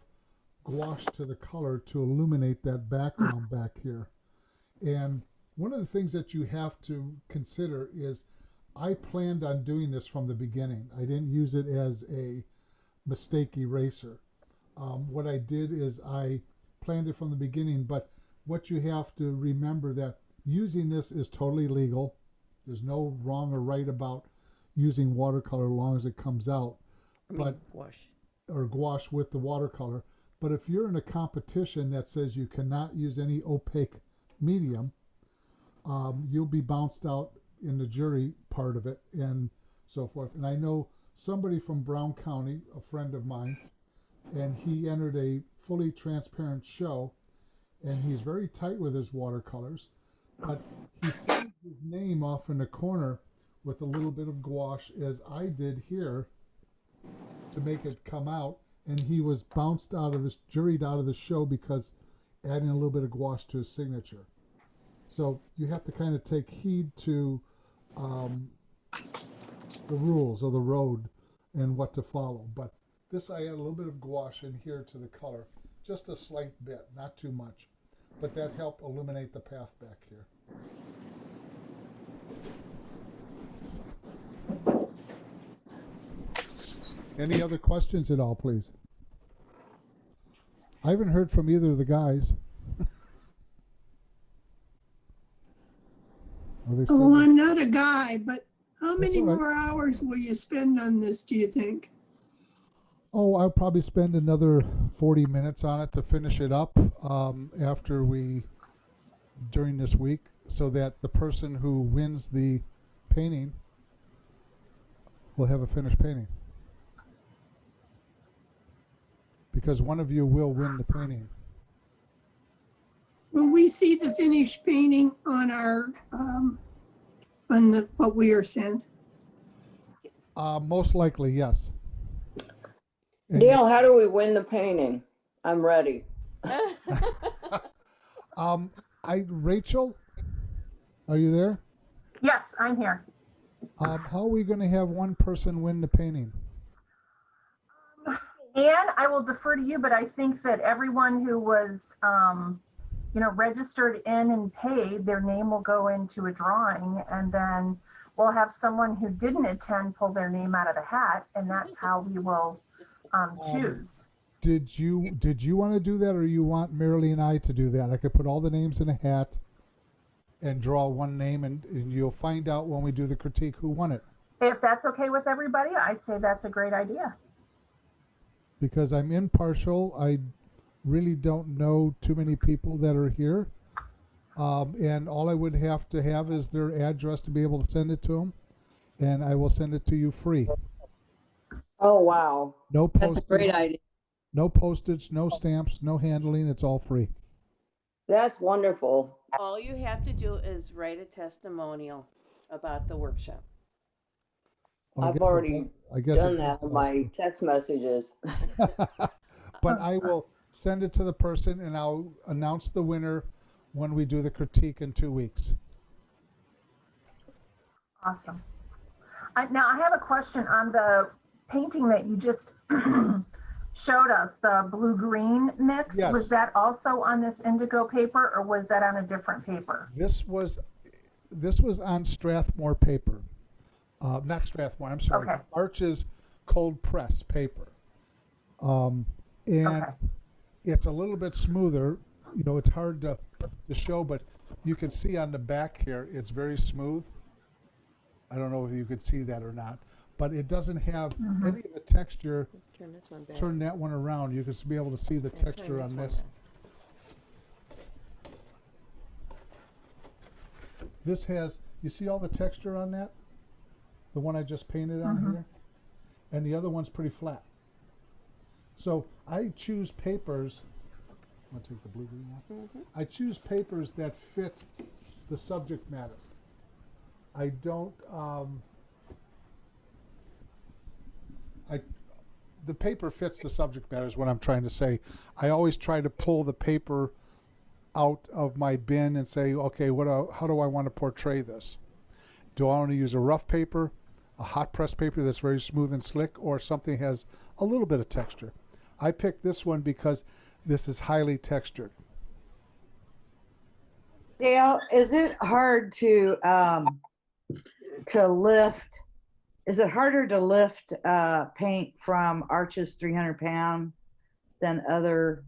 gouache to the color to illuminate that background back here. And one of the things that you have to consider is I planned on doing this from the beginning. I didn't use it as a mistake eraser. What I did is I planned it from the beginning, but what you have to remember that using this is totally legal. There's no wrong or right about using watercolor as long as it comes out. Gouache. Or gouache with the watercolor. But if you're in a competition that says you cannot use any opaque medium, you'll be bounced out in the jury part of it and so forth. And I know somebody from Brown County, a friend of mine, and he entered a fully transparent show, and he's very tight with his watercolors, but he saved his name off in the corner with a little bit of gouache, as I did here, to make it come out, and he was bounced out of this, juried out of the show because adding a little bit of gouache to his signature. So you have to kind of take heed to the rules of the road and what to follow. But this, I add a little bit of gouache in here to the color, just a slight bit, not too much, but that helped illuminate the path back here. Any other questions at all, please? I haven't heard from either of the guys. Are they still Oh, there? I'm not a guy, but how many all right. more hours will you spend on this, do you think? Oh, I'll probably spend another 40 minutes on it to finish it up during this week, so that the person who wins the painting will have a finished painting. Because one of you will win the painting. Will we see the finished painting on our, what we are sent? Most likely, yes. And Dale, how do we win the painting? I'm ready. Rachel, are you there? Yes, I'm here. How are we going to have one person win the painting? Anne, I will defer to you, but I think that everyone who was, registered in and paid, their name will go into a drawing, and then we'll have someone who didn't attend pull their name out of the hat, and that's how we will choose. Did you want to do that, or you want Marilee and I to do that? I could put all the names in a hat and draw one name, and you'll find out when we do the critique who won it. If that's okay with everybody, I'd say that's a great idea. Because I'm impartial, I really don't know too many people that are here, and all I would have to have is their address to be able to send it to them, and I will send it to you free. Oh, wow. No That's a postage, great idea. no postage, no stamps, no handling. It's all free. That's wonderful. All you have to do is write a testimonial about the workshop. I've already done that in my text messages. But I will send it to the person, and I'll announce the winner when we do the critique in 2 weeks. Awesome. Now I have a question on the painting that you just showed us, the blue-green mix. Yes. Was that also on this indigo paper, or was that on a different paper? This was on Strathmore paper. Not Strathmore, I'm sorry. Okay. Arches cold press paper. And Okay. it's a little bit smoother. You know, it's hard to show, but you can see on the back here, it's very smooth. I don't know if you could see that or not, but it doesn't have any of the texture. Turn this one back. Turn that one around. You can be able to see the texture on this. This has, you see all the texture on that? The one I just painted on here? And the other one's pretty flat. So I choose papers, I'm gonna take the blue green off. I choose papers that fit the subject matter. I don't, the paper fits the subject matter is what I'm trying to say. I always try to pull the paper out of my bin and say, okay, how do I want to portray this? Do I want to use a rough paper, a hot press paper that's very smooth and slick, or something has a little bit of texture? I picked this one because this is highly textured. Dale, is it hard to lift? Is it harder to lift paint from Arches 300 pound than other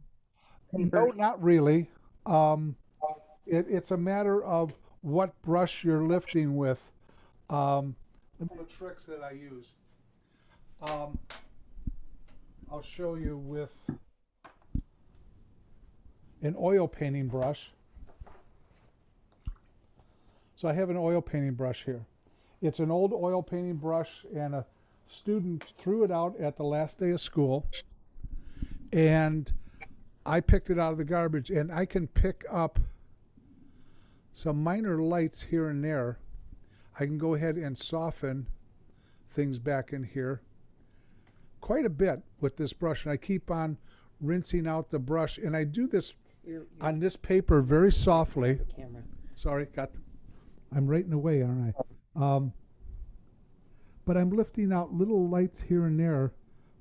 papers? No, not really. It's a matter of what brush you're lifting with. Some of the tricks that I use. I'll show you with an oil painting brush. So I have an oil painting brush here. It's an old oil painting brush, and a student threw it out at the last day of school, and I picked it out of the garbage, and I can pick up some minor lights here and there. I can go ahead and soften things back in here quite a bit with this brush, and I keep on rinsing out the brush, and I do this on this paper very softly. Sorry, I'm right in the way, aren't I? But I'm lifting out little lights here and there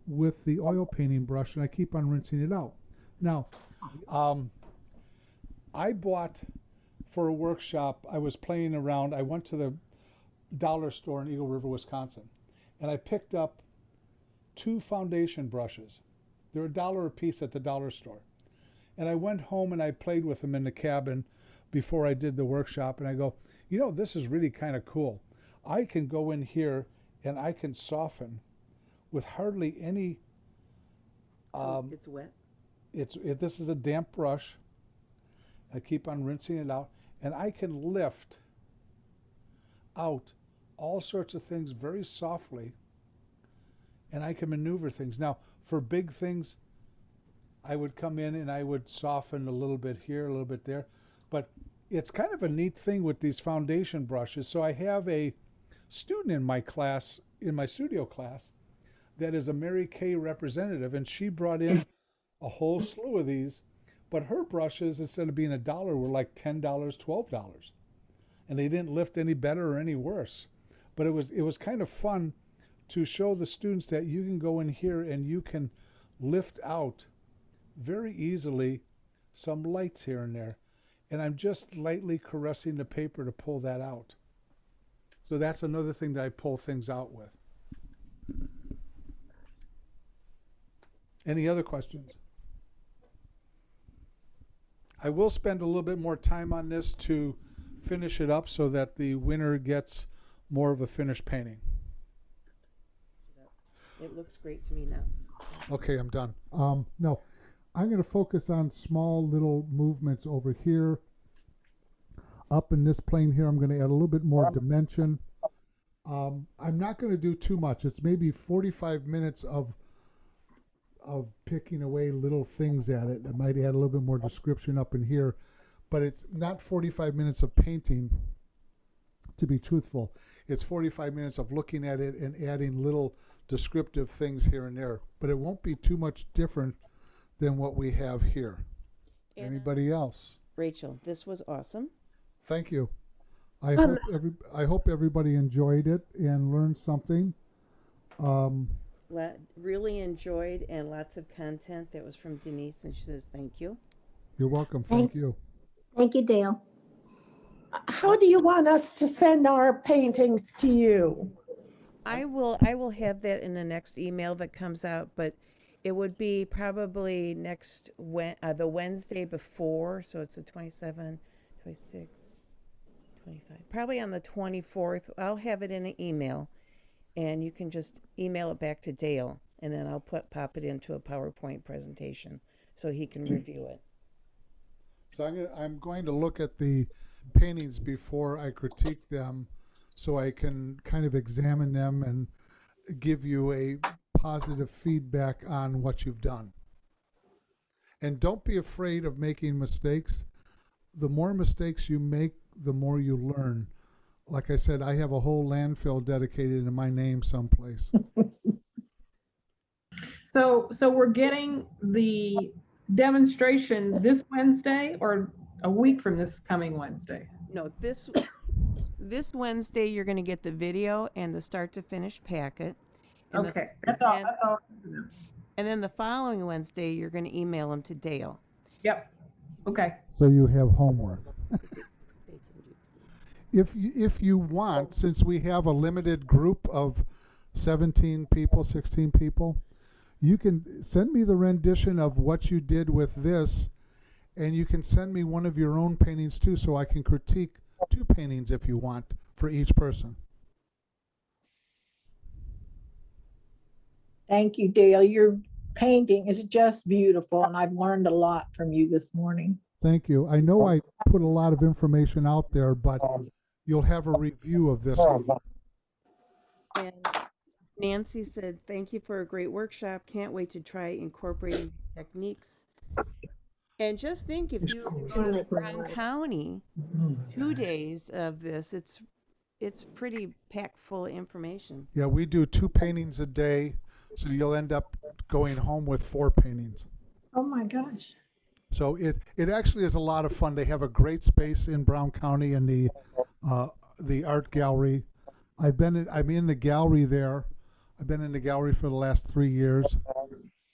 with the oil painting brush, and I keep on rinsing it out. Now, I bought for a workshop, I was playing around, I went to the dollar store in Eagle River, Wisconsin, and I picked up 2 foundation brushes. They're $1 a piece at the dollar store. And I went home and I played with them in the cabin before I did the workshop, and I go, you know, this is really kind of cool. I can go in here and I can soften with hardly any. So it's wet? This is a damp brush. I keep on rinsing it out, and I can lift out all sorts of things very softly, and I can maneuver things. Now, for big things, I would come in and I would soften a little bit here, a little bit there, but it's kind of a neat thing with these foundation brushes. So I have a student in my class, in my studio class, that is a Mary Kay representative, and she brought in a whole slew of these, but her brushes, instead of being $1, were like $10, $12, and they didn't lift any better or any worse. But it was kind of fun to show the students that you can go in here and you can lift out very easily some lights here and there, and I'm just lightly caressing the paper to pull that out. So that's another thing that I pull things out with. Any other questions? I will spend a little bit more time on this to finish it up so that the winner gets more of a finished painting. It looks great to me now. Okay, I'm done. No, I'm going to focus on small little movements over here. Up in this plane here, I'm going to add a little bit more dimension. I'm not going to do too much. It's maybe 45 minutes of picking away little things at it. I might add a little bit more description up in here, but it's not 45 minutes of painting, to be truthful. It's 45 minutes of looking at it and adding little descriptive things here and there, but it won't be too much different than what we have here. And, anybody else? Rachel, this was awesome. Thank you. I hope everybody enjoyed it and learned something. Really enjoyed, and lots of content. That was from Denise, and she says thank you. You're welcome. Thank you. Thank you, Dale. How do you want us to send our paintings to you? I will have that in the next email that comes out, but it would be probably the Wednesday before, so it's the 27, 26, 25, probably on the 24th. I'll have it in an email, and you can just email it back to Dale, and then I'll pop it into a PowerPoint presentation so he can review it. So I'm going to look at the paintings before I critique them, so I can kind of examine them and give you a positive feedback on what you've done. And don't be afraid of making mistakes. The more mistakes you make, the more you learn. Like I said, I have a whole landfill dedicated to my name someplace. So we're getting the demonstration this Wednesday or a week from this coming Wednesday? No, this Wednesday you're going to get the video and the start to finish packet. And okay, that's all. And then the following Wednesday you're going to email them to Dale. Yep. Okay. So you have homework. If you want, since we have a limited group of 17 people, 16 people, you can send me the rendition of what you did with this, and you can send me one of your own paintings too, so I can critique 2 paintings if you want for each person. Thank you, Dale. Your painting is just beautiful, and I've learned a lot from you this morning. Thank you. I know I put a lot of information out there, but you'll have a review of this one. And Nancy said, "Thank you for a great workshop. Can't wait to try incorporating these techniques." And just think, if you go to Brown County, 2 days of this, it's pretty packed full of information. Yeah, we do 2 paintings a day, so you'll end up going home with 4 paintings. Oh my gosh. So it actually is a lot of fun. They have a great space in Brown County in the art gallery. I'm in the gallery there. I've been in the gallery for the last 3 years,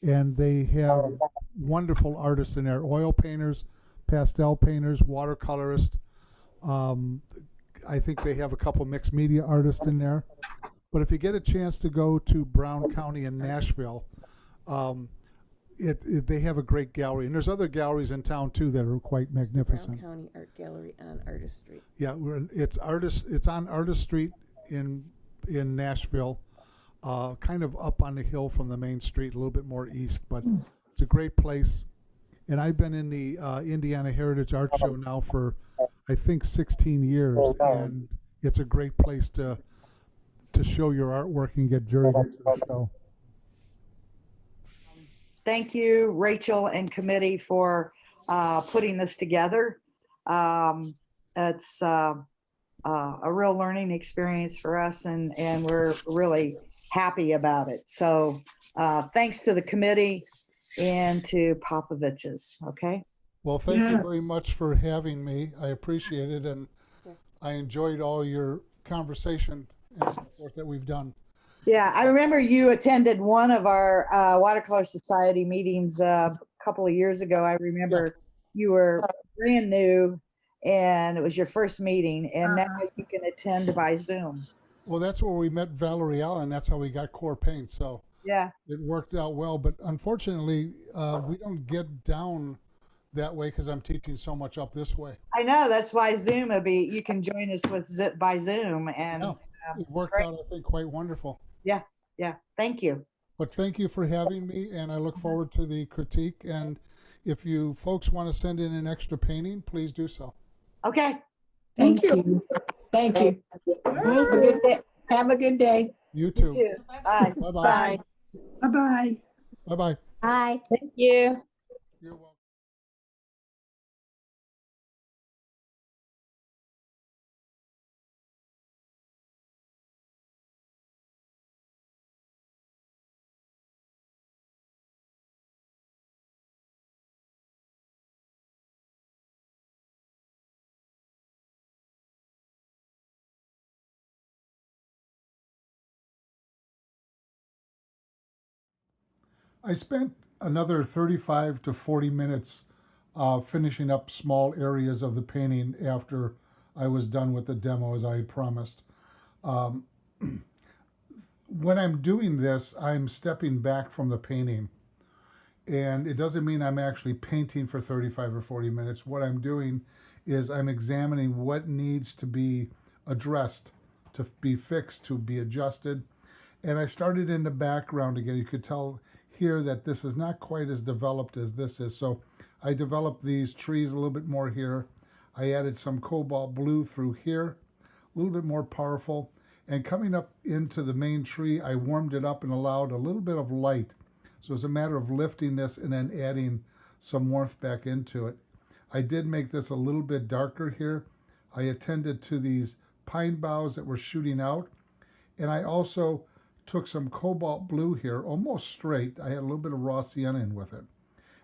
and they have wonderful artists in there: oil painters, pastel painters, watercolorists. I think they have a couple mixed media artists in there. But if you get a chance to go to Brown County in Nashville, they have a great gallery, and there's other galleries in town too that are quite magnificent. Brown County Art Gallery on Artist Street. Yeah, it's on Artist Street in Nashville, kind of up on the hill from the main street, a little bit more east, but it's a great place. And I've been in the Indiana Heritage Art Show now for, I think, 16 years, and it's a great place to show your artwork and get juried into the show. Thank you, Rachel and committee, for putting this together. It's a real learning experience for us, and we're really happy about it. So thanks to the committee and to Popovich's. Okay. Well, thank you very much for having me. I appreciate it, and I enjoyed all your conversation and so forth that we've done. Yeah, I remember you attended one of our Watercolor Society meetings a couple of years ago. I remember you were brand new, and it was your first meeting, and now you can attend by Zoom. Well, that's where we met Valerie Allen. That's how we got Core Paint. So yeah, it worked out well. But unfortunately, we don't get down that way because I'm teaching so much up this way. I know, that's why Zoom will be. You can join us by Zoom, and it worked out, I think, quite wonderful. Yeah. Thank you. But thank you for having me, and I look forward to the critique. And if you folks want to send in an extra painting, please do so. Okay. Thank you. Thank you. Have a good day. You too. You too. Bye. Bye-bye. Bye-bye. Bye-bye. Bye. Thank you. You're welcome. I spent another 35 to 40 minutes finishing up small areas of the painting after I was done with the demo, as I had promised. When I'm doing this, I'm stepping back from the painting. And it doesn't mean I'm actually painting for 35 or 40 minutes. What I'm doing is I'm examining what needs to be addressed, to be fixed, to be adjusted. And I started in the background again. You could tell here that this is not quite as developed as this is. So I developed these trees a little bit more here. I added some cobalt blue through here, a little bit more powerful. And coming up into the main tree, I warmed it up and allowed a little bit of light. So it's a matter of lifting this and then adding some warmth back into it. I did make this a little bit darker here. I attended to these pine boughs that were shooting out. And I also took some cobalt blue here, almost straight. I had a little bit of raw sienna in with it.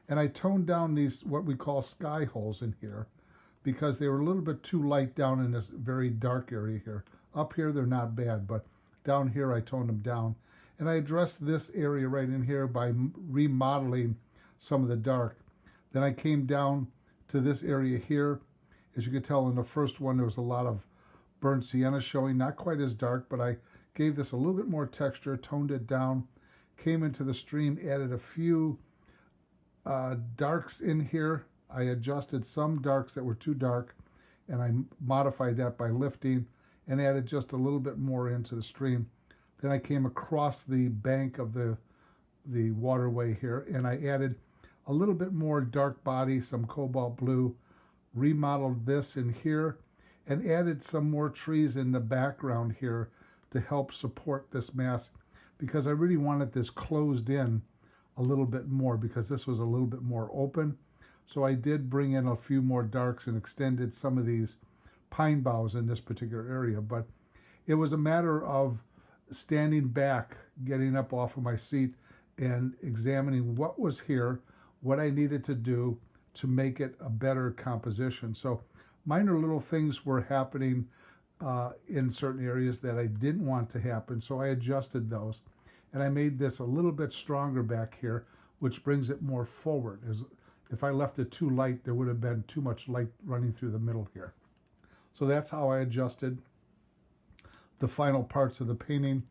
And I toned down these, what we call sky holes in here, because they were a little bit too light down in this very dark area here. Up here, they're not bad, but down here, I toned them down. And I addressed this area right in here by remodeling some of the dark. Then I came down to this area here. As you could tell in the first one, there was a lot of burnt sienna showing, not quite as dark, but I gave this a little bit more texture, toned it down, came into the stream, added a few darks in here. I adjusted some darks that were too dark, and I modified that by lifting and added just a little bit more into the stream. Then I came across the bank of the waterway here, and I added a little bit more dark body, some cobalt blue, remodeled this in here, and added some more trees in the background here to help support this mask, because I really wanted this closed in a little bit more, because this was a little bit more open. So I did bring in a few more darks and extended some of these pine boughs in this particular area. But it was a matter of standing back, getting up off of my seat, and examining what was here, what I needed to do to make it a better composition. So minor little things were happening in certain areas that I didn't want to happen, so I adjusted those. And I made this a little bit stronger back here, which brings it more forward. If I left it too light, there would have been too much light running through the middle here. So that's how I adjusted the final parts of the painting.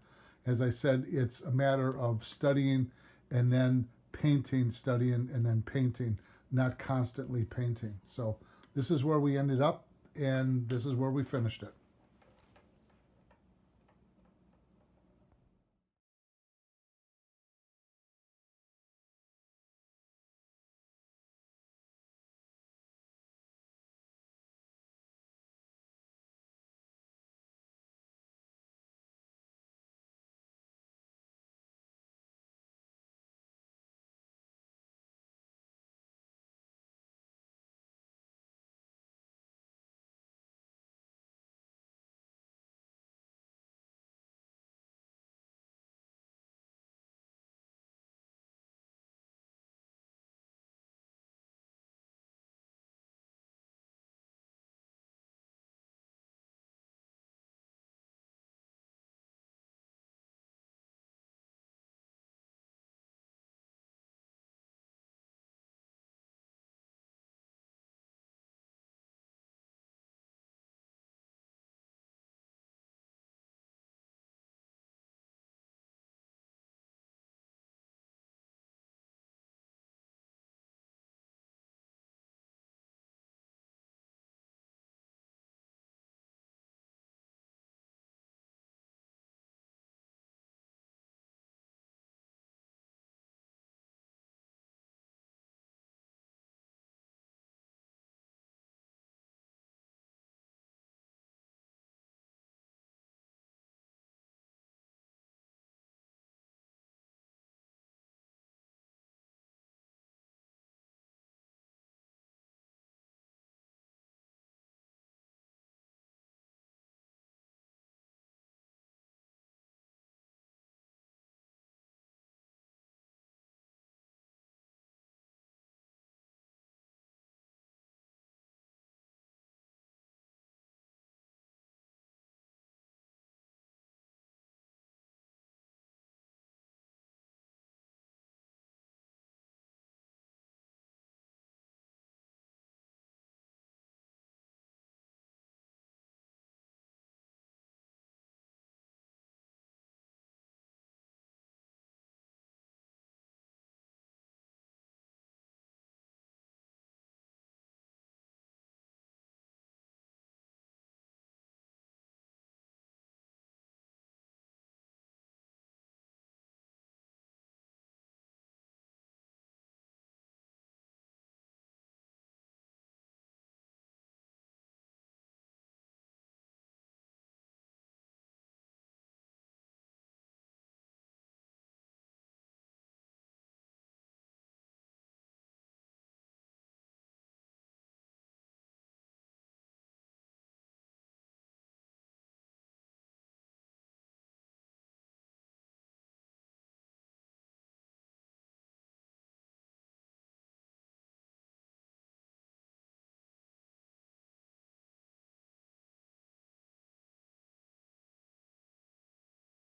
As I said, it's a matter of studying and then painting, studying, and then painting, not constantly painting. So this is where we ended up, and this is where we finished it.